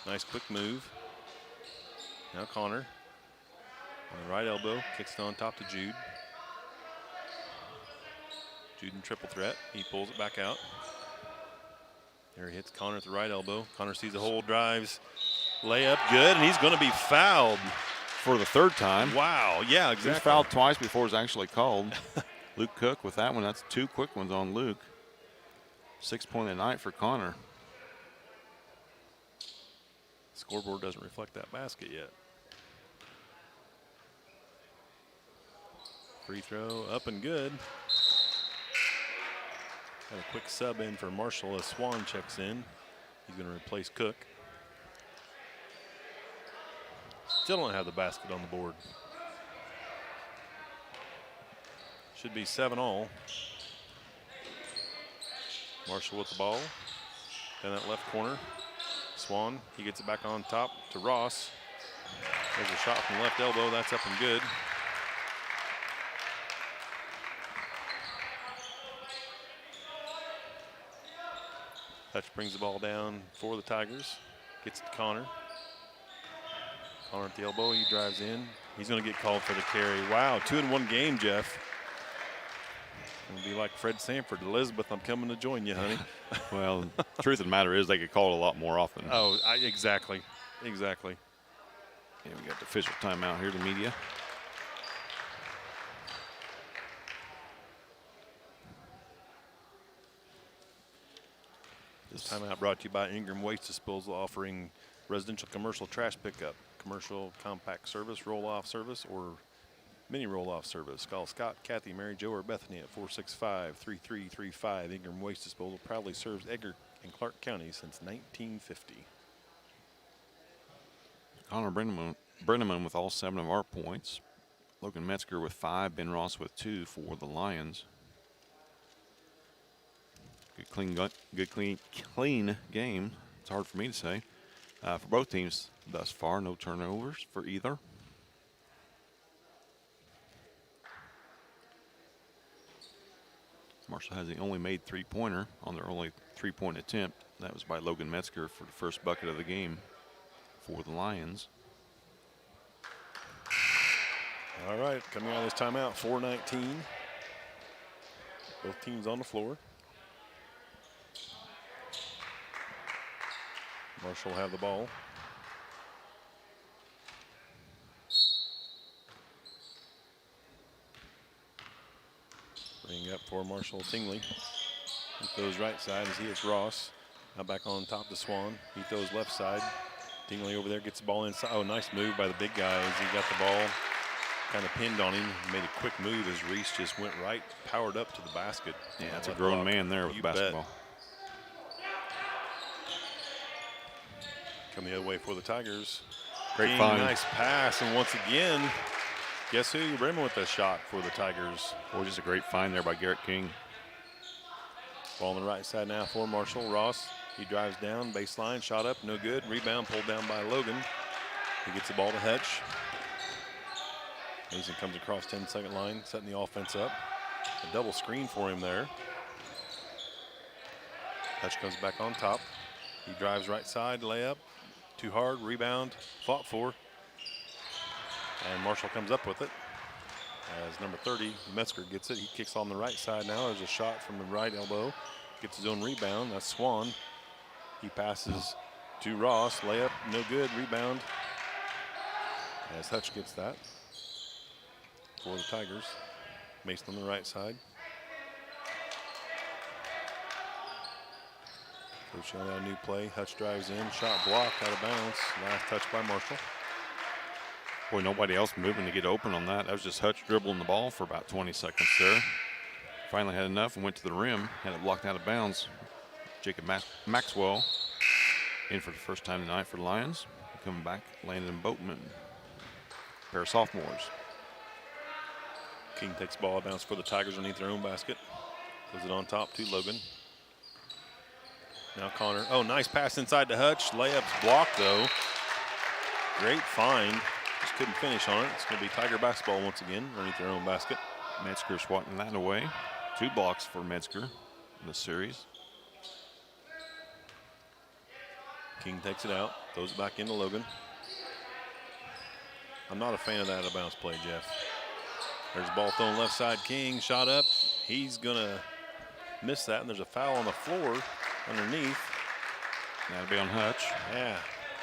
Nice quick move. Now Connor. On the right elbow, kicks it on top to Jude. Jude in triple threat. He pulls it back out. There he hits Connor at the right elbow. Connor sees the hole, drives. Layup, good, and he's going to be fouled. For the third time. Wow, yeah, exactly. He's fouled twice before it's actually called. Luke Cook with that one. That's 2 quick ones on Luke. 6 point of the night for Connor. Scoreboard doesn't reflect that basket yet. Free throw up and good. Got a quick sub in for Marshall as Swan checks in. He's going to replace Cook. Still don't have the basket on the board. Should be 7-all. Marshall with the ball. Down that left corner. Swan, he gets it back on top to Ross. There's a shot from the left elbow. That's up and good. Hutch brings the ball down for the Tigers. Gets it to Connor. Connor at the elbow. He drives in. He's going to get called for the carry. Wow, 2-in-1 game, Jeff. It'll be like Fred Sanford. Elizabeth, I'm coming to join you, honey. Well, the truth of the matter is they could call it a lot more often. Oh, exactly. Exactly. Yeah, we got the official timeout here, the media. This timeout brought to you by Ingram Waste Disposal, offering residential commercial trash pickup, commercial compact service, roll-off service, or mini roll-off service. Call Scott, Kathy, Mary Jo, or Bethany at 465-3335. Ingram Waste Disposal proudly serves Edgar and Clark County since 1950. Connor Brenneman with all 7 of our points. Logan Metzger with 5. Ben Ross with 2 for the Lions. Good clean game. It's hard for me to say. For both teams thus far, no turnovers for either. Marshall has the only made 3-pointer on their only 3-point attempt. That was by Logan Metzger for the first bucket of the game for the Lions. All right, coming out of this timeout, 4:19. Both teams on the floor. Marshall will have the ball. Bring up for Marshall Tingley. He throws right side as he hits Ross. Now back on top to Swan. He throws left side. Tingley over there gets the ball inside. Oh, nice move by the big guy as he got the ball kind of pinned on him. Made a quick move as Reese just went right, powered up to the basket. Yeah, that's a grown man there with basketball. Come the other way for the Tigers. Great King, find. nice pass, and once again, guess who? Bremen with a shot for the Tigers. Boy, just a great find there by Garrett King. Ball on the right side now for Marshall. Ross, he drives down, baseline, shot up, no good. Rebound pulled down by Logan. He gets the ball to Hutch. Mason comes across 10-second line, setting the offense up. A double screen for him there. Hutch comes back on top. He drives right side, layup. Too hard, rebound, fought for. And Marshall comes up with it. As number 30, Metzger gets it. He kicks on the right side now. There's a shot from the right elbow. Gets his own rebound. That's Swan. He passes to Ross. Layup, no good. Rebound. As Hutch gets that for the Tigers. Mason on the right side. Coach on a new play. Hutch drives in. Shot blocked out of bounds. Last touch by Marshall. Boy, nobody else moving to get open on that. That was just Hutch dribbling the ball for about 20 seconds there. Finally had enough and went to the rim. Had it blocked out of bounds. Jacob Maxwell in for the first time tonight for the Lions. Coming back, Landon Boatman. A pair of sophomores. King takes ball out of bounds for the Tigers underneath their own basket. Puts it on top to Logan. Now Connor. Oh, nice pass inside to Hutch. Layup's blocked though. Great find. Just couldn't finish on it. It's going to be Tiger basketball once again underneath their own basket. Metzger swatting that away. 2 blocks for Metzger in the series. King takes it out. Throws it back into Logan. I'm not a fan of that out of bounds play, Jeff. There's a ball thrown left side. King shot up. He's going to miss that, and there's a foul on the floor underneath. That'll be on Hutch. Yeah.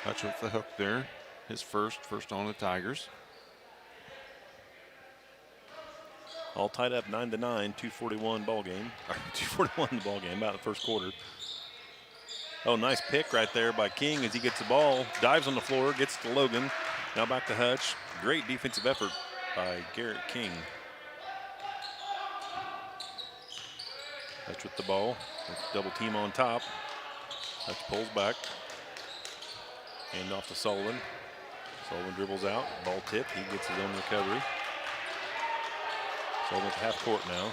Hutch with the hook there. His first on the Tigers. All tied up 9-9, 2:41 ball game. 2:41 the ball game, about the first quarter. Oh, nice pick right there by King as he gets the ball, dives on the floor, gets to Logan. Now back to Hutch. Great defensive effort by Garrett King. Hutch with the ball, double team on top. Hutch pulls back. Hand off to Sullivan. Sullivan dribbles out, ball tipped, he gets his own recovery. Sullivan's half court now.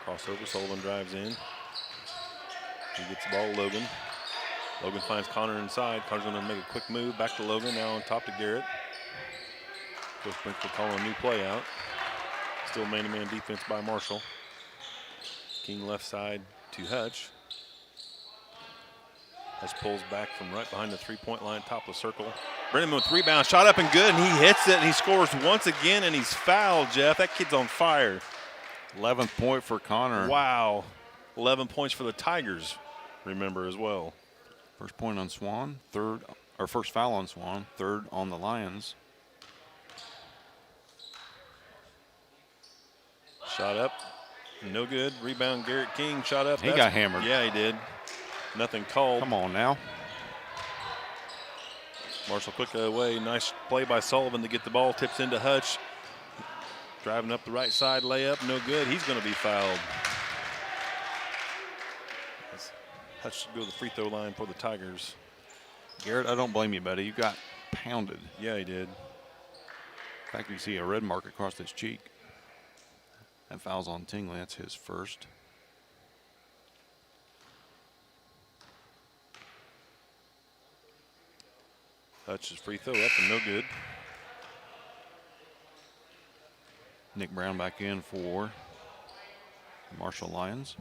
Crossover, Sullivan drives in. He gets the ball to Logan. Logan finds Connor inside. Connor's gonna make a quick move, back to Logan, now on top to Garrett. Coach Brinkley calling a new play out. Still man-to-man defense by Marshall. King left side to Hutch. Hutch pulls back from right behind the three-point line, top of the circle. Brennan with rebound, shot up and good, and he hits it, and he scores once again, and he's fouled, Jeff. That kid's on fire. 11th point for Connor. Wow. 11 points for the Tigers, remember, as well. First point on Swan, first foul on Swan, 3rd on the Lions. Shot up, no good. Rebound, Garrett King, shot up. He got hammered. Yeah, he did. Nothing called. Come on now. Marshall quickly away. Nice play by Sullivan to get the ball. Tips into Hutch. Driving up the right side, layup, no good. He's going to be fouled. Hutch should go to the free throw line for the Tigers. Garrett, I don't blame you, buddy. You got pounded. Yeah, he did. In fact, you see a red mark across his cheek. That foul's on Tingley. That's his first. Hutch's free throw up and no good. Nick Brown back in for Marshall Lions.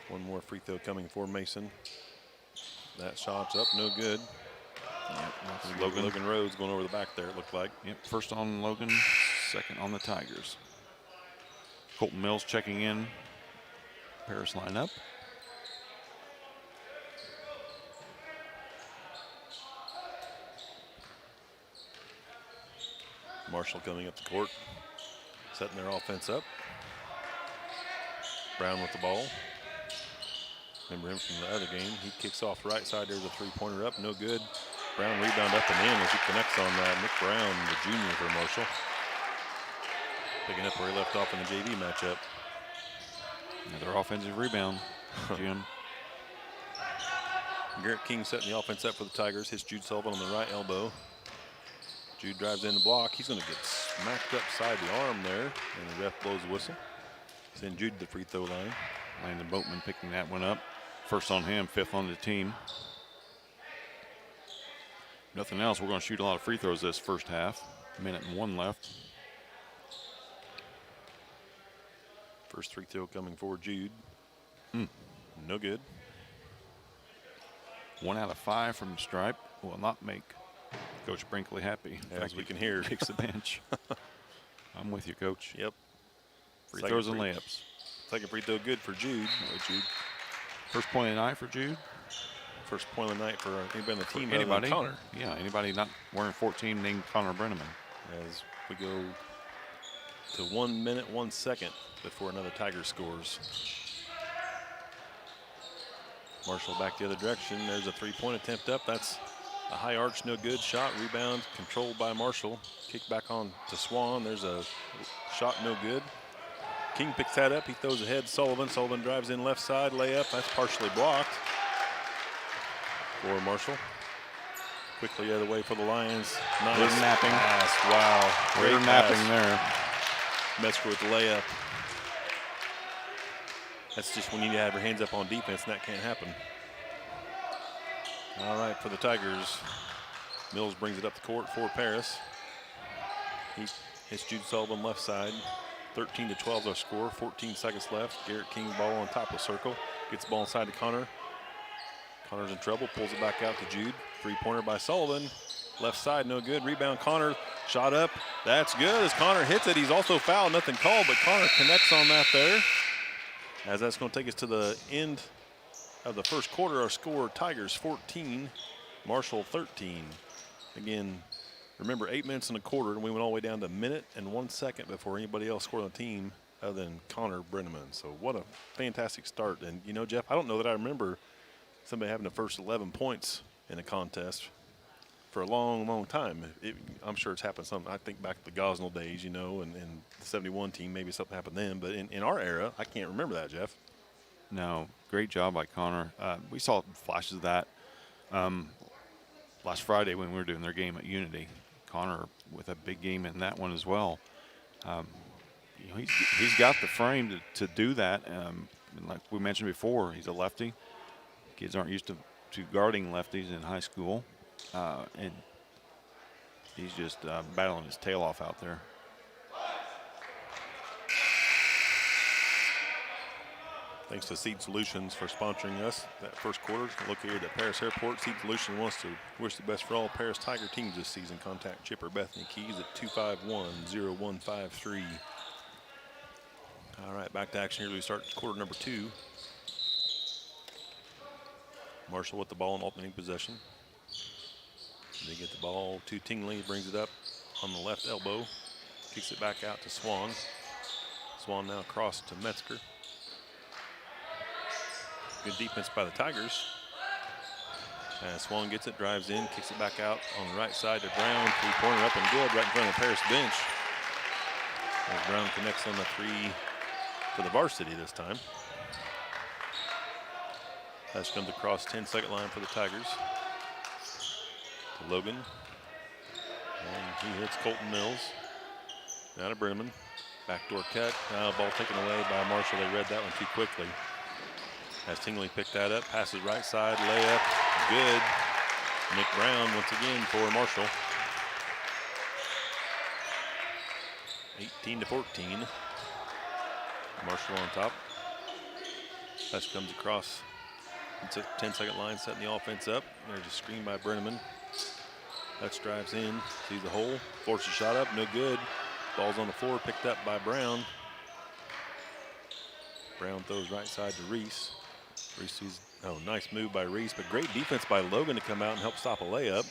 One more free throw coming for Mason. That shot's up, no good. Yep, Logan Rhodes going over the back there, it looked like. Yep, first on Logan, second on the Tigers. Colton Mills checking in. Paris line up. Marshall coming up the court, setting their offense up. Brown with the ball. Remember him from the other game. He kicks off the right side. There's a three-pointer up, no good. Brown rebound up and in as he connects on that. Nick Brown, the junior for Marshall. Picking up where he left off in the JV matchup. Another offensive rebound. Jim. Garrett King setting the offense up for the Tigers. Hits Jude Sullivan on the right elbow. Jude drives in the block. He's going to get smacked upside the arm there, and the ref blows the whistle. Send Jude to the free throw line. Landon Boatman picking that one up. First on him, 5th on the team. Nothing else. We're going to shoot a lot of free throws this first half. 1:01 left. First free throw coming for Jude. No good. 1 out of 5 from the stripe will not make Coach Brinkley happy. As we can hear. Kicks the bench. I'm with you, Coach. Yep. Free throws and layups. Second free throw good for Jude. Jude. First point of the night for Jude. First point of the night for anybody on the team. Anybody? Connor. Yeah, anybody not wearing 14 named Connor Brenneman. As we go to 1 minute, 1 second before another Tiger scores. Marshall back the other direction. There's a three-point attempt up. That's a high arch, no good. Shot, rebound, controlled by Marshall. Kick back on to Swan. There's a shot, no good. King picks that up. He throws ahead Sullivan. Sullivan drives in left side, layup. That's partially blocked for Marshall. Quickly the other way for the Lions. Nice Little napping. pass. Wow. Great napping there. Metzger with the layup. That's just when you need to have your hands up on defense, and that can't happen. All right, for the Tigers, Mills brings it up the court for Paris. He hits Jude Sullivan left side. 13-12 our score, 14 seconds left. Garrett King ball on top of the circle. Gets the ball inside to Connor. Connor's in trouble, pulls it back out to Jude. Three-pointer by Sullivan. Left side, no good. Rebound, Connor. Shot up. That's good as Connor hits it. He's also fouled, nothing called, but Connor connects on that there. As that's going to take us to the end of the first quarter, our score, Tigers 14, Marshall 13. Again, remember 8 minutes and a quarter, and we went all the way down to 1 minute and 1 second before anybody else scored on the team other than Connor Brenneman. So what a fantastic start. And, you know, Jeff, I don't know that I remember somebody having the first 11 points in a contest for a long, long time. I'm sure it's happened some. I think back to the Gosnell days, you know, and the 71 team, maybe something happened then. But in our era, I can't remember that, Jeff. No, great job by Connor. We saw flashes of that last Friday when we were doing their game at Unity. Connor with a big game in that one as well. You know, he's got the frame to do that. And like we mentioned before, he's a lefty. Kids aren't used to guarding lefties in high school. And he's just battling his tail off out there. Thanks to Seed Solutions for sponsoring us that first quarter. Located at Paris Airport, Seed Solutions wants to wish the best for all Paris Tiger teams this season. Contact Chipper Bethany Keys at 251-0153. All right, back to action here. We start quarter number 2. Marshall with the ball in alternating possession. They get the ball to Tingley, brings it up on the left elbow. Kicks it back out to Swan. Swan now across to Metzger. Good defense by the Tigers. As Swan gets it, drives in, kicks it back out on the right side to Brown. Three-pointer up and good right in front of the Paris bench. As Brown connects on the three for the Varsity this time. Pass comes across 10-second line for the Tigers. To Logan. And he hits Colton Mills. Now to Brenneman. Backdoor cut. Now ball taken away by Marshall. They read that one too quickly. As Tingley picked that up, passes right side, layup, good. Nick Brown once again for Marshall. 18-14. Marshall on top. Pass comes across. It's a 10-second line, setting the offense up. There's a screen by Brenneman. Hutch drives in, sees the hole, forces a shot up, no good. Ball's on the floor, picked up by Brown. Brown throws right side to Reese. Reese sees, oh, nice move by Reese, but great defense by Logan to come out and help stop a layup.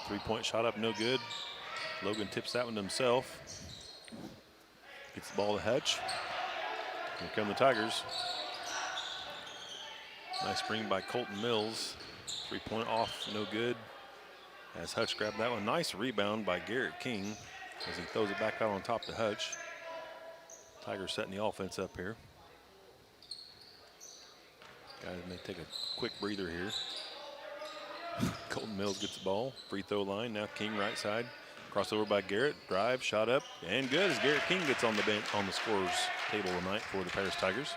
Three-point shot up, no good. Logan tips that one to himself. Gets the ball to Hutch. Here come the Tigers. Nice screen by Colton Mills. Three-point off, no good. As Hutch grabbed that one. Nice rebound by Garrett King as he throws it back out on top to Hutch. Tigers setting the offense up here. Guys may take a quick breather here. Colton Mills gets the ball. Free throw line. Now King right side. Crossover by Garrett. Drive, shot up, and good as Garrett King gets on the bench on the scorers table tonight for the Paris Tigers.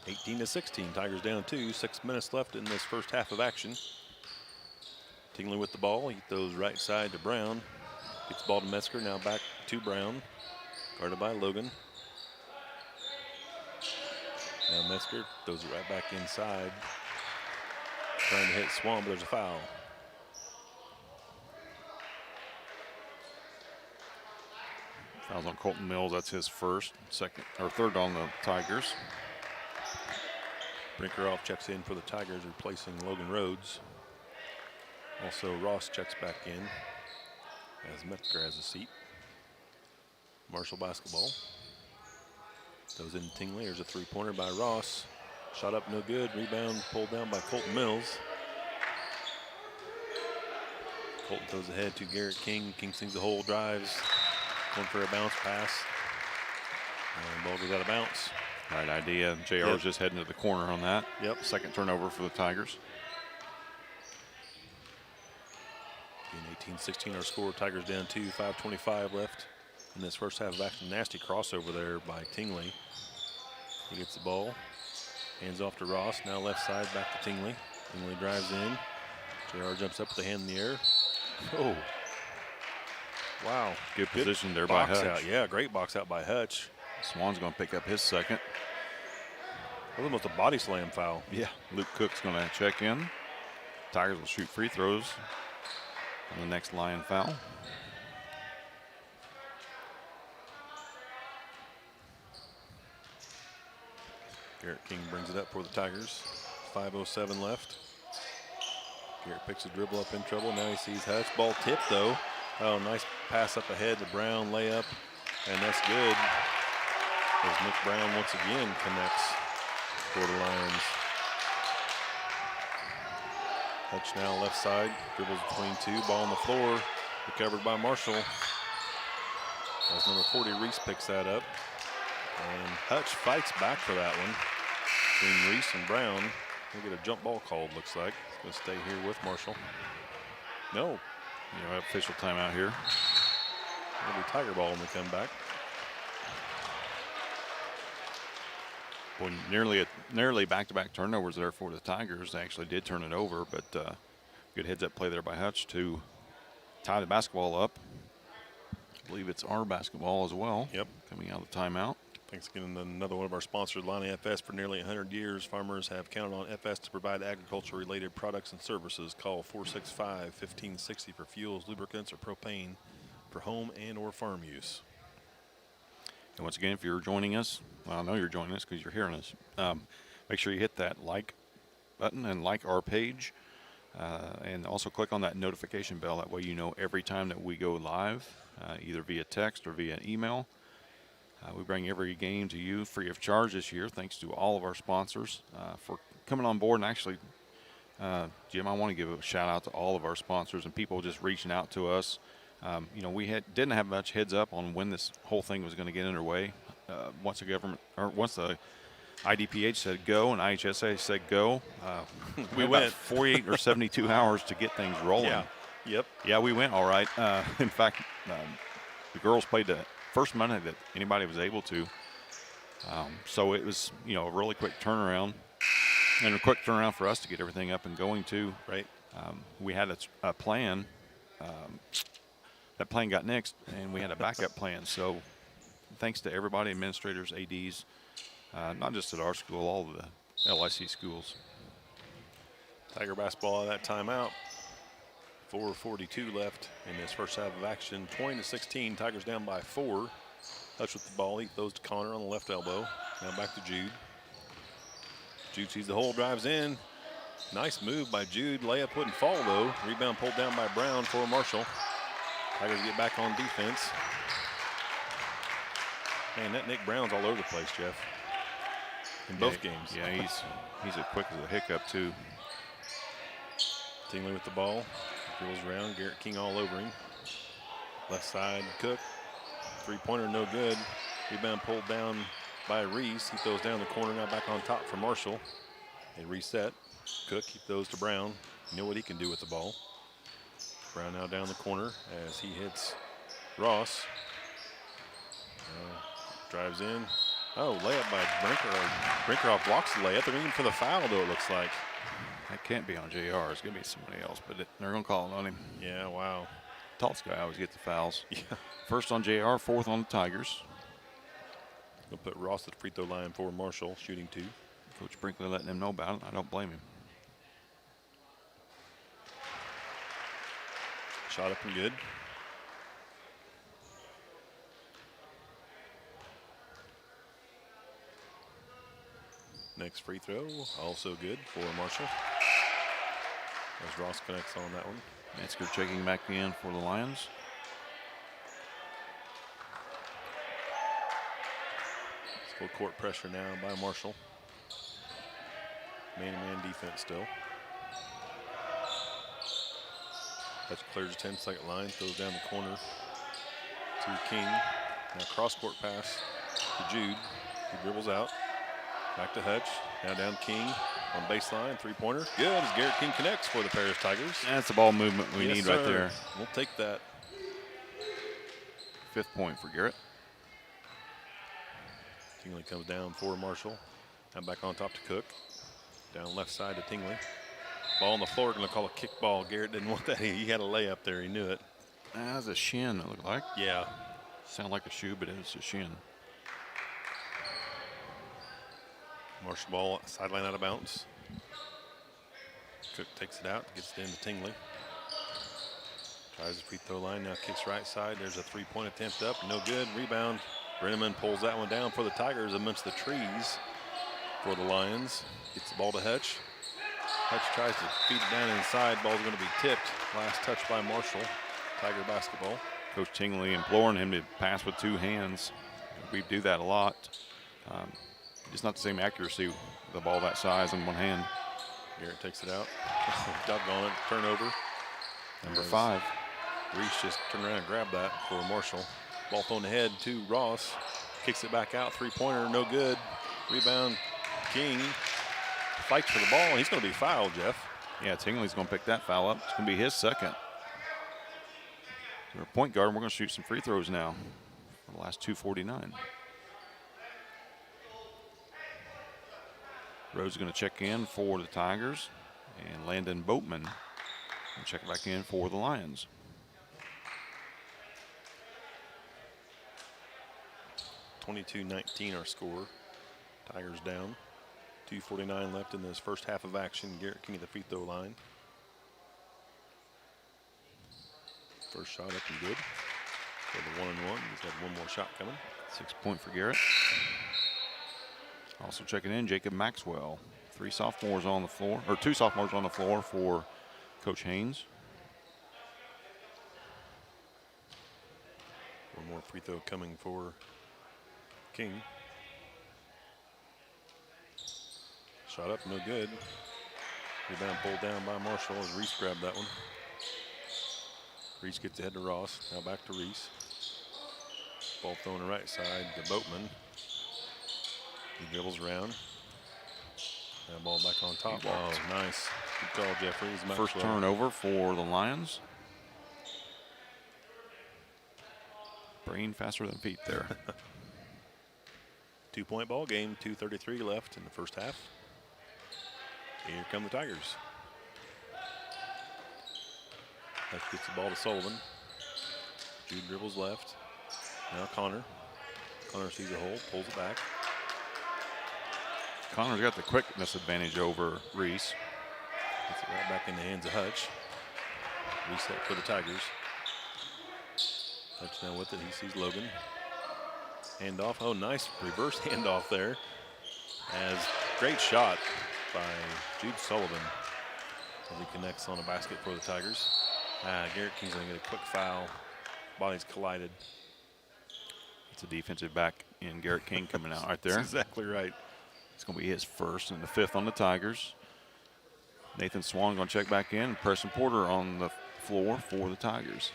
18-16. Tigers down 2. 6 minutes left in this first half of action. Tingley with the ball. He throws right side to Brown. Gets the ball to Metzger. Now back to Brown. Guarded by Logan. Now Metzger throws it right back inside. Trying to hit Swan, but there's a foul. Fouls on Colton Mills. That's his first, second, or third on the Tigers. Brinkeroff checks in for the Tigers, replacing Logan Rhodes. Also, Ross checks back in as Metzger has a seat. Marshall basketball. Those in Tingley. There's a three-pointer by Ross. Shot up, no good. Rebound pulled down by Colton Mills. Colton throws ahead to Garrett King. King sees the hole, drives. Going for a bounce pass. And ball goes out of bounds. Right idea. JR's just heading to the corner on that. Yep. Second turnover for the Tigers. In 18-16, our score. Tigers down 2. 5:25 left in this first half of action. Nasty crossover there by Tingley. He gets the ball. Hands off to Ross. Now left side back to Tingley. Tingley drives in. JR jumps up with the hand in the air. Oh. Wow. Good position there by box Hutch. out. Yeah, great box out by Hutch. Swan's going to pick up his second. That was almost a body slam foul. Yeah. Luke Cook's going to check in. Tigers will shoot free throws on the next line foul. Garrett King brings it up for the Tigers. 5:07 left. Garrett picks a dribble up in trouble. Now he sees Hutch. Ball tipped though. Oh, nice pass up ahead to Brown, layup, and that's good. As Nick Brown once again connects for the Lions. Hutch now left side, dribbles between two, ball on the floor, recovered by Marshall. As number 40, Reese picks that up. And Hutch fights back for that one. Between Reese and Brown, we'll get a jump ball called, looks like. It's going to stay here with Marshall. No. You know, official timeout here. It'll be Tiger ball when they come back. Well, nearly back-to-back turnovers there for the Tigers. They actually did turn it over, but good heads-up play there by Hutch to tie the basketball up. I believe it's our basketball as well. Yep. Coming out of the timeout. Thanks again to another one of our sponsors, Lonnie FS. For nearly 100 years, farmers have counted on FS to provide agriculture-related products and services. Call 465-1560 for fuels, lubricants, or propane for home and or farm use. And once again, if you're joining us, well, I know you're joining us because you're hearing us. Make sure you hit that like button and like our page. And also click on that notification bell. That way you know every time that we go live, either via text or via email. We bring every game to you free of charge this year, thanks to all of our sponsors for coming on board. And actually, Jim, I want to give a shout out to all of our sponsors and people just reaching out to us. You know, we didn't have much heads up on when this whole thing was going to get underway. Once the IDPH said go and IHSA said go, we went 48 or 72 hours to get things rolling. Yeah. Yep. Yeah, we went all right. In fact, the girls played the first Monday that anybody was able to. So it was, you know, a really quick turnaround, and a quick turnaround for us to get everything up and going too. Right. We had a plan. That plan got nixed, and we had a backup plan. So thanks to everybody, administrators, ADs, not just at our school, all of the LIC schools. Tiger basketball at that timeout. 4:42 left in this first half of action. 20-16. Tigers down by 4. Hutch with the ball. He throws to Connor on the left elbow. Now back to Jude. Jude sees the hole, drives in. Nice move by Jude. Layup wouldn't fall though. Rebound pulled down by Brown for Marshall. Tigers get back on defense. Man, that Nick Brown's all over the place, Jeff. In both games. Yeah, he's as quick as a hiccup too. Tingley with the ball. Dribbles around. Garrett King all over him. Left side, Cook. Three-pointer, no good. Rebound pulled down by Reese. He throws down the corner, now back on top for Marshall. They reset. Cook, he throws to Brown. You know what he can do with the ball. Brown now down the corner as he hits Ross. Drives in. Oh, layup by Brinkerhoff blocks the layup. They're aiming for the foul, though, it looks like. That can't be on JR. It's going to be somebody else, but they're going to call it on him. Yeah, wow. Tallest guy always gets the fouls. Yeah. First on JR, fourth on the Tigers. They'll put Ross at the free throw line for Marshall, shooting 2. Coach Brinkley letting him know about it. I don't blame him. Shot up and good. Next free throw, also good for Marshall. As Ross connects on that one. Metzger checking back in for the Lions. Full court pressure now by Marshall. Man-to-man defense still. That's clears the 10-second line, throws down the corner to King. Now cross-court pass to Jude. He dribbles out. Back to Hutch. Now down King on baseline. Three-pointer. Good as Garrett King connects for the Paris Tigers. That's the ball movement we need right there. We'll take that. 5th point for Garrett. Tingley comes down for Marshall. Now back on top to Cook. Down left side to Tingley. Ball on the floor, going to call a kick ball. Garrett didn't want that. He had a layup there. He knew it. That was a shin, it looked like. Yeah. Sound like a shoe, but it's a shin. Marshall ball sideline out of bounds. Cook takes it out, gets it into Tingley. Tries the free throw line, now kicks right side. There's a three-point attempt up, no good. Rebound. Brenneman pulls that one down for the Tigers amongst the trees for the Lions. Gets the ball to Hutch. Hutch tries to feed it down inside. Ball's going to be tipped. Last touch by Marshall. Tiger basketball. Coach Tingley imploring him to pass with 2 hands. We do that a lot. Just not the same accuracy with the ball that size in one hand. Garrett takes it out. Doggone it. Turnover. Number 5. Reese just turned around and grabbed that for Marshall. Ball thrown ahead to Ross. Kicks it back out. Three-pointer, no good. Rebound, King. Fights for the ball, and he's going to be fouled, Jeff. Yeah, Tingley's going to pick that foul up. It's going to be his second. So our point guard, we're going to shoot some free throws now for the last 2:49. Rose is going to check in for the Tigers, and Landon Boatman will check back in for the Lions. (22-19) our score. Tigers down. 2:49 left in this first half of action. Garrett King at the free throw line. First shot up and good. For the 1-and-1. He's got one more shot coming. 6 point for Garrett. Also checking in, Jacob Maxwell. 2 sophomores on the floor for Coach Haynes. One more free throw coming for King. Shot up, no good. Rebound pulled down by Marshall as Reese grabbed that one. Reese gets ahead to Ross. Now back to Reese. Ball thrown to the right side to Boatman. He dribbles around. That ball back on top. Oh, nice. Good call, Jeffrey. First turnover for the Lions. Brain faster than feet there. 2-point ball game. 2:33 left in the first half. Here come the Tigers. Hutch gets the ball to Sullivan. Jude dribbles left. Now Connor. Connor sees a hole, pulls it back. Connor's got the quickness advantage over Reese. Gets it right back in the hands of Hutch. Reset for the Tigers. Hutch now with it. He sees Logan. Handoff. Oh, nice reverse handoff there. As great shot by Jude Sullivan as he connects on a basket for the Tigers. Garrett King's going to get a quick foul. Bodies collided. It's a defensive back in Garrett King coming out right there. That's exactly right. It's going to be his first and the 5th on the Tigers. Nathan Swan going to check back in. Preston Porter on the floor for the Tigers.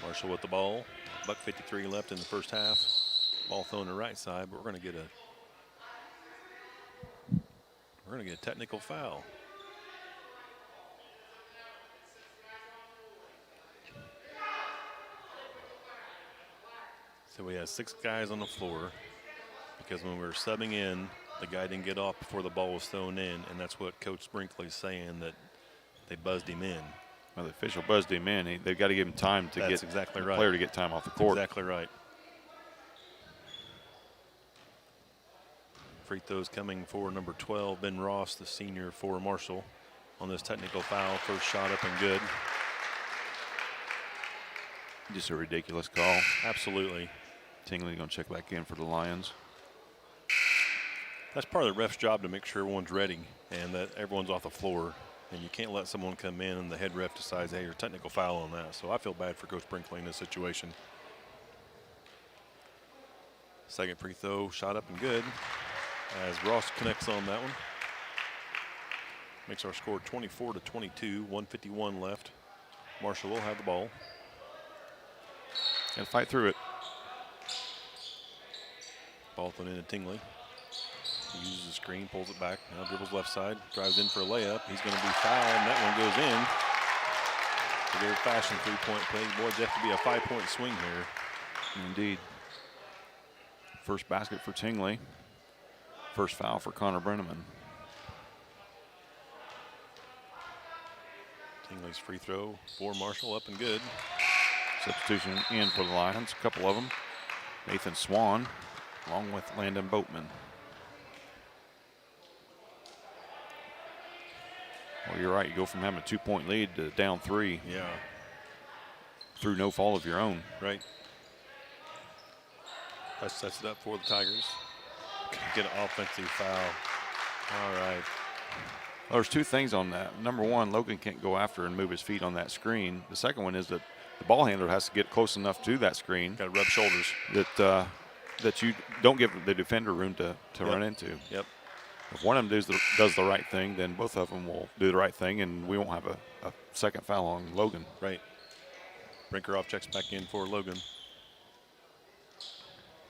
Marshall with the ball. $1:53 left in the first half. Ball thrown to the right side, but we're going to get a technical foul. So we have 6 guys on the floor because when we were subbing in, the guy didn't get off before the ball was thrown in, and that's what Coach Brinkley's saying, that they buzzed him in. Well, the official buzzed him in. They've got to give him time to That's get exactly the right. player to get time off the court. Exactly right. Free throws coming for number 12, Ben Ross, the senior for Marshall, on this technical foul. First shot up and good. Just a ridiculous call. Absolutely. Tingley going to check back in for the Lions. That's part of the ref's job, to make sure everyone's ready and that everyone's off the floor. And you can't let someone come in and the head ref decides, hey, you're technical foul on that. So I feel bad for Coach Brinkley in this situation. Second free throw, shot up and good, as Ross connects on that one. Makes our score 24-22, 1:51 left. Marshall will have the ball. Got to fight through it. Ball thrown into Tingley. He uses the screen, pulls it back. Now dribbles left side, drives in for a layup. He's going to be fouled, and that one goes in. The good old-fashioned three-point play. Boy, it's have to be a 5-point swing here. Indeed. First basket for Tingley. First foul for Connor Brenneman. Tingley's free throw for Marshall, up and good. Substitution in for the Lions, a couple of them. Nathan Swan, along with Landon Boatman. Well, you're right. You go from having a 2-point lead to down 3. Yeah. Through no fault of your own. Right. That sets it up for the Tigers. Get an offensive foul. All right. Well, there's 2 things on that. Number one, Logan can't go after and move his feet on that screen. The second one is that the ball handler has to get close enough to that screen. Got to rub shoulders. That you don't give the defender room to run into. Yep. If one of them does the right thing, then both of them will do the right thing, and we won't have a second foul on Logan. Right. Brinkeroff checks back in for Logan.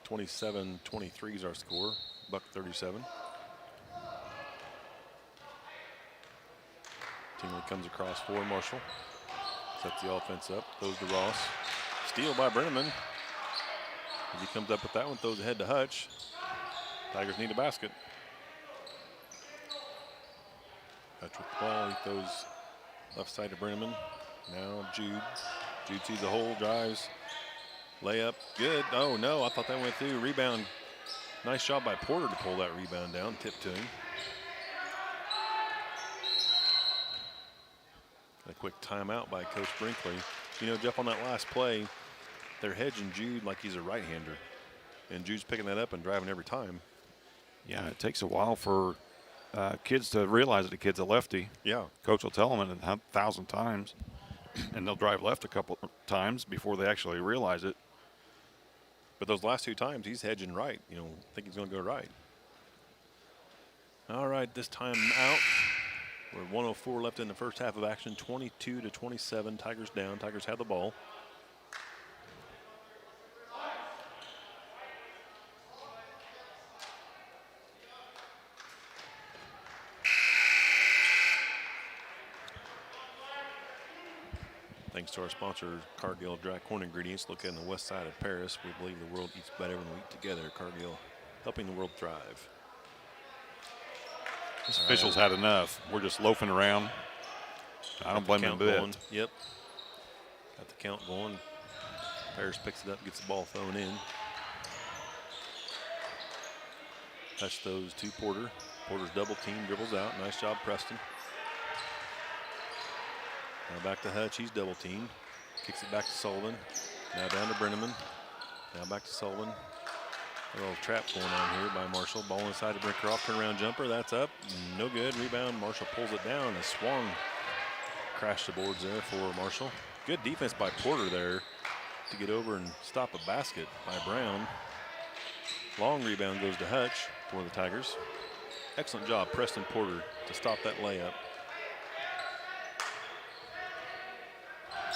27-23 is our score. $1:37. Tingley comes across for Marshall. Sets the offense up. Throws to Ross. Steal by Brenneman. As he comes up with that one, throws ahead to Hutch. Tigers need a basket. Hutch with the ball. He throws left side to Brenneman. Now Jude. Jude sees the hole, drives. Layup, good. Oh no, I thought that went through. Rebound. Nice job by Porter to pull that rebound down. Tip to him. A quick timeout by Coach Brinkley. You know, Jeff, on that last play, they're hedging Jude like he's a right-hander. And Jude's picking that up and driving every time. Yeah, it takes a while for kids to realize that the kid's a lefty. Yeah. Coach will tell them 1,000 times, and they'll drive left a couple times before they actually realize it. But those last 2 times, he's hedging right. You know, think he's going to go right. All right, this time out. We're 1:04 left in the first half of action. 22-27. Tigers down. Tigers have the ball. Thanks to our sponsor, Cargill Dry Corn Ingredients, located on the west side of Paris. We believe the world eats better when we eat together. Cargill, helping the world thrive. This official's had enough. We're just loafing around. I don't blame him a bit. Going. Yep. Got the count going. Paris picks it up, gets the ball thrown in. Touch those to Porter. Porter's double team, dribbles out. Nice job, Preston. Now back to Hutch. He's double teamed. Kicks it back to Sullivan. Now down to Brenneman. Now back to Sullivan. A little trap going on here by Marshall. Ball inside to Brinkeroff. Turnaround jumper. That's up. No good. Rebound. Marshall pulls it down. A swung. Crashed the boards there for Marshall. Good defense by Porter there to get over and stop a basket by Brown. Long rebound goes to Hutch for the Tigers. Excellent job, Preston Porter, to stop that layup.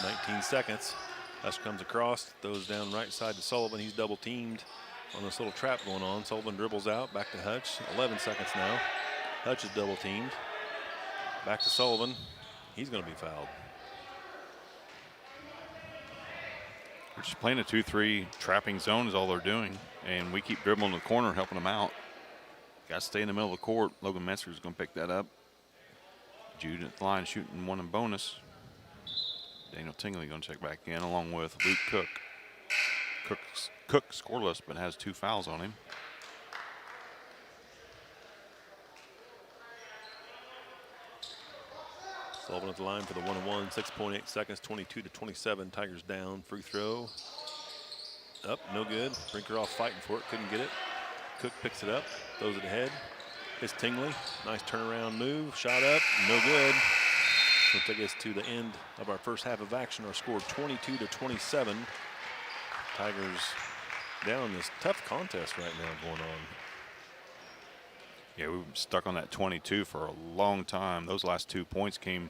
19 seconds. Hush comes across, throws down right side to Sullivan. He's double teamed on this little trap going on. Sullivan dribbles out, back to Hutch. 11 seconds now. Hutch is double teamed. Back to Sullivan. He's going to be fouled. They're just playing a 2-3 trapping zone is all they're doing. And we keep dribbling in the corner, helping them out. Got to stay in the middle of the court. Logan Metzger's going to pick that up. Jude at the line shooting one in bonus. Daniel Tingley going to check back in along with Luke Cook. Cook scoreless but has 2 fouls on him. Sullivan at the line for the 1-1, 6.8 seconds, 22-27. Tigers down. Free throw. Up, no good. Brinker off fighting for it, couldn't get it. Cook picks it up, throws it ahead. It's Tingley. Nice turnaround move. Shot up, no good. Will take us to the end of our first half of action. Our score 22-27. Tigers down in this tough contest right now going on. Yeah, we were stuck on that 22 for a long time. Those last 2 points came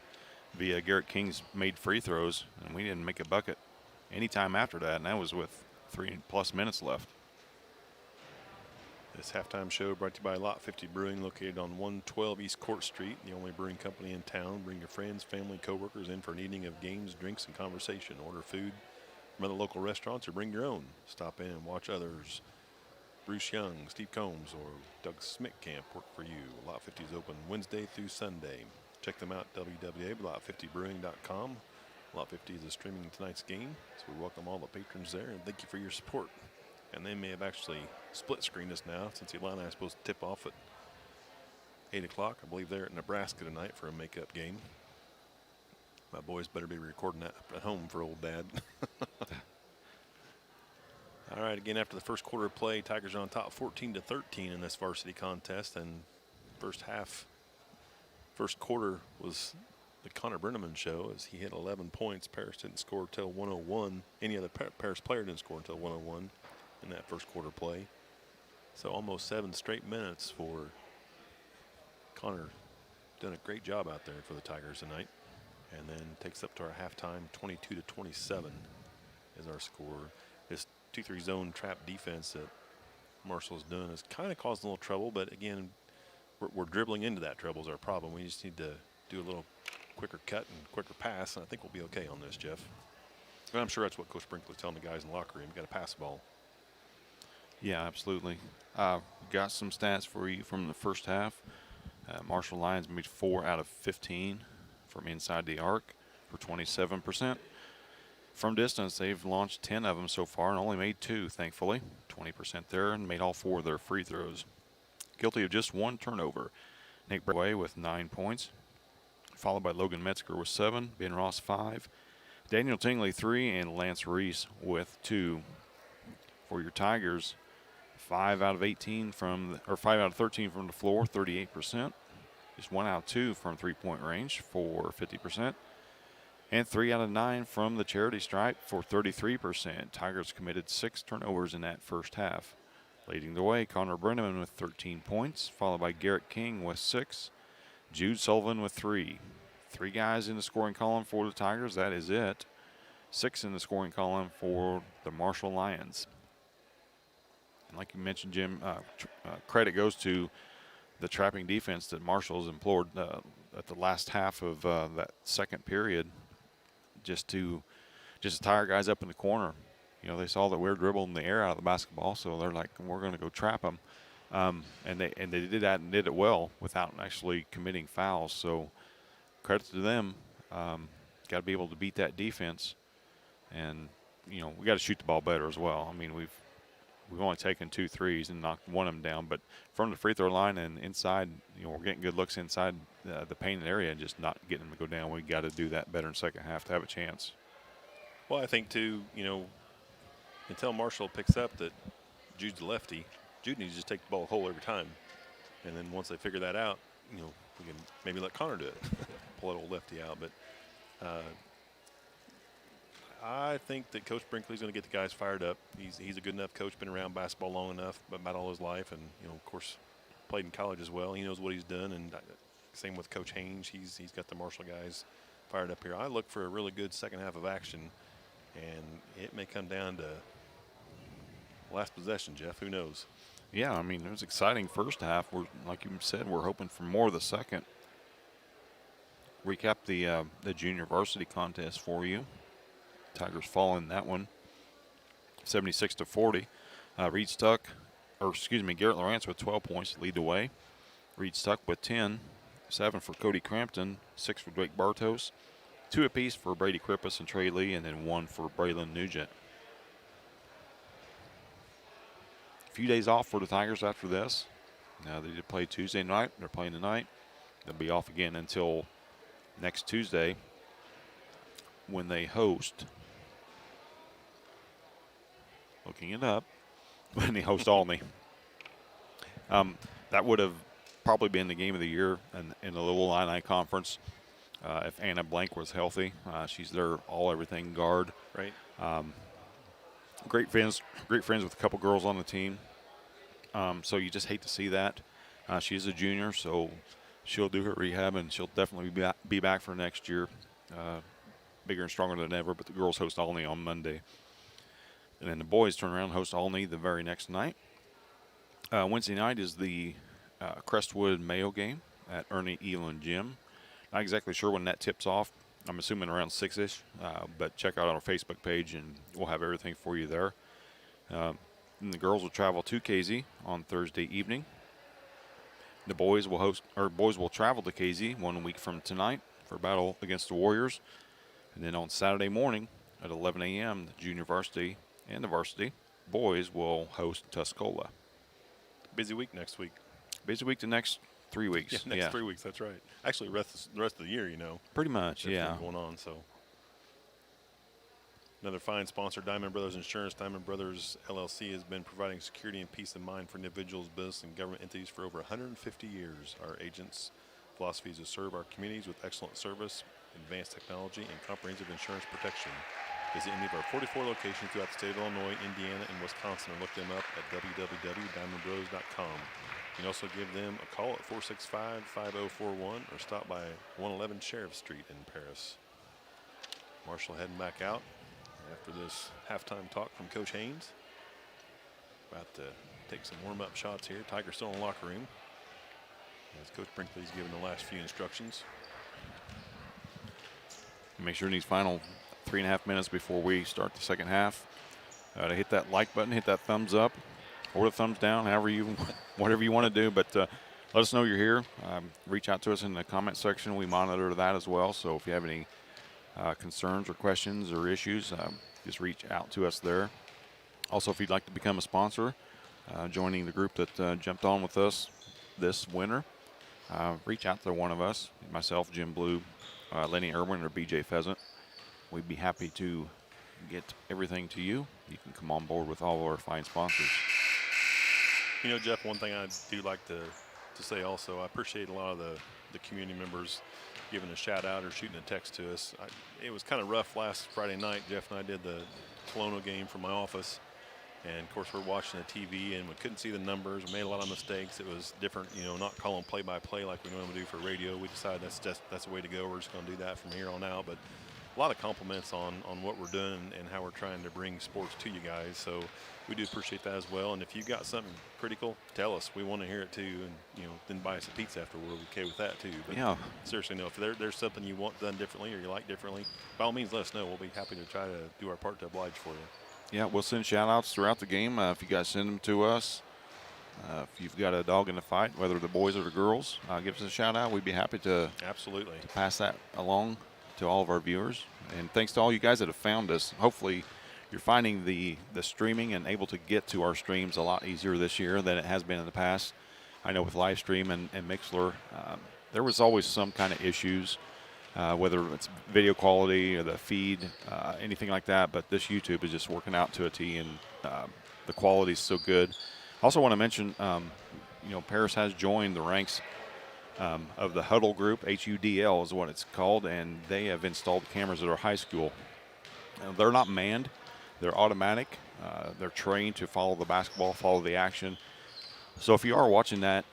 via Garrett King's made free throws, and we didn't make a bucket anytime after that, and that was with 3+ minutes left. This halftime show brought to you by Lot 50 Brewing, located on 112 East Court Street, the only brewing company in town. Bring your friends, family, coworkers in for an evening of games, drinks, and conversation. Order food from other local restaurants or bring your own. Stop in and watch others. Bruce Young, Steve Combs, or Doug Smittcamp work for you. Lot 50 is open Wednesday through Sunday. Check them out at www.lot50brewing.com. Lot 50 is streaming tonight's game, so we welcome all the patrons there and thank you for your support. And they may have actually split screened us now since the Illini is supposed to tip off at 8 o'clock. I believe they're at Nebraska tonight for a makeup game. My boys better be recording that at home for old dad. All right, again, after the first quarter of play, Tigers are on top 14-13 in this varsity contest. And first quarter was the Connor Brenneman show as he hit 11 points. Paris didn't score until 101. Any other Paris player didn't score until 101 in that first quarter play. So almost 7 straight minutes for Connor. Done a great job out there for the Tigers tonight. And then takes up to our halftime, 22-27 is our score. This 2-3 zone trap defense that Marshall's doing has kind of caused a little trouble, but again, we're dribbling into that trouble is our problem. We just need to do a little quicker cut and quicker pass, and I think we'll be okay on this, Jeff. And I'm sure that's what Coach Brinkley's telling the guys in the locker room. You got to pass the ball. Yeah, absolutely. Got some stats for you from the first half. Marshall Lions made 4 out of 15 from inside the arc for 27%. From distance, they've launched 10 of them so far and only made 2, thankfully. 20% there, and made all 4 of their free throws. Guilty of just 1 turnover. Nick Bray with 9 points, followed by Logan Metzger with 7, Ben Ross 5, Daniel Tingley 3, and Lance Reese with 2. For your Tigers, 5 out of 13 from the floor, 38%. Just 1 out of 2 from three-point range for 50%. And 3 out of 9 from the charity stripe for 33%. Tigers committed 6 turnovers in that first half. Leading the way, Connor Brenneman with 13 points, followed by Garrett King with 6, Jude Sullivan with 3. 3 guys in the scoring column for the Tigers, that is it. 6 in the scoring column for the Marshall Lions. And like you mentioned, Jim, credit goes to the trapping defense that Marshall's employed at the last half of that second period, just to tire guys up in the corner. You know, they saw that we were dribbling the air out of the basketball, so they're like, we're going to go trap them. And they did that and did it well without actually committing fouls. So credit to them. Got to be able to beat that defense. And, you know, we got to shoot the ball better as well. I mean, we've only taken 2 threes and knocked one of them down, but from the free throw line and inside, you know, we're getting good looks inside the painted area and just not getting them to go down. We got to do that better in the second half to have a chance. Well, I think too, you know, until Marshall picks up that Jude's the lefty, Jude needs to just take the ball whole every time, and then once they figure that out, you know, we can maybe let Connor do it, pull that old lefty out. But I think that Coach Brinkley's going to get the guys fired up. He's a good enough coach, been around basketball long enough, about all his life, and, you know, of course, played in college as well. He knows what he's done, and same with Coach Haynes. He's got the Marshall guys fired up here. I look for a really good second half of action. And it may come down to last possession, Jeff. Who knows? Yeah, I mean, it was exciting first half. Like you said, we're hoping for more of the second. Recap the junior varsity contest for you. Tigers fall in that one, 76-40. Garrett Lawrence with 12 points to lead the way. Reed Stuck with 10, 7 for Cody Crampton, 6 for Drake Bartos, 2 apiece for Brady Krippus and Trey Lee, and then 1 for Braylon Nugent. A few days off for the Tigers after this. Now they did play Tuesday night. They're playing tonight. They'll be off again until next Tuesday when they host. Looking it up. When they host Albany. That would have probably been the game of the year in the Little Illini Conference if Anna Blank was healthy. She's their all-everything guard. Right. Great friends with a couple girls on the team. So you just hate to see that. She's a junior, so she'll do her rehab, and she'll definitely be back for next year, bigger and stronger than ever. But the girls host Albany on Monday. And then the boys turn around and host Albany the very next night. Wednesday night is the Crestwood Mayo game at Ernie Elam Gym. Not exactly sure when that tips off. I'm assuming around 6-ish, but check out our Facebook page and we'll have everything for you there. And the girls will travel to KZ on Thursday evening. The boys will travel to KZ 1 week from tonight for a battle against the Warriors. And then on Saturday morning at 11 a.m., the junior varsity and the varsity boys will host Tuscola. Busy week next week. Busy week the next 3 weeks. Yeah, next 3 weeks, that's right. Actually, the rest of the year, Pretty much, yeah. Going on, so. Another fine sponsor, Diamond Brothers Insurance. Diamond Brothers LLC has been providing security and peace of mind for individuals, business, and government entities for over 150 years. Our agents' philosophy is to serve our communities with excellent service, advanced technology, and comprehensive insurance protection. Visit any of our 44 locations throughout the state of Illinois, Indiana, and Wisconsin, and look them up at www.diamondbros.com. You can also give them a call at 465-5041 or stop by 111 Sheriff Street in Paris. Marshall heading back out after this halftime talk from Coach Haynes. About to take some warm-up shots here. Tigers still in the locker room as Coach Brinkley's giving the last few instructions. Make sure in these final 3.5 minutes before we start the second half to hit that like button, hit that thumbs up or the thumbs down, whatever you want to do. But let us know you're here. Reach out to us in the comment section. We monitor that as well. So if you have any concerns or questions or issues, just reach out to us there. Also, if you'd like to become a sponsor, joining the group that jumped on with us this winter, reach out to one of us, myself, Jim Blue, Lenny Irwin, or BJ Pheasant. We'd be happy to get everything to you. You can come on board with all of our fine sponsors. Jeff, one thing I do like to say also, I appreciate a lot of the community members giving a shout out or shooting a text to us. It was kind of rough last Friday night. Jeff and I did the Colonial game from my office. And, of course, we're watching the TV, and we couldn't see the numbers. We made a lot of mistakes. It was different, not calling play-by-play like we normally do for radio. We decided that's the way to go. We're just going to do that from here on out. But a lot of compliments on what we're doing and how we're trying to bring sports to you guys. So we do appreciate that as well. And if you've got something critical, tell us. We want to hear it too. And, then buy us a pizza afterward. We're okay with that too. But yeah. Seriously, no, if there's something you want done differently or you like differently, by all means, let us know. We'll be happy to try to do our part to oblige for you. Yeah, we'll send shout-outs throughout the game. If you guys send them to us, if you've got a dog in the fight, whether the boys or the girls, give us a shout-out. We'd be happy to pass that along to all of our viewers. And thanks to all you guys that have found us. Hopefully you're finding the streaming and able to get to our streams a lot easier this year than it has been in the past. I know with live stream and Mixler, there was always some kind of issues. Whether it's video quality or the feed, anything like that. But this YouTube is just working out to a T, and the quality is so good. Also want to mention, Paris has joined the ranks of the Huddle Group. HUDL is what it's called, and they have installed cameras at our high school. They're not manned. They're automatic. They're trained to follow the basketball, follow the action. So if you are watching that,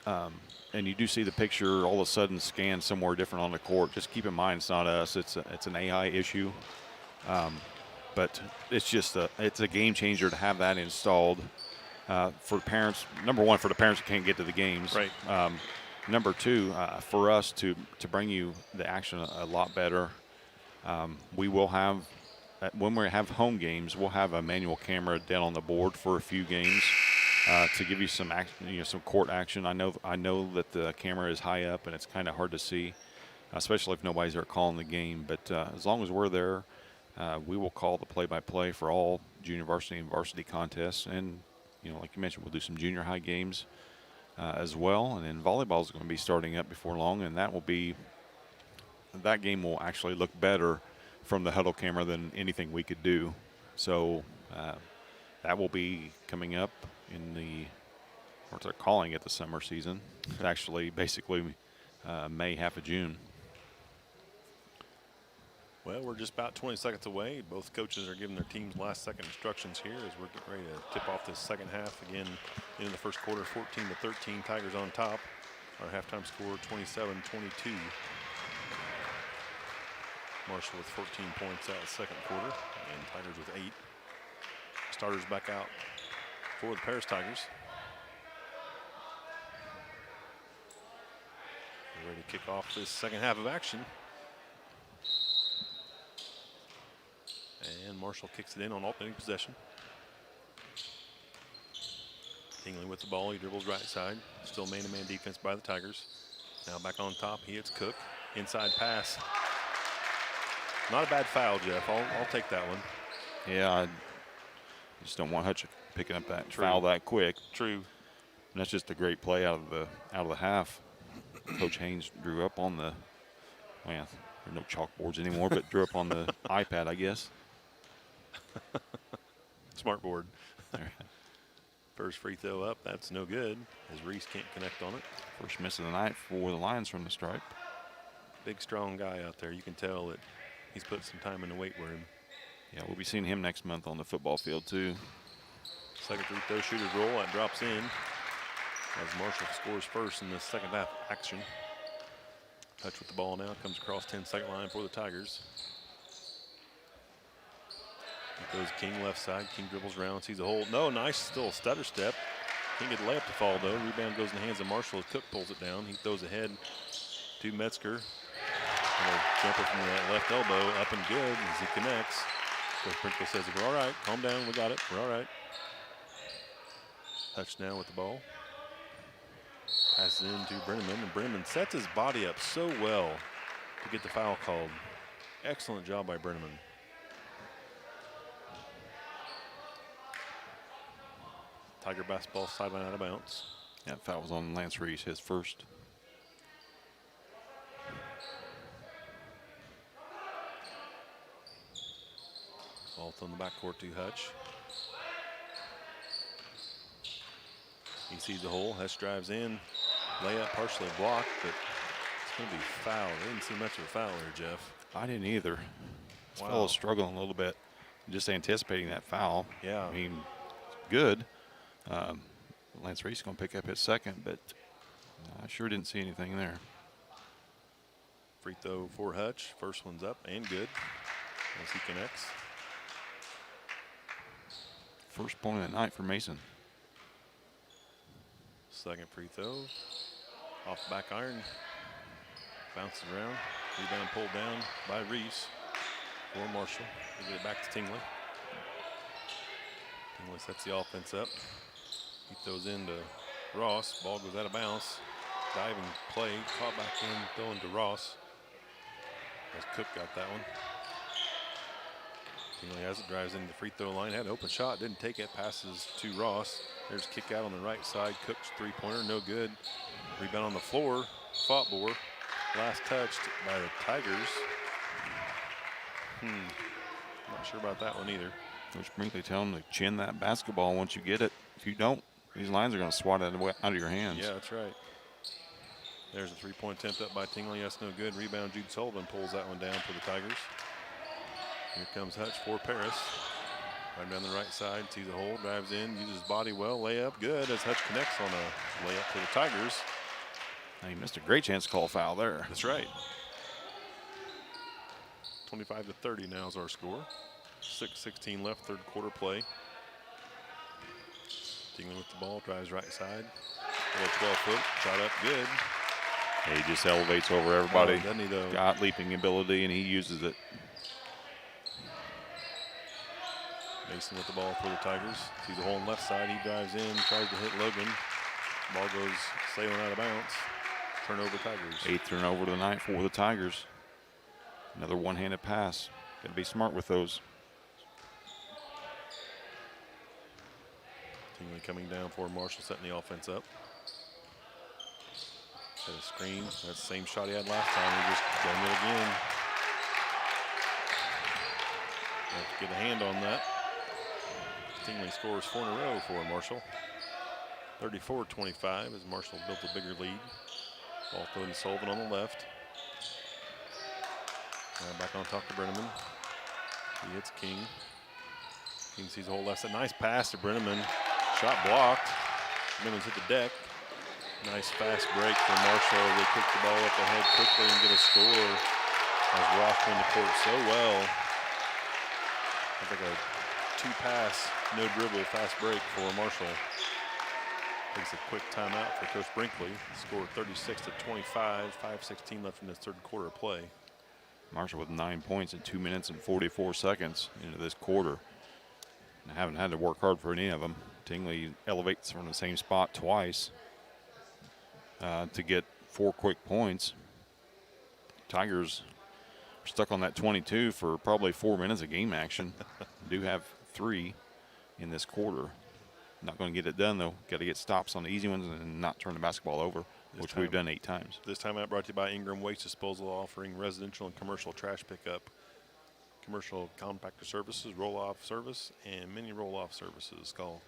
and you do see the picture all of a sudden scanned somewhere different on the court, just keep in mind it's not us. It's an AI issue. But but it's just it's a game changer to have that installed for parents. Number one, for the parents that can't get to the games. Right. Number two, for us to bring you the action a lot better. We will have, when we have home games, we'll have a manual camera down on the board for a few games to give you some some court action. I know that the camera is high up and it's kind of hard to see, especially if nobody's there calling the game. But as long as we're there, we will call the play-by-play for all junior varsity and varsity contests. And, like you mentioned, we'll do some junior high games as well. And then volleyball is going to be starting up before long, and that game will actually look better from the huddle camera than anything we could do. So that will be coming up in what they're calling it, the summer season. It's actually basically May, half of June. Well, we're just about 20 seconds away. Both coaches are giving their teams last-second instructions here as we're getting ready to tip off this second half. Again, into the first quarter, 14-13, Tigers on top. Our halftime score, 27-22. Marshall with 14 points out second quarter, and Tigers with 8. Starters back out for the Paris Tigers. We're ready to kick off this second half of action. And Marshall kicks it in on alternating possession. Tingley with the ball, he dribbles right side. Still man-to-man defense by the Tigers. Now back on top, he hits Cook. Inside pass. Not a bad foul, Jeff. I'll take that one. Yeah, I just don't want Hutch picking up that foul that quick. True. And that's just a great play out of the half. Coach Haynes drew up on the, well, there are no chalkboards anymore, but drew up on the iPad, I guess. Smart board. First free throw up, that's no good, as Reese can't connect on it. First miss of the night for the Lions from the stripe. Big, strong guy out there. You can tell that he's put some time in the weight room. Yeah, we'll be seeing him next month on the football field, too. Second free throw, shooter's roll, that drops in. As Marshall scores first in the second half action. Hutch with the ball now, comes across 10-second line for the Tigers. Here goes King left side. King dribbles around, sees a hole. No, nice, still a stutter step. Can't get the layup to fall, though. Rebound goes in the hands of Marshall as Cook pulls it down. He throws ahead to Metzger. And a jumper from the left elbow, up and good as he connects. Coach Prinkle says, we're all right, calm down, we got it, we're all right. Hutch now with the ball. Passes in to Brenneman, and Brenneman sets his body up so well to get the foul called. Excellent job by Brenneman. Tiger basketball sideline out of bounds. Yeah, foul was on Lance Reese, his first. Ball thrown in the backcourt to Hutch. He sees the hole. Hutch drives in. Layup partially blocked, but it's going to be foul. I didn't see much of a foul there, Jeff. I didn't either. This Wow. fellow's struggling a little bit, just anticipating that foul. Yeah. I mean, good. Lance Reese is going to pick up his second, but I sure didn't see anything there. Free throw for Hutch. First one's up and good as he connects. First point of the night for Mason. Second free throw. Off the back iron. Bounces around. Rebound pulled down by Reese for Marshall. They get it back to Tingley. Tingley sets the offense up. He throws into Ross. Ball goes out of bounds. Diving play. Caught back in. Throwing to Ross. As Cook got that one. Tingley has it. Drives into the free throw line. Had an open shot. Didn't take it. Passes to Ross. There's a kick out on the right side. Cook's three-pointer. No good. Rebound on the floor. Fought bore. Last touched by the Tigers. Not sure about that one either. Coach Brinkley telling him to chin that basketball once you get it. If you don't, these lines are going to swat it out of your hands. Yeah, that's right. There's a three-point attempt up by Tingley. That's no good. Rebound, Jude Sullivan pulls that one down for the Tigers. Here comes Hutch for Paris. Right down the right side, sees a hole, drives in, uses his body well, layup, good as Hutch connects on a layup for the Tigers. He missed a great chance to call a foul there. That's right. 25-30 now is our score. 6:16 left, third quarter play. Tingley with the ball, drives right side. A little 12-foot, shot up, good. He just elevates over everybody. Oh, doesn't he, though? Got leaping ability, and he uses it. Mason with the ball for the Tigers. Sees the hole on the left side. He drives in, tries to hit Logan. Ball goes sailing out of bounds. Turnover Tigers. 8th turnover of the night for the Tigers. Another one-handed pass. Got to be smart with those. Tingley coming down for Marshall, setting the offense up. Set a screen. That's the same shot he had last time. He just done it again. Have to get a hand on that. Tingley scores 4 in a row for Marshall. 34-25 as Marshall built a bigger lead. Ball thrown to Sullivan on the left. Now back on top to Brenneman. He hits King. King sees the whole left side. Nice pass to Brenneman. Shot blocked. Brenneman's hit the deck. Nice fast break for Marshall. They kick the ball up ahead quickly and get a score as Ross won the court so well. I think a 2-pass, no dribble, fast break for Marshall. Takes a quick timeout for Coach Brinkley. Scored 36-25, 5:16 left in this third quarter of play. Marshall with 9 points in 2 minutes and 44 seconds into this quarter. And haven't had to work hard for any of them. Tingley elevates from the same spot twice to get 4 quick points. Tigers are stuck on that 22 for probably 4 minutes of game action. Do have 3 in this quarter. Not going to get it done, though. Got to get stops on the easy ones and not turn the basketball over, which we've done 8 times. This time out brought to you by Ingram Waste Disposal, offering residential and commercial trash pickup, commercial compactor services, roll-off service, and mini roll-off services. Call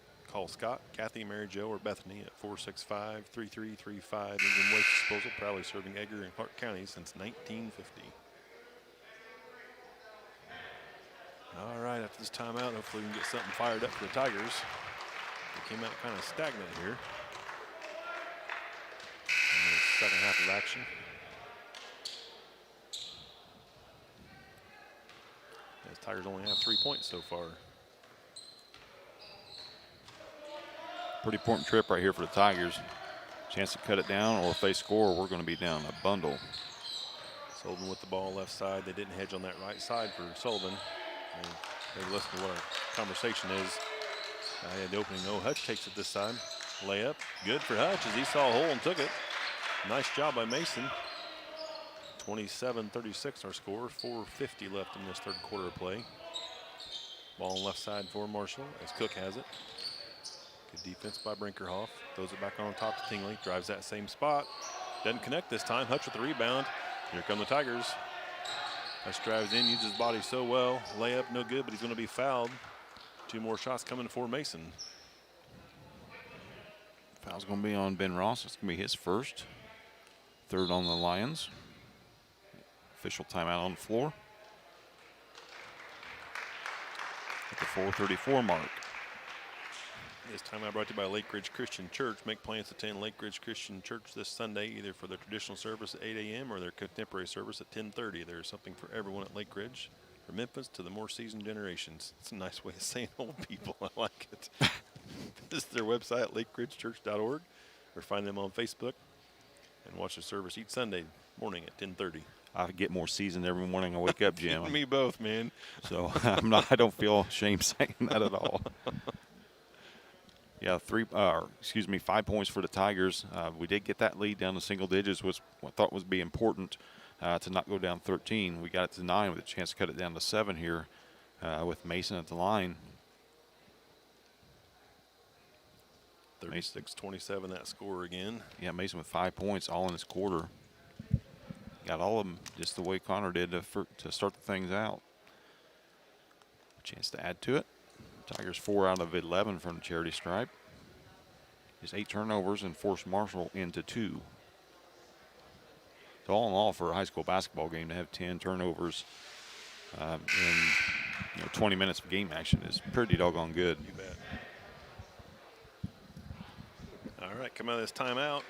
Scott, Kathy, Mary Jo, or Bethany at 465-3335. Ingram Waste Disposal, proudly serving Edgar and Clark County since 1950. All right, after this timeout, hopefully we can get something fired up for the Tigers. They came out kind of stagnant here in the second half of action. As Tigers only have 3 points so far. Pretty important trip right here for the Tigers. Chance to cut it down, or if they score, we're going to be down a bundle. Sullivan with the ball left side. They didn't hedge on that right side for Sullivan. Maybe listen to what our conversation is. I had the opening. Hutch takes it this side. Layup. Good for Hutch as he saw a hole and took it. Nice job by Mason. 27-36 our score. 4:50 left in this third quarter of play. Ball on left side for Marshall as Cook has it. Good defense by Brinkerhoff. Throws it back on top to Tingley. Drives that same spot. Doesn't connect this time. Hutch with the rebound. Here come the Tigers. Hutch drives in, uses his body so well. Layup no good, but he's going to be fouled. 2 more shots coming for Mason. Foul's going to be on Ben Ross. It's going to be his first. 3rd on the Lions. Official timeout on the floor. At the 4:34 mark. This timeout brought to you by Lake Ridge Christian Church. Make plans to attend Lake Ridge Christian Church this Sunday, either for their traditional service at 8 a.m. or their contemporary service at 10:30. There's something for everyone at Lake Ridge, from infants to the more seasoned generations. It's a nice way of saying old people. I like it. Visit their website at lakeridgechurch.org or find them on Facebook and watch the service each Sunday morning at 10:30. I get more seasoned every morning I wake up, Jim. Me both, man. So I don't feel ashamed saying that at all. Yeah, 5 points for the Tigers. We did get that lead down to single digits, which I thought would be important to not go down 13. We got it to 9 with a chance to cut it down to 7 here with Mason at the line. 36-27 that score again. Yeah, Mason with 5 points all in this quarter. Got all of them just the way Connor did to start the things out. Chance to add to it. Tigers 4 out of 11 from the charity stripe. Just 8 turnovers and forced Marshall into 2. So all in all, for a high school basketball game to have 10 turnovers in 20 minutes of game action is pretty doggone good. You bet. All right, come out of this timeout.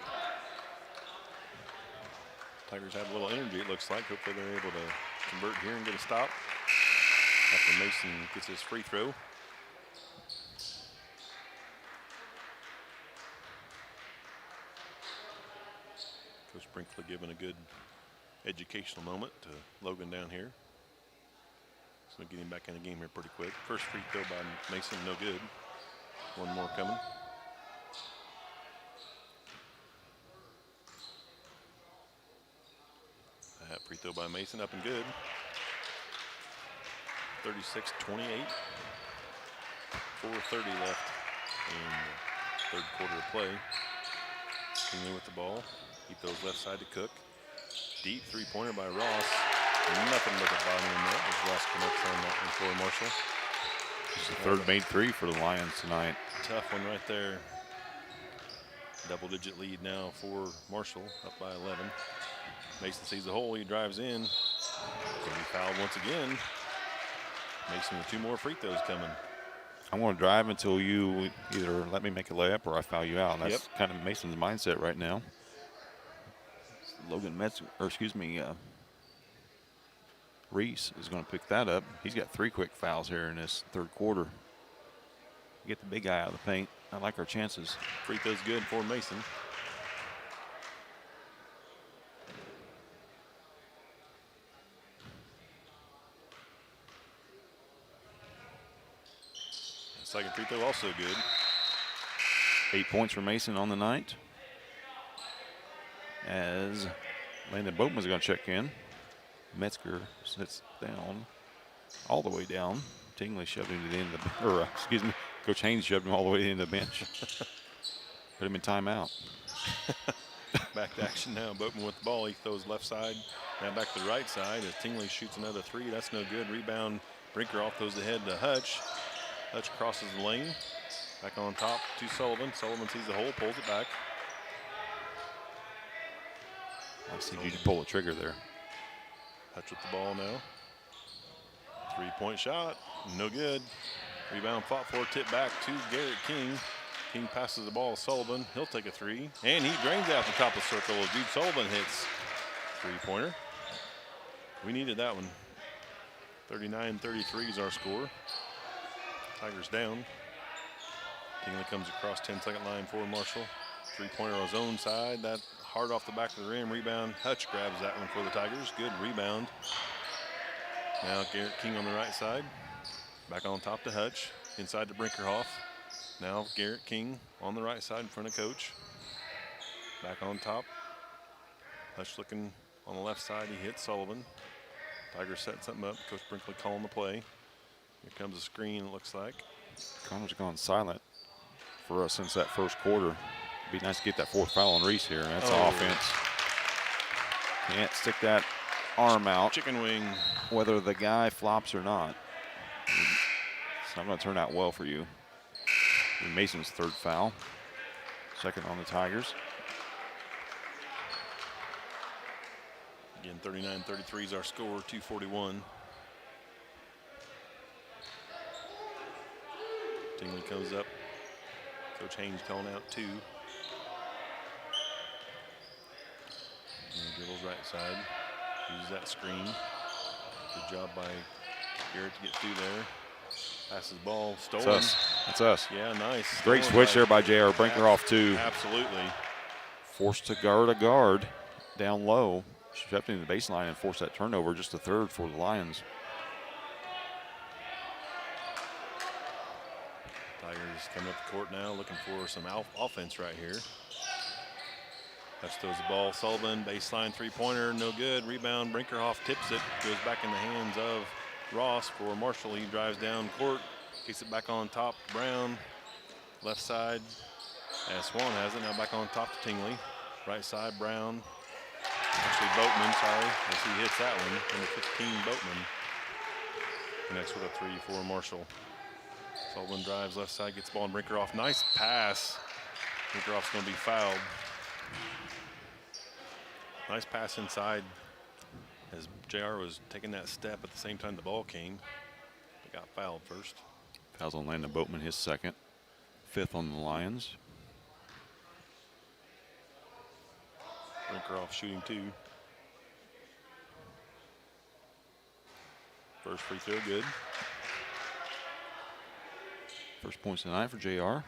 Tigers have a little energy, it looks like. Hopefully they're able to convert here and get a stop. after Mason gets his free throw. Coach Brinkley giving a good educational moment to Logan down here. So get him back in the game here pretty quick. First free throw by Mason, no good. One more coming. That free throw by Mason, up and good. 36-28. 4:30 left in the third quarter of play. Kingley with the ball. He throws left side to Cook. Deep three-pointer by Ross. Nothing but the bottom of the net as Ross connects on that one for Marshall. It's the third made three for the Lions tonight. Tough one right there. Double-digit lead now for Marshall, up by 11. Mason sees the hole, he drives in. Going to be fouled once again. Mason with 2 more free throws coming. I'm going to drive until you either let me make a layup or I foul you out. That's Yep. kind of Mason's mindset right now. Reese is going to pick that up. He's got 3 quick fouls here in this third quarter. Get the big guy out of the paint. I like our chances. Free throws good for Mason. Second free throw also good. 8 points for Mason on the night. As Landon Boatman's going to check in. Metzger sits down, all the way down. Tingley shoved him to the end of the, Coach Haynes shoved him all the way into the bench. Put him in timeout. Back to action now. Boatman with the ball. He throws left side. Now back to the right side as Tingley shoots another 3. That's no good. Rebound. Brinkerhoff throws ahead to Hutch. Hutch crosses the lane. Back on top to Sullivan. Sullivan sees the hole, pulls it back. I see you pull the trigger there. Hutch with the ball now. 3-point shot. No good. Rebound fought for. Tip back to Garrett King. King passes the ball to Sullivan. He'll take a 3. And he drains out the top of the circle as Jude Sullivan hits 3-pointer. We needed that one. 39-33 is our score. Tigers down. Kingley comes across 10-second line for Marshall. 3-pointer on his own side. That hard off the back of the rim. Rebound. Hutch grabs that one for the Tigers. Good rebound. Now Garrett King on the right side. Back on top to Hutch. Inside to Brinkerhoff. Now Garrett King on the right side in front of Coach. Back on top. Hutch looking on the left side. He hits Sullivan. Tigers setting something up. Coach Brinkley calling the play. Here comes a screen, it looks like. Connor's gone silent for us since that first quarter. It'd be nice to get that 4th foul on Reese here. That's offense. Can't stick that arm out. Chicken wing. Whether the guy flops or not. It's not going to turn out well for you. Mason's 3rd foul. 2nd on the Tigers. Again, 39-33 is our score, 2:41. Tingley comes up. Coach Haynes calling out 2. And dribbles right side. Uses that screen. Good job by Garrett to get through there. Passes the ball. Stolen. That's us. That's us. Yeah, nice. Great switch there by J.R. Brinkerhoff, too. Absolutely. Forced to guard a guard down low. Shoved into the baseline and forced that turnover. Just a 3rd for the Lions. Tigers coming up the court now, looking for some offense right here. Hutch throws the ball. Sullivan, baseline 3-pointer, no good. Rebound, Brinkerhoff tips it. Goes back in the hands of Ross for Marshall. He drives down court, kicks it back on top. Brown, left side. As Swan has it, now back on top to Tingley. Right side, Brown. Actually, Boatman, sorry, as he hits that one. Number 15, Boatman. Connects with a 3 for Marshall. Sullivan drives left side, gets the ball, and Brinkerhoff. Nice pass. Brinkerhoff's going to be fouled. Nice pass inside as JR was taking that step at the same time the ball came. But got fouled first. Fouls on Landon Boatman, his 2nd. 5th on the Lions. Brinkerhoff shooting 2. First free throw, good. First points tonight for JR.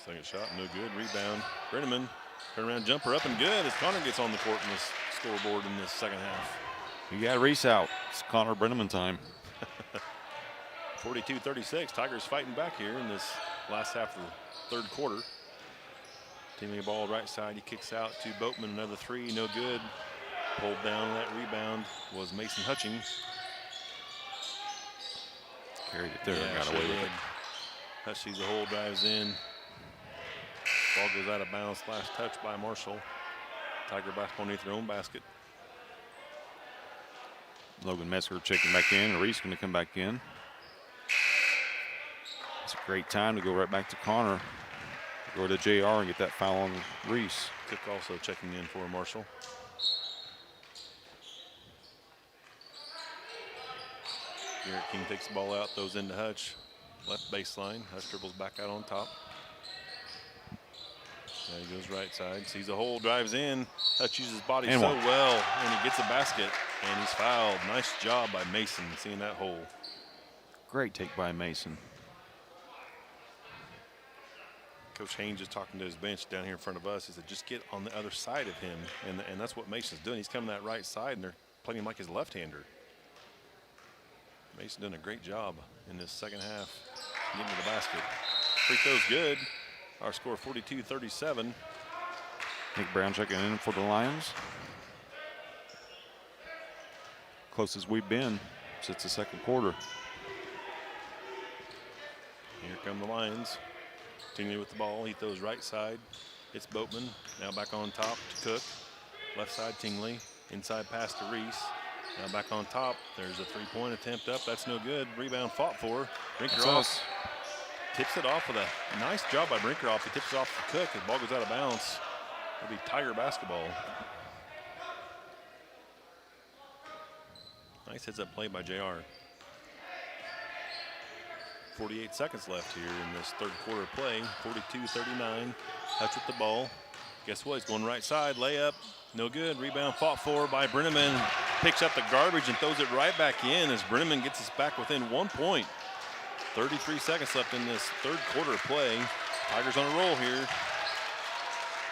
Second shot, no good. Rebound. Brenneman, turnaround jumper up and good as Connor gets on the court in this scoreboard in this second half. You got Reese out. It's Connor Brenneman time. 42-36. Tigers fighting back here in this last half of the third quarter. Teaming ball right side. He kicks out to Boatman. Another three, no good. Pulled down. That rebound was Mason Hutchings. Carried it there and got away with it. Hutch sees the hole, drives in. Ball goes out of bounds. Last touch by Marshall. Tiger basketball underneath their own basket. Logan Metzger checking back in. Reese going to come back in. It's a great time to go right back to Connor. Go to JR and get that foul on Reese. Cook also checking in for Marshall. Garrett King takes the ball out, throws into Hutch. Left baseline. Hutch dribbles back out on top. Now he goes right side. Sees a hole, drives in. Hutch uses his body so well, and he gets a basket, and he's fouled. Nice job by Mason seeing that hole. Great take by Mason. Coach Haynes is talking to his bench down here in front of us. He said, just get on the other side of him. And that's what Mason's doing. He's coming that right side, and they're playing him like his left-hander. Mason doing a great job in this second half, getting to the basket. Free throw's good. Our score 42-37. Nick Brown checking in for the Lions. Closest we've been since the second quarter. Here come the Lions. Tingley with the ball. He throws right side. It's Boatman. Now back on top to Cook. Left side Tingley. Inside pass to Reese. Now back on top. There's a three-point attempt up. That's no good. Rebound fought for. Brinkerhoff tips it off with a nice job by Brinkerhoff. He tips it off to Cook. The ball goes out of bounds. It'll be Tiger basketball. Nice heads up play by JR. 48 seconds left here in this third quarter of play. 42-39. Hutch with the ball. Guess what? He's going right side. Layup. No good. Rebound fought for by Brenneman. Picks up the garbage and throws it right back in as Brenneman gets us back within 1 point. 33 seconds left in this third quarter of play. Tigers on a roll here.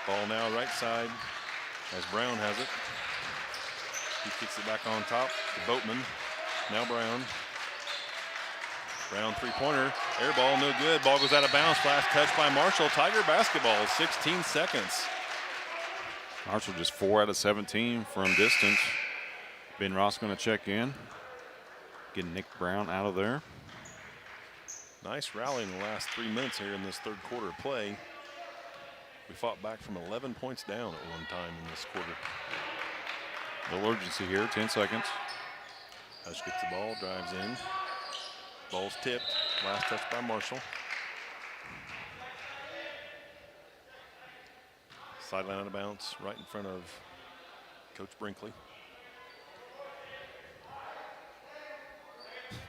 Ball now right side as Brown has it. He kicks it back on top to Boatman. Now Brown. Brown three-pointer. Air ball, no good. Ball goes out of bounds. Last touch by Marshall. Tiger basketball, 16 seconds. Marshall just 4 out of 17 from distance. Ben Ross going to check in. Getting Nick Brown out of there. Nice rally in the last 3 minutes here in this third quarter of play. We fought back from 11 points down at one time in this quarter. No urgency here, 10 seconds. Hutch gets the ball, drives in. Ball's tipped. Last touch by Marshall. Sideline out of bounds, right in front of Coach Brinkley.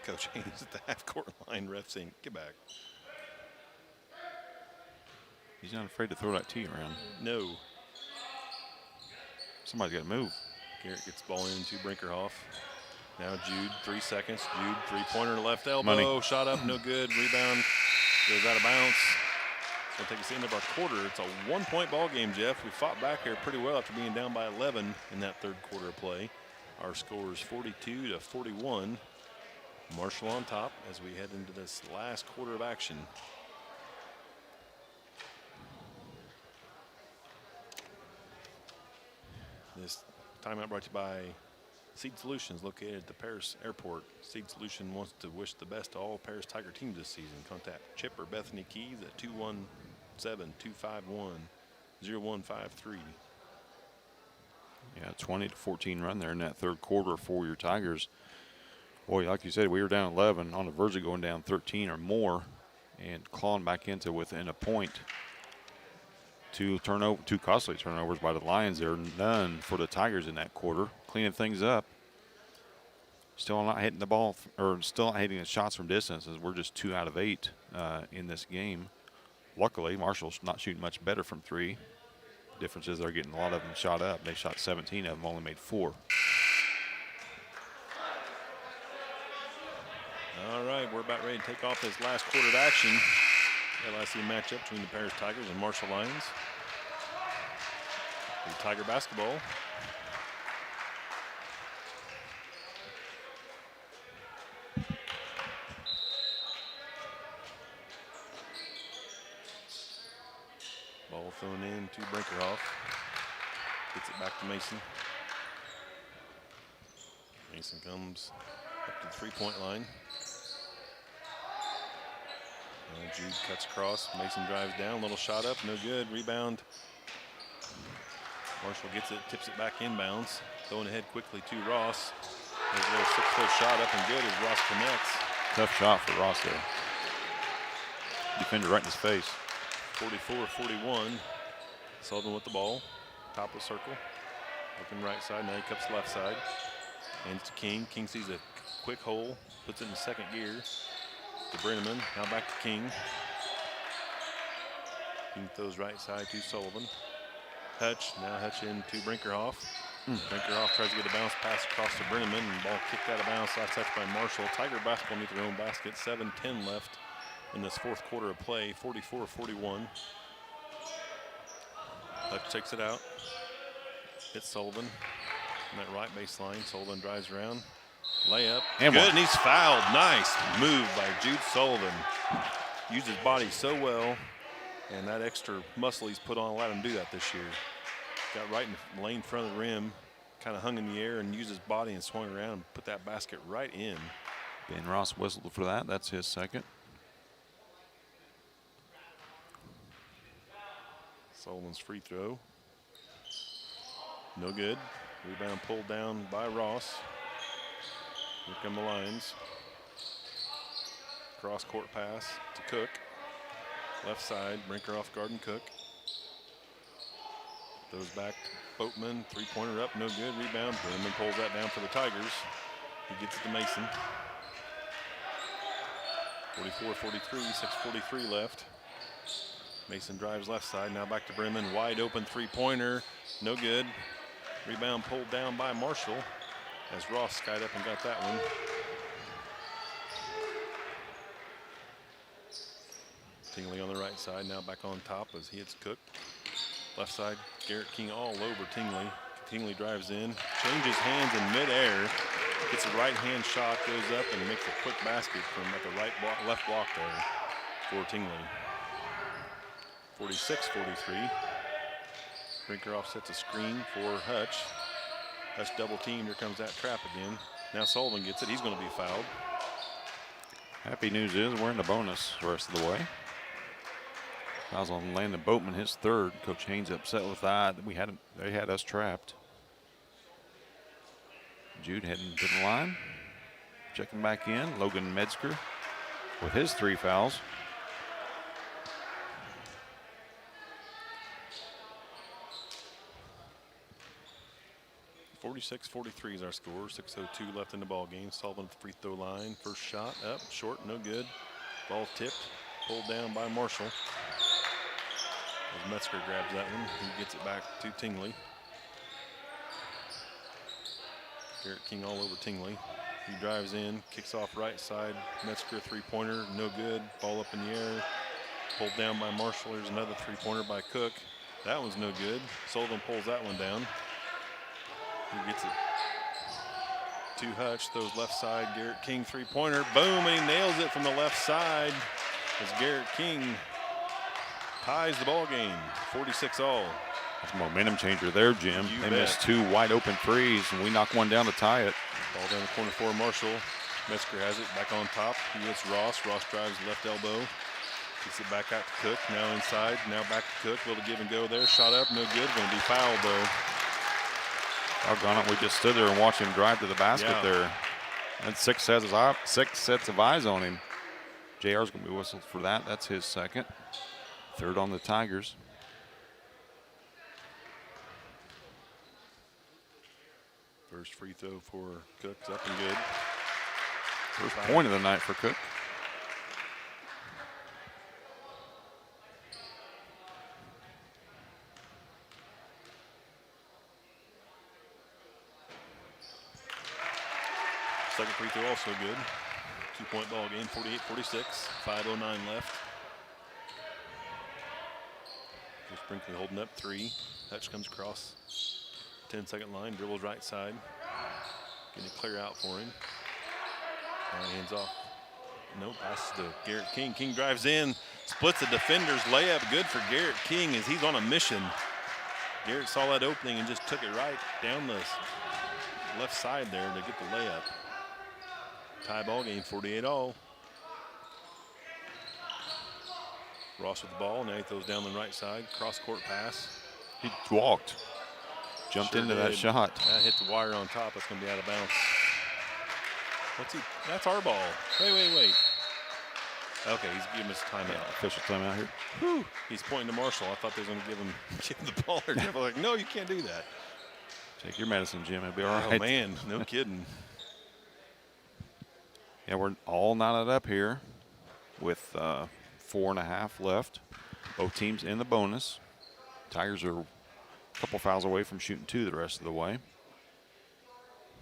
Coach Haynes at the half-court line. Ref saying, get back. He's not afraid to throw that tee around. No. Somebody's got to move. Garrett gets the ball into Brinkerhoff. Now Jude, 3 seconds. Jude, three-pointer left elbow. Money. Shot up, no good. Rebound goes out of bounds. It's going to take us to the end of our quarter. It's a 1-point ball game, Jeff. We fought back here pretty well after being down by 11 in that third quarter of play. Our score is 42-41. Marshall on top as we head into this last quarter of action. This timeout brought to you by Seed Solutions, located at the Paris Airport. Seed Solution wants to wish the best to all Paris Tiger teams this season. Contact Chip or Bethany Keys at 217-251-0153. Yeah, 20-14 run there in that third quarter for your Tigers. Boy, like you said, we were down 11, on the verge of going down 13 or more, and clawing back into within a point. Two costly turnovers by the Lions there, none for the Tigers in that quarter. Cleaning things up. Still not hitting the ball, or still not hitting the shots from distance, as we're just 2 out of 8 in this game. luckily, Marshall's not shooting much better from 3. Difference is they're getting a lot of them shot up. They shot 17 of them, only made 4. All right, we're about ready to take off this last quarter of action. LIC matchup between the Paris Tigers and Marshall Lions. The Tiger basketball. Ball thrown in to Brinkerhoff. Gets it back to Mason. Mason comes up to the three-point line. Jude cuts across. Mason drives down. Little shot up. No good. Rebound. Marshall gets it. Tips it back inbounds. Throwing ahead quickly to Ross. There's a little 6-foot shot up and good as Ross connects. Tough shot for Ross there. Defender right in his face. 44-41. Sullivan with the ball. Top of the circle. Looking right side. Now he cups left side. Hands to King. King sees a quick hole. Puts it in the second gear. To Brenneman. Now back to King. King throws right side to Sullivan. Hutch. Now Hutch into Brinkerhoff. Brinkerhoff tries to get a bounce pass across to Brenneman. And ball kicked out of bounds. Last touch by Marshall. Tiger basketball near their own basket. 7:10 left in this fourth quarter of play. 44-41. Hutch takes it out. Hits Sullivan on that right baseline. Sullivan drives around. Layup. And good, one. and he's fouled. Nice move by Jude Sullivan. Used his body so well, and that extra muscle he's put on allowed him to do that this year. Got right in the lane front of the rim, kind of hung in the air and used his body and swung around and put that basket right in. Ben Ross whistled for that. That's his second. Sullivan's free throw. No good. Rebound pulled down by Ross. Here come the Lions. Cross court pass to Cook. Left side, Brinkerhoff guarding Cook. Throws back to Boatman. Three-pointer up, no good. Rebound. Brenneman pulls that down for the Tigers. He gets it to Mason. 44-43, 6:43 left. Mason drives left side. Now back to Brenneman. Wide open three-pointer. No good. Rebound pulled down by Marshall as Ross skied up and got that one. Tingley on the right side. Now back on top as he hits Cook. Left side, Garrett King all over Tingley. Tingley drives in, changes hands in midair, gets a right-hand shot, goes up and makes a quick basket from at the left block there for Tingley. 46-43. Brinkerhoff sets a screen for Hutch. Hutch double teamed. Here comes that trap again. Now Sullivan gets it. He's going to be fouled. Happy news is we're in the bonus the rest of the way. Fouls on Landon Boatman, his third. Coach Haynes upset with that. They had us trapped. Jude heading to the line. Checking back in. Logan Metzger with his 3 fouls. (46-43) is our score. 6:02 left in the ball game. Sullivan at the free throw line. First shot up, short, no good. Ball tipped, pulled down by Marshall. As Metzger grabs that one, he gets it back to Tingley. Garrett King all over Tingley. He drives in, kicks off right side. Metzger three-pointer, no good. Ball up in the air, pulled down by Marshall. There's another three-pointer by Cook. That one's no good. Sullivan pulls that one down. He gets it to Hutch, throws left side. Garrett King three-pointer, boom, and he nails it from the left side as Garrett King ties the ball game, 46-all. That's a momentum changer there, Jim. You they bet. missed 2 wide open threes, and we knock one down to tie it. Ball down the corner for Marshall. Metzger has it back on top. He hits Ross. Ross drives left elbow. Gets it back out to Cook. Now inside. Now back to Cook. Little give and go there. Shot up. No good. Going to be fouled though. Doggone it, we just stood there and watched him drive to the basket there. And 6 sets of eyes on him. JR's going to be whistled for that. That's his second. Third on the Tigers. First free throw for Cook's up and good. First point of the night for Cook. also good. 2-point ball game, 48-46. 5:09 left. Just Brinkley holding up 3. Hutch comes across 10-second line, dribbles right side. Getting a clear out for him. Now hands off. No, passes to Garrett King. King drives in, splits the defender's layup. Good for Garrett King as he's on a mission. Garrett saw that opening and just took it right down the left side there to get the layup. Tie ball game, 48-all. Ross with the ball. Now he throws down the right side. Cross-court pass. He walked. Jumped into that shot. That hit the wire on top. That's going to be out of bounds. That's our ball. Wait. Okay, he's giving us a timeout. Official timeout here. Whew. He's pointing to Marshall. I thought they were going to give him the ball. They're like, no, you can't do that. Take your medicine, Jim. It'll be all right. Oh, man. No kidding. Yeah, we're all knotted up here with 4.5 left. Both teams in the bonus. Tigers are a couple fouls away from shooting 2 the rest of the way.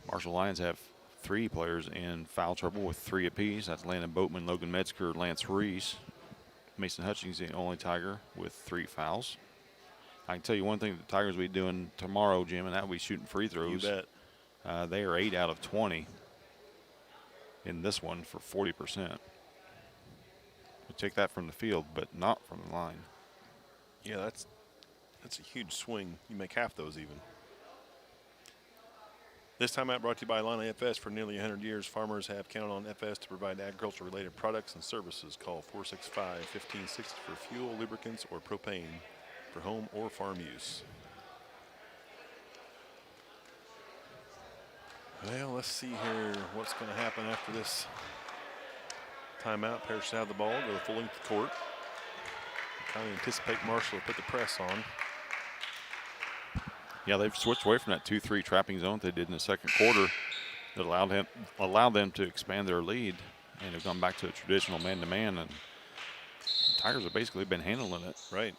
Marshall Lions have 3 players in foul trouble with 3 apiece. That's Landon Boatman, Logan Metzger, Lance Reese. Mason Hutchings, the only Tiger with 3 fouls. I can tell you one thing the Tigers will be doing tomorrow, Jim, and that will be shooting free throws. You bet. They are 8 out of 20 in this one for 40%. We'll take that from the field, but not from the line. Yeah, that's a huge swing. You make half those even. This time out brought to you by Illini FS. For nearly 100 years, farmers have counted on FS to provide agriculture-related products and services. Call 465-1560 for fuel, lubricants, or propane for home or farm use. Well, let's see here what's going to happen after this timeout. Parrish should have the ball, go the full length of the court. Kind of anticipate Marshall to put the press on. Yeah, they've switched away from that 2-3 trapping zone that they did in the second quarter that allowed them to expand their lead and have gone back to a traditional man-to-man, and the Tigers have basically been handling it. Right.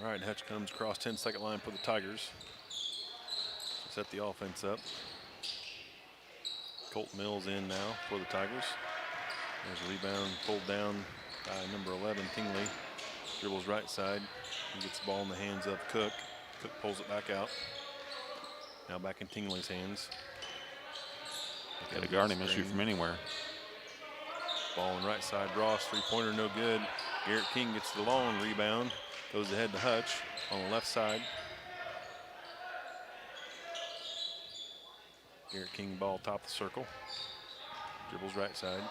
All right, Hutch comes across 10-second line for the Tigers. Set the offense up. Colt Mills in now for the Tigers. There's a rebound pulled down by number 11, Tingley. Dribbles right side. He gets the ball in the hands of Cook. Cook pulls it back out. Now back in Tingley's hands. Got to guard him, he'll shoot from anywhere. Ball on right side. Ross, 3-pointer, no good. Garrett King gets the long rebound. Goes ahead to Hutch on the left side. Garrett King ball top of the circle. Dribbles right side.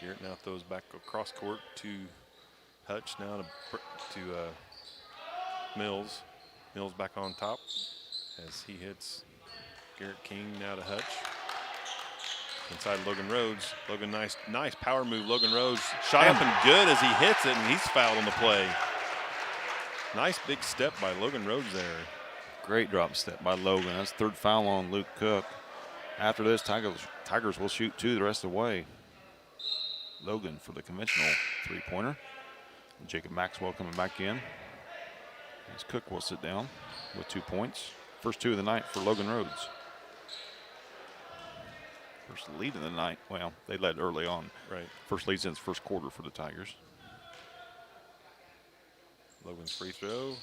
Garrett now throws back across court to Hutch, now to Mills. Mills back on top as he hits Garrett King, now to Hutch. Inside Logan Rhodes. Logan, nice power move. Logan Rhodes shot up and good as he hits it, and he's fouled on the play. Nice big step by Logan Rhodes there. Great drop step by Logan. That's 3rd foul on Luke Cook. After this, Tigers will shoot 2 the rest of the way. Logan for the conventional 3-pointer. Jacob Maxwell coming back in. As Cook will sit down with 2 points. First 2 of the night for Logan Rhodes. First lead of the night. Well, they led early on. Right. First lead since first quarter for the Tigers. Logan's free throw.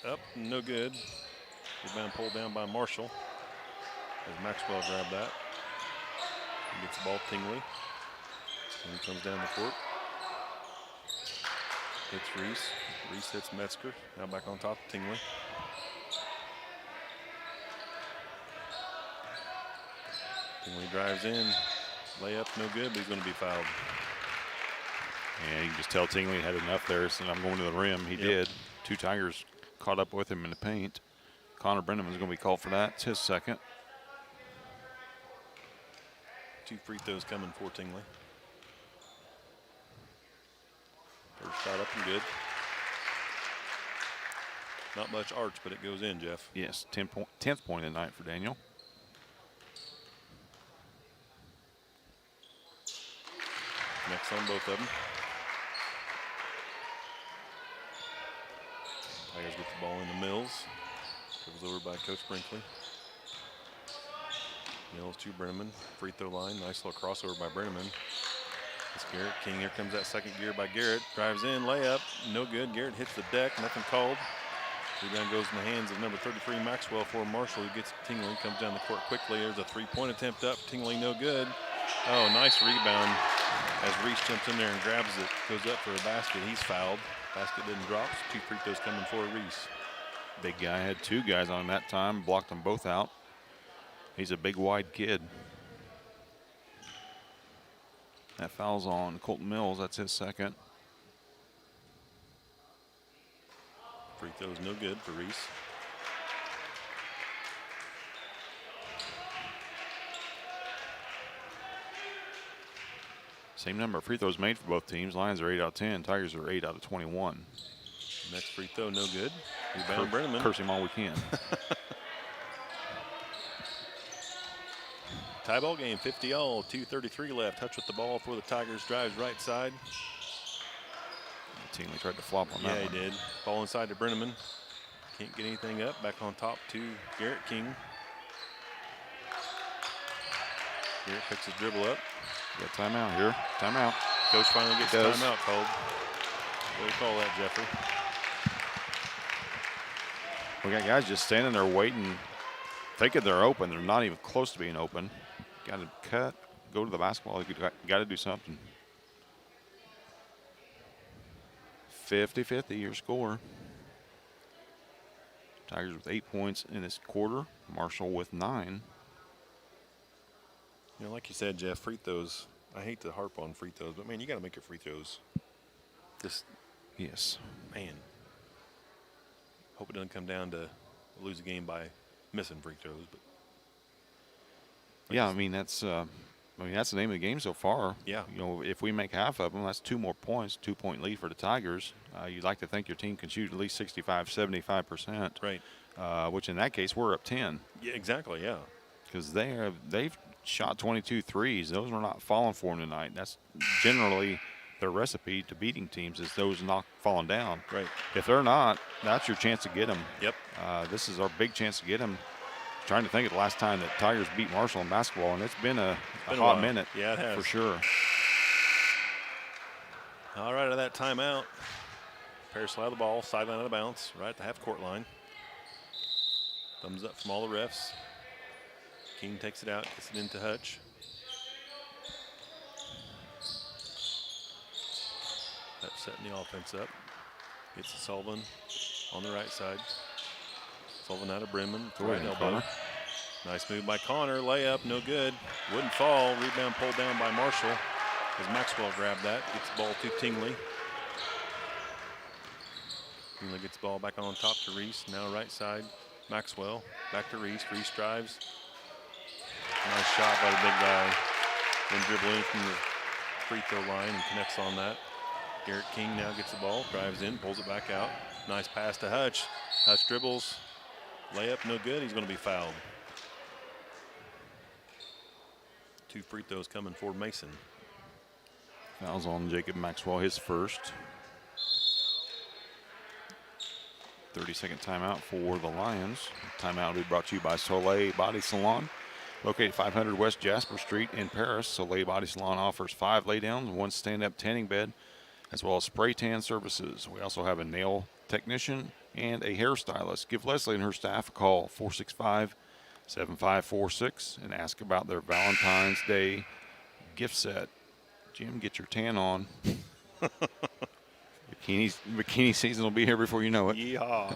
Up, no good. Rebound pulled down by Marshall as Maxwell grabbed that. He gets the ball to Tingley. And he comes down the court. Hits Reese. Reese hits Metzger. Now back on top of Tingley. Tingley drives in. Layup no good, but he's going to be fouled. And you can just tell Tingley had enough there, so I'm going to the rim. He did. 2 Tigers caught up with him in the paint. Connor Brennan was going to be called for that. It's his second. 2 free throws coming for Tingley. First shot up and good. Not much arch, but it goes in, Jeff. Yes, 10th point of the night for Daniel. Next on both of them. Tigers get the ball into Mills. Dribbles over by Coach Brinkley. Mills to Brenneman. Free throw line. Nice little crossover by Brenneman. It's Garrett King. Here comes that second gear by Garrett. Drives in, layup. No good. Garrett hits the deck. Nothing called. Rebound goes in the hands of number 33, Maxwell, for Marshall, who gets Tingley. Comes down the court quickly. There's a three-point attempt up. Tingley, no good. Oh, nice rebound as Reese jumps in there and grabs it. Goes up for a basket. He's fouled. Basket didn't drop. 2 free throws coming for Reese. Big guy, had 2 guys on him that time, blocked them both out. He's a big, wide kid. That foul's on Colton Mills. That's his second. Free throws no good for Reese. Same number of free throws made for both teams. Lions are 8 out of 10. Tigers are 8 out of 21. Next free throw no good. Rebound Brenneman. Curse him all we can. Tie ball game, 50-all, 2:33 left. Hutch with the ball for the Tigers, drives right side. Tingley tried to flop on that one. Yeah, he did. Ball inside to Brenneman. Can't get anything up. Back on top to Garrett King. Garrett picks his dribble up. Got timeout here. Timeout. Coach finally gets the timeout called. What do you call that, Jeffrey? We got guys just standing there waiting, thinking they're open. They're not even close to being open. Got to cut, go to the basketball. You got to do something. 50-50 your score. Tigers with 8 points in this quarter. Marshall with 9. You know, like you said, Jeff, free throws. I hate to harp on free throws, but man, you got to make your free throws. Just, yes, man. Hope it doesn't come down to lose a game by missing free throws. But yeah, I mean that's the name of the game so far. Yeah. You know, if we make half of them, that's 2 more points, 2-point lead for the Tigers. You'd like to think your team can shoot at least 65-75%. Right. Which in that case we're up 10. Yeah, exactly. Yeah. Because they've shot 22 threes. Those are not falling for them tonight. That's generally their recipe to beating teams, is those not falling down. Right. If they're not, that's your chance to get them. Yep. This is our big chance to get them. Trying to think of the last time that Tigers beat Marshall in basketball, and it's been a hot minute. Yeah, it has. For sure. All right, out of that timeout. Paris slide the ball, sideline out of bounds, right at the half-court line. Thumbs up from all the refs. King takes it out, gets it into Hutch. Hutch setting the offense up. Gets to Sullivan on the right side. Sullivan out of Brenneman, right elbow. Nice move by Connor, layup, no good. Wouldn't fall, rebound pulled down by Marshall as Maxwell grabbed that, gets the ball to Tingley. Tingley gets the ball back on top to Reese, now right side, Maxwell, back to Reese, Reese drives. Nice shot by the big guy. Then dribble in from the free throw line and connects on that. Garrett King now gets the ball, drives in, pulls it back out. Nice pass to Hutch. Hutch dribbles, layup, no good, he's gonna be fouled. 2 free throws coming for Mason. Fouls on Jacob Maxwell, his first. 30-second timeout for the Lions. Timeout will be brought to you by Soleil Body Salon. Located 500 West Jasper Street in Paris, Soleil Body Salon offers 5 laydowns, 1 stand-up tanning bed, as well as spray tan services. We also have a nail technician and a hairstylist. Give Leslie and her staff a call, 465-7546, and ask about their Valentine's Day gift set. Jim, get your tan on. Bikini season will be here before you know it. Yeehaw.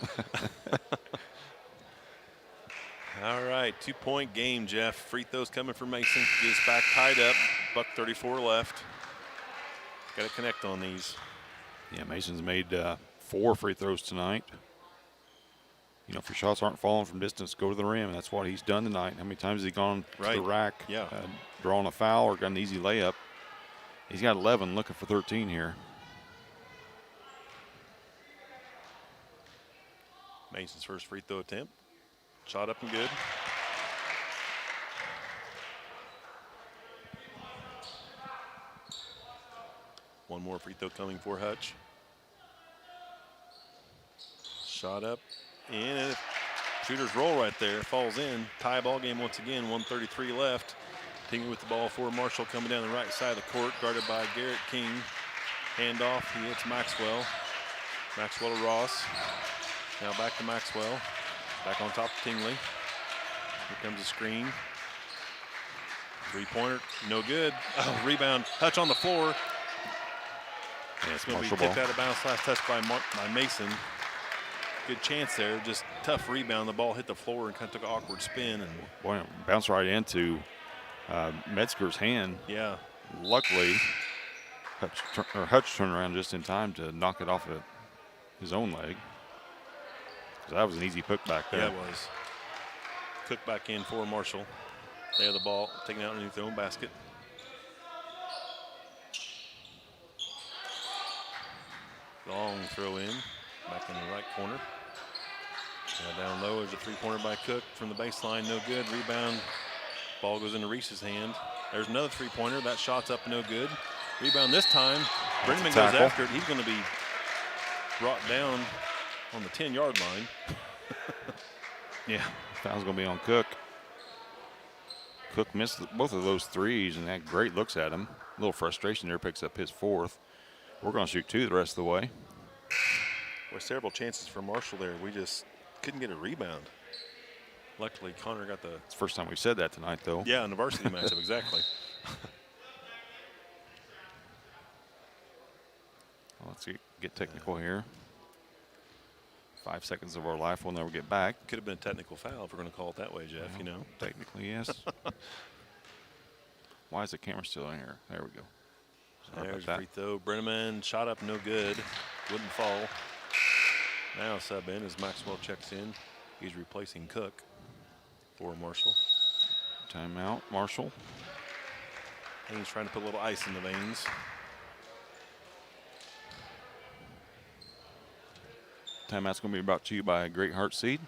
All right, 2-point game, Jeff. Free throws coming for Mason. Gets back tied up. $1:34 left. Got to connect on these. Yeah, Mason's made 4 free throws tonight. You know, if your shots aren't falling from distance, go to the rim. That's what he's done tonight. How many times has he gone to the rack, drawing a foul or got an easy layup? He's got 11, looking for 13 here. Mason's first free throw attempt. Shot up and good. One more free throw coming for Hutch. Shot up and Shooters roll right there, falls in. Tie ball game once again, 1:33 left. Tingley with the ball for Marshall coming down the right side of the court, guarded by Garrett King. Handoff, he hits Maxwell. Maxwell to Ross. Now back to Maxwell. Back on top of Tingley. Here comes a screen. Three-pointer, no good. Oh, rebound, touch on the floor. And it's going to be kicked out of bounds. Last touch by Mason. Good chance there, just tough rebound. The ball hit the floor and kind of took an awkward spin. And boy, it bounced right into Metzger's hand. Yeah. Luckily, Hutch turned around just in time to knock it off of his own leg. That was an easy putback there. Yeah, it was. Cook back in for Marshall. They have the ball taken out underneath their own basket. Long throw in, back in the right corner. Down low, there's a three-pointer by Cook from the baseline, no good. Rebound, ball goes into Reese's hand. There's another three-pointer, that shot's up, no good. Rebound this time, Brenneman goes after it. He's going to be brought down on the 10-yard line. Yeah, foul's going to be on Cook. Cook missed both of those threes and had great looks at him. A little frustration there, picks up his fourth. We're going to shoot two the rest of the way. Well, several chances for Marshall there. We just couldn't get a rebound. Luckily, Connor got the... It's the first time we've said that tonight, though. Yeah, in the varsity matchup, exactly. Well, let's get technical here. 5 seconds of our life we'll never get back. Could have been a technical foul if we're going to call it that way, Jeff, well, you know. Technically, yes. Why is the camera still in here? There we go. There's a free throw. Brenneman shot up, no good. Wouldn't fall. Now sub in as Maxwell checks in. He's replacing Cook for Marshall. Timeout, Marshall. And he's trying to put a little ice in the veins. Timeout's going to be brought to you by Great Heart Seed.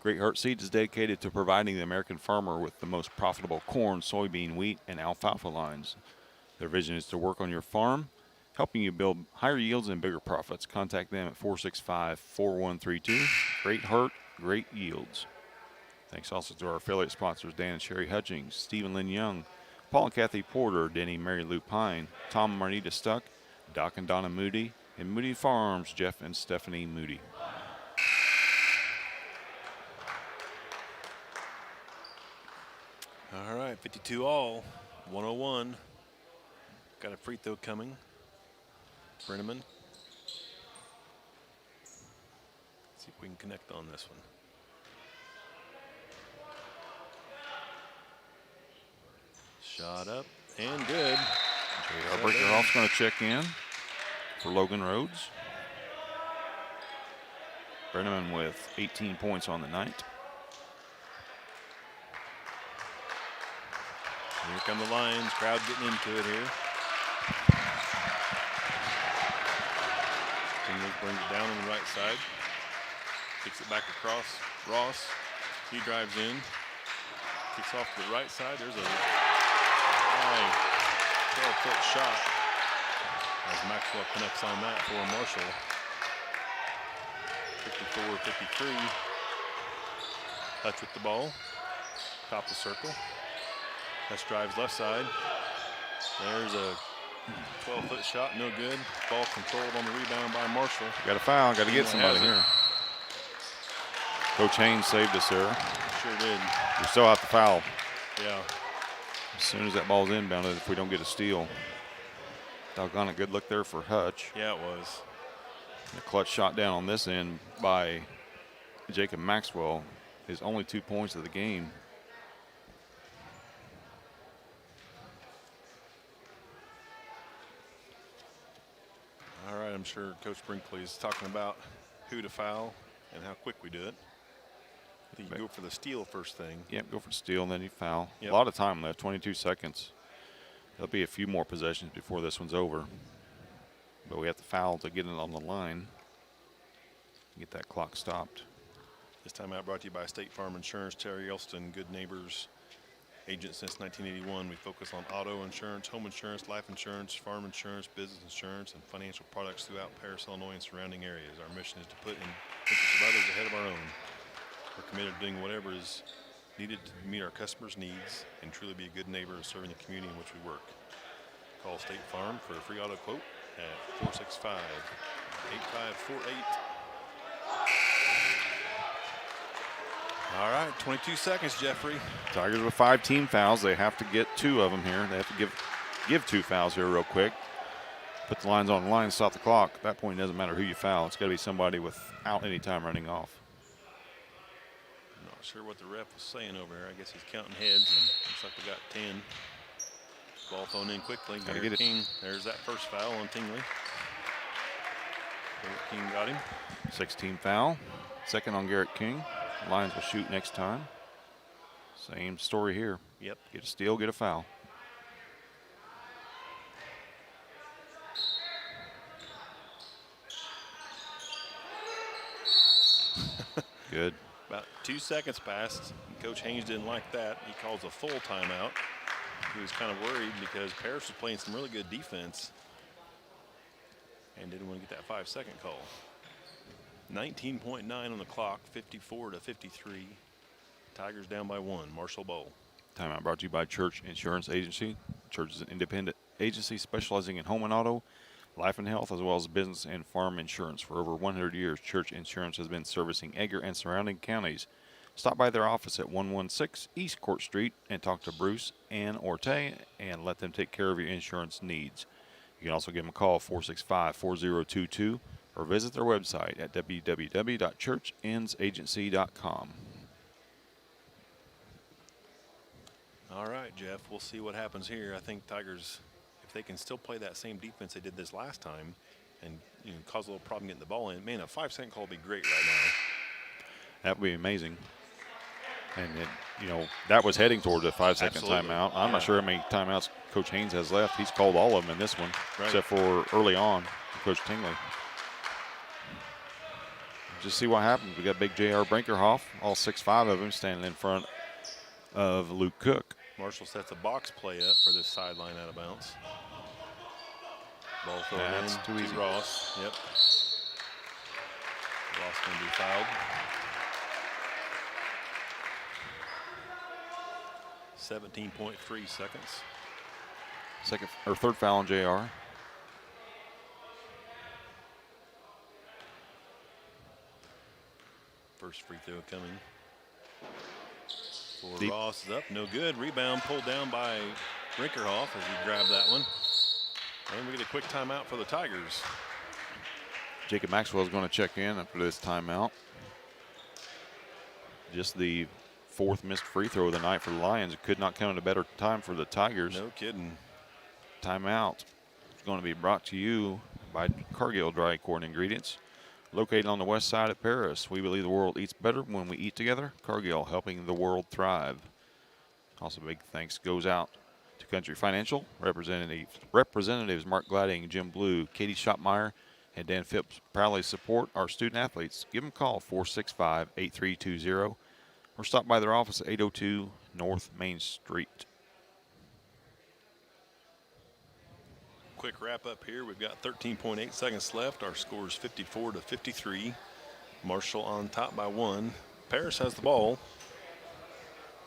Great Heart Seed is dedicated to providing the American farmer with the most profitable corn, soybean, wheat, and alfalfa lines. Their vision is to work on your farm, helping you build higher yields and bigger profits. Contact them at 465-4132. Great Heart, great yields. Thanks also to our affiliate sponsors, Dan and Sherry Hutchings, Stephen Lynn Young, Paul and Kathy Porter, Denny Mary Lou Pine, Tom and Marnita Stuck, Doc and Donna Moody, and Moody Farms, Jeff and Stephanie Moody. All right, 52 all, 101. Got a free throw coming. Brenneman. See if we can connect on this one. Shot up and good. J.R. Breakerhoff's going to check in for Logan Rhodes. Brenneman with 18 points on the night. Here come the Lions, crowd getting into it here. Tingley brings it down on the right side. Kicks it back across. Ross, he drives in. Kicks off to the right side. There's a high 12-foot shot as Maxwell connects on that for Marshall. 54-53. Hutch with the ball. Top of the circle. Hutch drives left side. There's a 12-foot shot, no good. Ball controlled on the rebound by Marshall. Got a foul, got to get somebody here. Coach Haynes saved us there. Sure did. We still have to foul. Yeah. As soon as that ball's inbounded, if we don't get a steal. Doggone it, good look there for Hutch. Yeah, it was. The clutch shot down on this end by Jacob Maxwell. His only 2 points of the game. All right, I'm sure Coach Brinkley is talking about who to foul and how quick we do it. I think you go for the steal first thing. Yep, go for the steal and then you foul. Yep. A lot of time left, 22 seconds. There'll be a few more possessions before this one's over. But we have to foul to get it on the line. Get that clock stopped. This time out brought to you by State Farm Insurance. Terry Elston, good neighbors. Agent since 1981. We focus on auto insurance, home insurance, life insurance, farm insurance, business insurance, and financial products throughout Paris, Illinois, and surrounding areas. Our mission is to put in interest of others ahead of our own. We're committed to doing whatever is needed to meet our customers' needs and truly be a good neighbor of serving the community in which we work. Call State Farm for a free auto quote at 465-8548. All right, 22 seconds, Jeffrey. Tigers with 5 team fouls. They have to get 2 of them here. They have to give 2 fouls here real quick. Put the lines on the line, stop the clock. At that point, it doesn't matter who you foul. It's got to be somebody without any time running off. I'm not sure what the ref was saying over here. I guess he's counting heads, and looks like we got 10. Ball thrown in quickly. Gotta get it. King, there's that first foul on Tingley. Garrett King got him. 16 foul. Second on Garrett King. Lions will shoot next time. Same story here. Yep. Get a steal, get a foul. Good. About 2 seconds passed. Coach Haynes didn't like that. He calls a full timeout. He was kind of worried because Paris was playing some really good defense and didn't want to get that 5-second call. 19.9 on the clock, 54-53. Tigers down by 1. Marshall Bowl. Timeout brought to you by Church Insurance Agency. Church is an independent agency specializing in home and auto, life and health, as well as business and farm insurance. For over 100 years, Church Insurance has been servicing Edgar and surrounding counties. Stop by their office at 116 East Court Street and talk to Bruce and Orte and let them take care of your insurance needs. You can also give them a call, 465-4022, or visit their website at www.churchinsagency.com. All right, Jeff, we'll see what happens here. I think Tigers, if they can still play that same defense they did this last time and cause a little problem getting the ball in, man, a 5-second call would be great right now. That would be amazing. And, that was heading towards a 5-second timeout. I'm not sure how many timeouts Coach Haynes has left. He's called all of them in this one, except for early on for Coach Tingley. Just see what happens. We got big J.R. Brinkerhoff, all 6'5" of him, standing in front of Luke Cook. Marshall sets a box play up for this sideline out of bounds. Ball thrown in too easy. to Ross. Yep. Ross going to be fouled. 17.3 seconds. Third foul on JR. First free throw coming. For Ross is up, no good. Rebound pulled down by Brinkerhoff as he grabbed that one. And we get a quick timeout for the Tigers. Jacob Maxwell is going to check in after this timeout. Just the 4th missed free throw of the night for the Lions. It could not come at a better time for the Tigers. No kidding. Timeout is going to be brought to you by Cargill Dry Corn Ingredients. Located on the west side of Paris, we believe the world eats better when we eat together. Cargill, helping the world thrive. Also, big thanks goes out to Country Financial, Representatives Mark Glading, Jim Blue, Katie Schotmeyer, and Dan Phipps proudly support our student athletes. Give them a call, 465-8320, or stop by their office at 802 North Main Street. Quick wrap up here. We've got 13.8 seconds left. Our score is 54-53. Marshall on top by 1. Paris has the ball.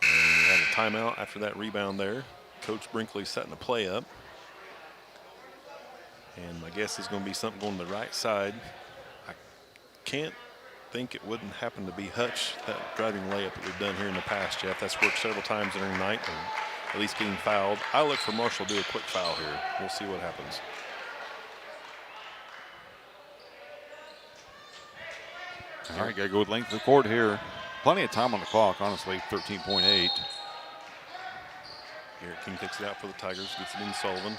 And we have a timeout after that rebound there. Coach Brinkley setting the play up. And my guess is going to be something going to the right side. I can't think it wouldn't happen to be Hutch, that driving layup that we've done here in the past, Jeff. That's worked several times during the night. And at least getting fouled. I look for Marshall to do a quick foul here. We'll see what happens. All right, got to go with length of the court here. Plenty of time on the clock, honestly, 13.8. Garrett King takes it out for the Tigers, gets it in Sullivan.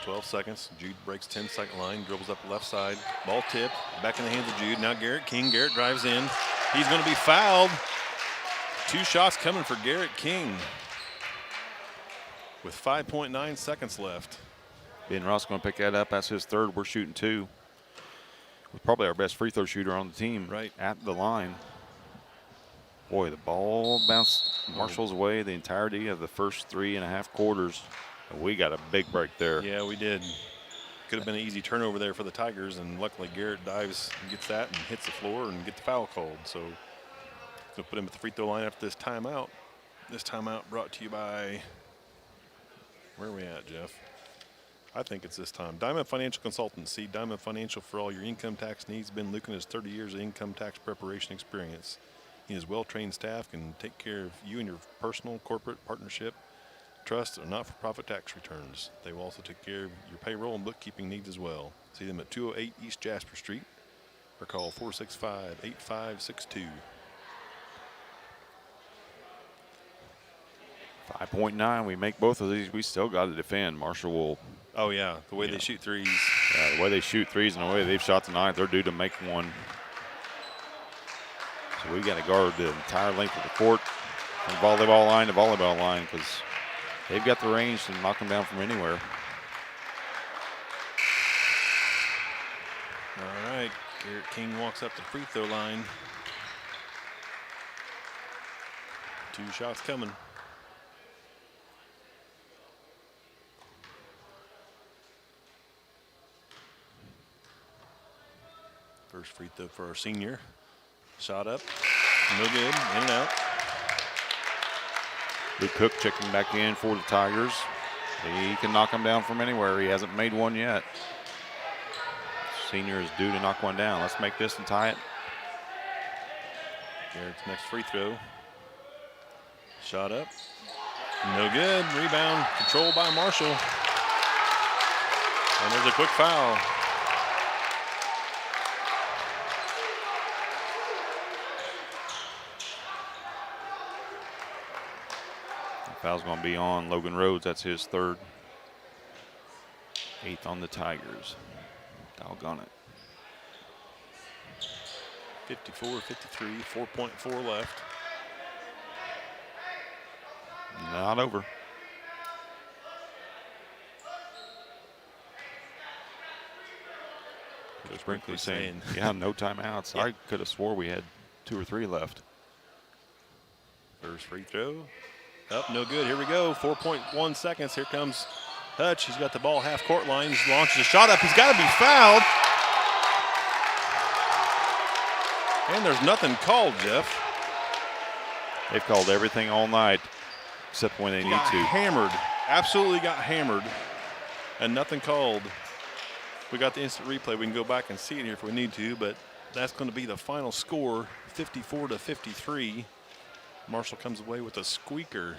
12 seconds. Jude breaks 10-second line, dribbles up the left side. Ball tipped, back in the hands of Jude. Now Garrett King. Garrett drives in. He's going to be fouled. 2 shots coming for Garrett King with 5.9 seconds left. Ben Ross going to pick that up. That's his 3rd. We're shooting 2. We're probably our best free throw shooter on the team. Right at the line. Boy, the ball bounced Marshall's way the entirety of the first 3.5 quarters. We got a big break there. Yeah, we did. Could have been an easy turnover there for the Tigers, and luckily Garrett dives and gets that and hits the floor and gets the foul called. So So put him at the free throw line after this timeout. This timeout brought to you by, where are we at, Jeff? I think it's this time. Diamond Financial Consultants. See Diamond Financial for all your income tax needs. Ben Lucan has 30 years of income tax preparation experience. He has well-trained staff can take care of you and your personal, corporate, partnership, trust, or not-for-profit tax returns. They will also take care of your payroll and bookkeeping needs as well. See them at 208 East Jasper Street or call 465-8562. 5.9. We make both of these. We still got to defend. Marshall will. Oh, yeah, the way they shoot threes. The way they shoot threes and the way they've shot tonight, they're due to make one. So we got to guard the entire length of the court from volleyball line to volleyball line because they've got the range to knock them down from anywhere. All right, Garrett King walks up the free throw line. 2 shots coming. First free throw for our senior. Shot up, no good, in and out. Luke Cook checking back in for the Tigers. He can knock them down from anywhere. He hasn't made one yet. Senior is due to knock one down. Let's make this and tie it. Garrett's next free throw. Shot up, no good. Rebound controlled by Marshall. And there's a quick foul. Foul's going to be on Logan Rhodes. That's his third. 8th on the Tigers. Doggone it. 54-53, 4.4 left. Not over. Coach Brinkley saying, yeah, no timeouts. Yeah. I could have swore we had 2 or 3 left. First free throw. Up, no good. Here we go. 4.1 seconds. Here comes Hutch. He's got the ball half court line. He launches a shot up. He's got to be fouled. And there's nothing called, Jeff. They've called everything all night except when they need to. Hammered. Absolutely got hammered. And nothing called. We got the instant replay. We can go back and see it here if we need to, but that's going to be the final score, 54-53. Marshall comes away with a squeaker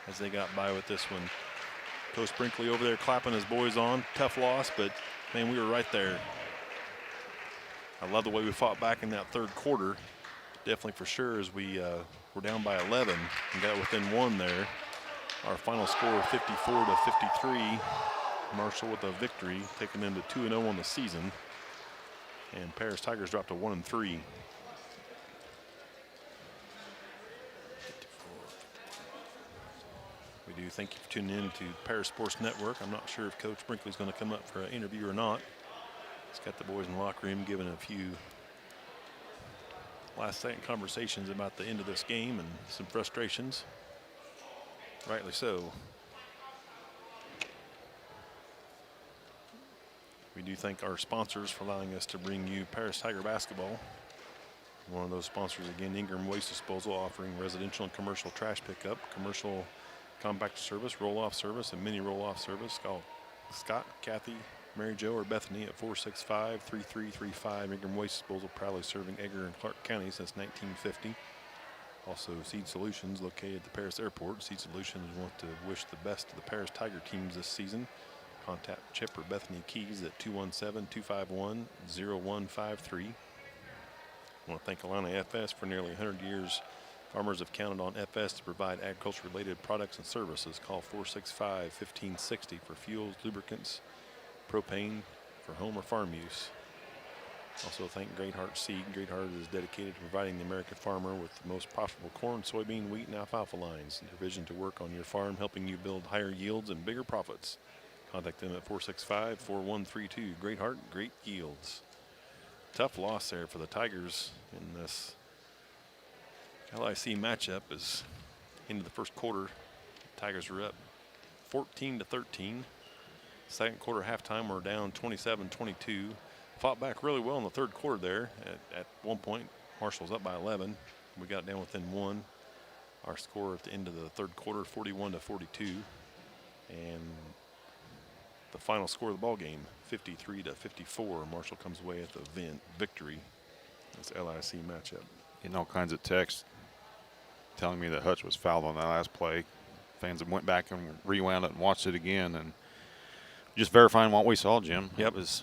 as they got by with this one. Coach Brinkley over there clapping his boys on. Tough loss, but, man, we were right there. I love the way we fought back in that third quarter. Definitely for sure as we were down by 11 and got within 1 there. Our final score, 54-53. Marshall with a victory, taking them to 2-0 on the season. And Paris Tigers dropped to 1-3. We do thank you for tuning in to Paris Sports Network. I'm not sure if Coach Brinkley's going to come up for an interview or not. He's got the boys in the locker room giving a few last-second conversations about the end of this game and some frustrations. Rightly so. We do thank our sponsors for allowing us to bring you Paris Tiger basketball. One of those sponsors, again, Ingram Waste Disposal, offering residential and commercial trash pickup, commercial compact service, roll-off service, and mini roll-off service. Call Scott, Kathy, Mary Jo, or Bethany at 465-3335. Ingram Waste Disposal, proudly serving Edgar and Clark County since 1950. Also, Seed Solutions, located at the Paris Airport. Seed Solutions want to wish the best to the Paris Tiger teams this season. Contact Chip or Bethany Keys at 217-251-0153. I want to thank Alana FS for nearly 100 years. Farmers have counted on FS to provide agriculture-related products and services. Call 465-1560 for fuels, lubricants, propane for home or farm use. Also thank Great Heart Seed. Great Heart is dedicated to providing the American farmer with the most profitable corn, soybean, wheat, and alfalfa lines. Their vision to work on your farm, helping you build higher yields and bigger profits. Contact them at 465-4132. Great Heart, great yields. Tough loss there for the Tigers in this LIC matchup as into the first quarter. Tigers were up 14-13. Second quarter halftime, we're down 27-22. Fought back really well in the third quarter there. At one point, Marshall's up by 11. We got down within one. Our score at the end of the third quarter, 41-42. And the final score of the ball game, 53-54. Marshall comes away at the victory. This LIC matchup. Getting all kinds of texts telling me that Hutch was fouled on that last play. Fans have went back and rewound it and watched it again, and just verifying what we saw, Jim. Yep. It was,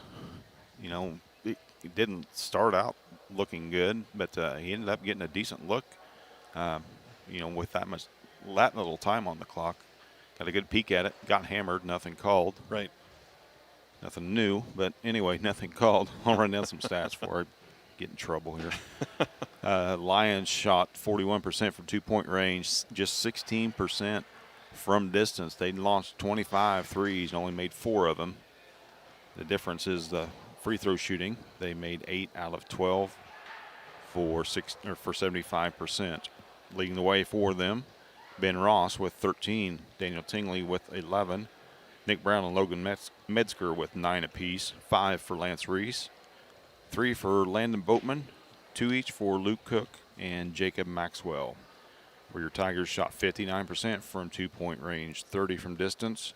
it didn't start out looking good, but he ended up getting a decent look. With that little time on the clock, got a good peek at it. Got hammered, nothing called. Right. Nothing new, but anyway, nothing called. I'll run down some stats for it. Get in trouble here. Lions shot 41% from two-point range, just 16% from distance. They launched 25 threes and only made 4 of them. The difference is the free throw shooting. They made 8 out of 12 for 75%. Leading the way for them, Ben Ross with 13, Daniel Tingley with 11, Nick Brown and Logan Metzger with 9 apiece, 5 for Lance Reese, 3 for Landon Boatman, 2 each for Luke Cook and Jacob Maxwell. Where your Tigers shot 59% from two-point range, 30 from distance,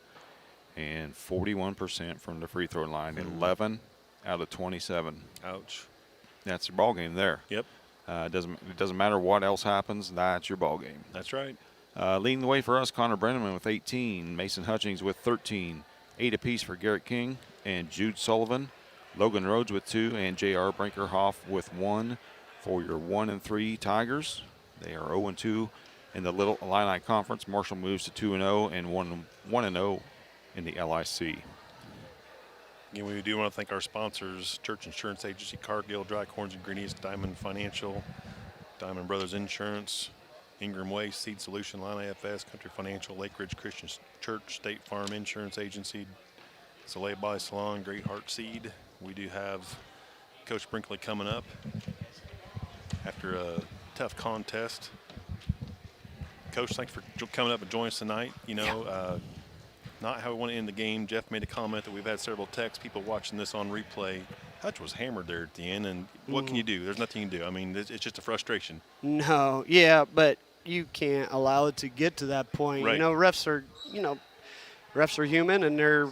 and 41% from the free throw line, 11 out of 27. Ouch. That's your ball game there. Yep. It doesn't matter what else happens. That's your ball game. That's right. Leading the way for us, Connor Brenneman with 18, Mason Hutchings with 13, 8 apiece for Garrett King and Jude Sullivan, Logan Rhodes with 2, and J.R. Brinkerhoff with 1 for your 1-3 Tigers. They are 0-2 in the Little Illini Conference. Marshall moves to 2-0 and 1-0 in the LIC. Again, we do want to thank our sponsors, Church Insurance Agency, Cargill, Dry Corns and Greenies, Diamond Financial, Diamond Brothers Insurance, Ingram Waste, Seed Solution, Line AFS, Country Financial, Lake Ridge Christian Church, State Farm Insurance Agency, Soleil Body Salon, Great Heart Seed. We do have Coach Brinkley coming up after a tough contest. Coach, thanks for coming up and joining us tonight. Not how we want to end the game. Jeff made a comment that we've had several texts, people watching this on replay. Hutch was hammered there at the end, and what can you do? There's nothing you can do. I mean, it's just a frustration. No, yeah, but you can't allow it to get to that point. Right. Refs are human, and they're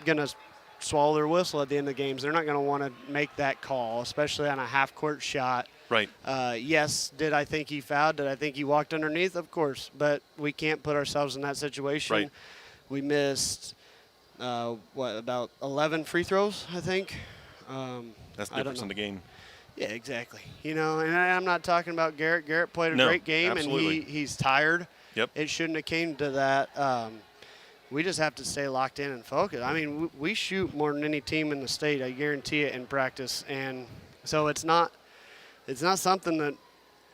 going to swallow their whistle at the end of the games. They're not going to want to make that call, especially on a half-court shot. Right. Yes, did I think he fouled? Did I think he walked underneath? Of course, but we can't put ourselves in that situation. Right. We missed, about 11 free throws, I think. That's the difference in the game. Yeah, exactly. And I'm not talking about Garrett. Garrett played a great game, absolutely. and he's tired. Yep. It shouldn't have came to that. We just have to stay locked in and focused. I mean, we shoot more than any team in the state. I guarantee it in practice, and so it's not something that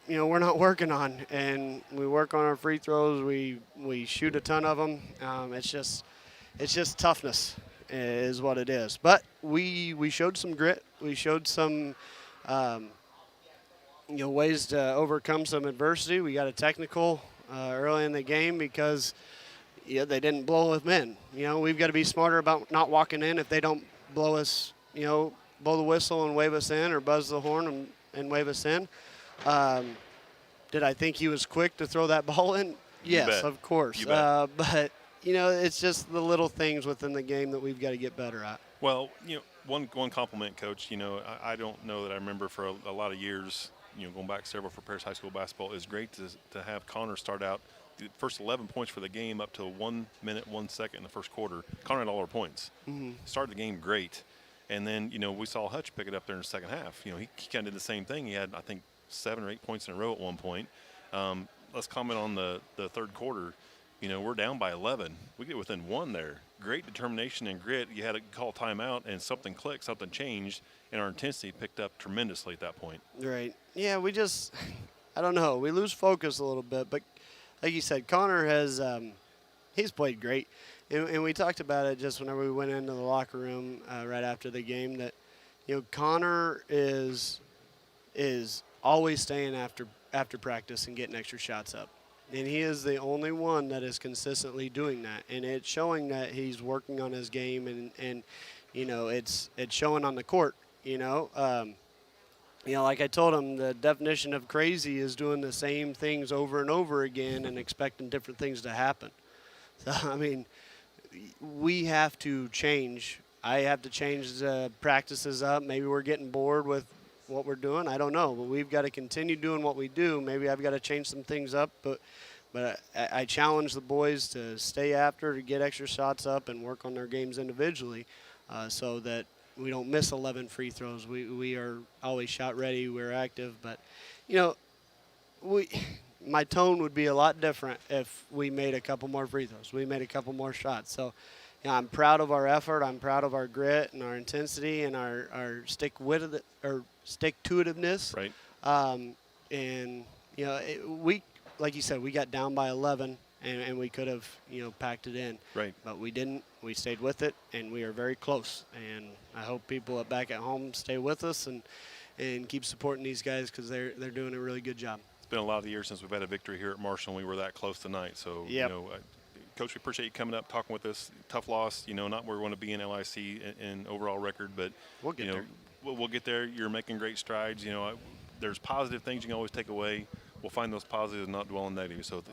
we're not working on. And we work on our free throws. We shoot a ton of them. It's just toughness is what it is. But we showed some grit. We showed some ways to overcome some adversity. We got a technical early in the game because they didn't blow us in. We've got to be smarter about not walking in if they don't blow us, blow the whistle and wave us in, or buzz the horn and wave us in. Did I think he was quick to throw that ball in? Yes, of course. But it's just the little things within the game that we've got to get better at. Well, one compliment, Coach. I don't know that I remember for a lot of years, going back several for Paris High School basketball. It's great to have Connor start out the first 11 points for the game up to 1 minute, 1 second in the first quarter. Connor had all our points. Mm-hmm. Started the game great. And then, we saw Hutch pick it up there in the second half. He kind of did the same thing. He had, I think, 7 or 8 points in a row at one point. Let's comment on the third quarter. We're down by 11. We get within 1 there. Great determination and grit. You had to call timeout, and something clicked, something changed, and our intensity picked up tremendously at that point. Right. Yeah, we just – I don't know. We lose focus a little bit. But like you said, Connor has he's played great. And we talked about it just whenever we went into the locker room right after the game that, Connor is always staying after practice and getting extra shots up. And he is the only one that is consistently doing that. And it's showing that he's working on his game and it's showing on the court, like I told him, the definition of crazy is doing the same things over and over again and expecting different things to happen. So, I mean, we have to change. I have to change the practices up. Maybe we're getting bored with what we're doing. I don't know, but we've got to continue doing what we do. Maybe I've got to change some things up, but I challenge the boys to stay after, to get extra shots up and work on their games individually, so that we don't miss 11 free throws. We are always shot ready. We're active, but we. My tone would be a lot different if we made a couple more free throws. We made a couple more shots. So, I'm proud of our effort. I'm proud of our grit and our intensity and our stick-to-itiveness. Right. And we, like you said, we got down by 11, and we could have packed it in. Right. But we didn't. We stayed with it, and we are very close. And I hope people back at home stay with us and keep supporting these guys, because they're doing a really good job. It's been a lot of years since we've had a victory here at Marshall, and we were that close tonight. So, Yep. Coach, we appreciate you coming up, talking with us. Tough loss, not where we want to be in LIC in overall record, but We'll get there. We'll get there. You're making great strides. There's positive things you can always take away. We'll find those positives and not dwell on negative. So,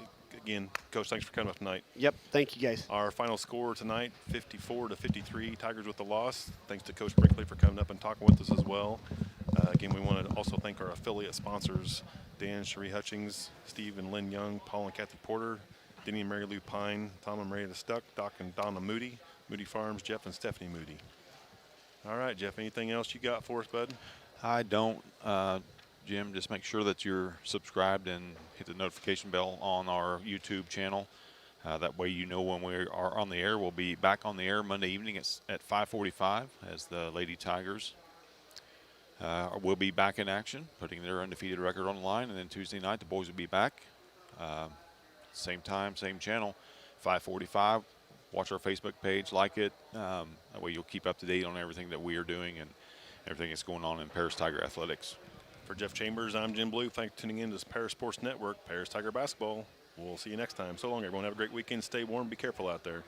again, Coach, thanks for coming up tonight. Yep. Thank you, guys. Our final score tonight, 54-53, Tigers with the loss. Thanks to Coach Brinkley for coming up and talking with us as well. Again, we want to also thank our affiliate sponsors, Dan and Cherie Hutchings, Steve and Lynn Young, Paul and Kathy Porter, Denny and Mary Lou Pine, Tom and Marietta Stuck, Doc and Donna Moody, Moody Farms, Jeff and Stephanie Moody. All right, Jeff, anything else you got for us, bud? I don't, Jim. Just make sure that you're subscribed and hit the notification bell on our YouTube channel. That way when we are on the air. We'll be back on the air Monday evening at 5:45 as the Lady Tigers will be back in action, putting their undefeated record on the line. And then Tuesday night, the boys will be back. Same time, same channel, 5:45. Watch our Facebook page, like it. That way you'll keep up to date on everything that we are doing and everything that's going on in Paris Tiger Athletics. For Jeff Chambers, I'm Jim Blue. Thanks for tuning in to this Paris Sports Network, Paris Tiger Basketball. We'll see you next time. So long, everyone. Have a great weekend. Stay warm. Be careful out there.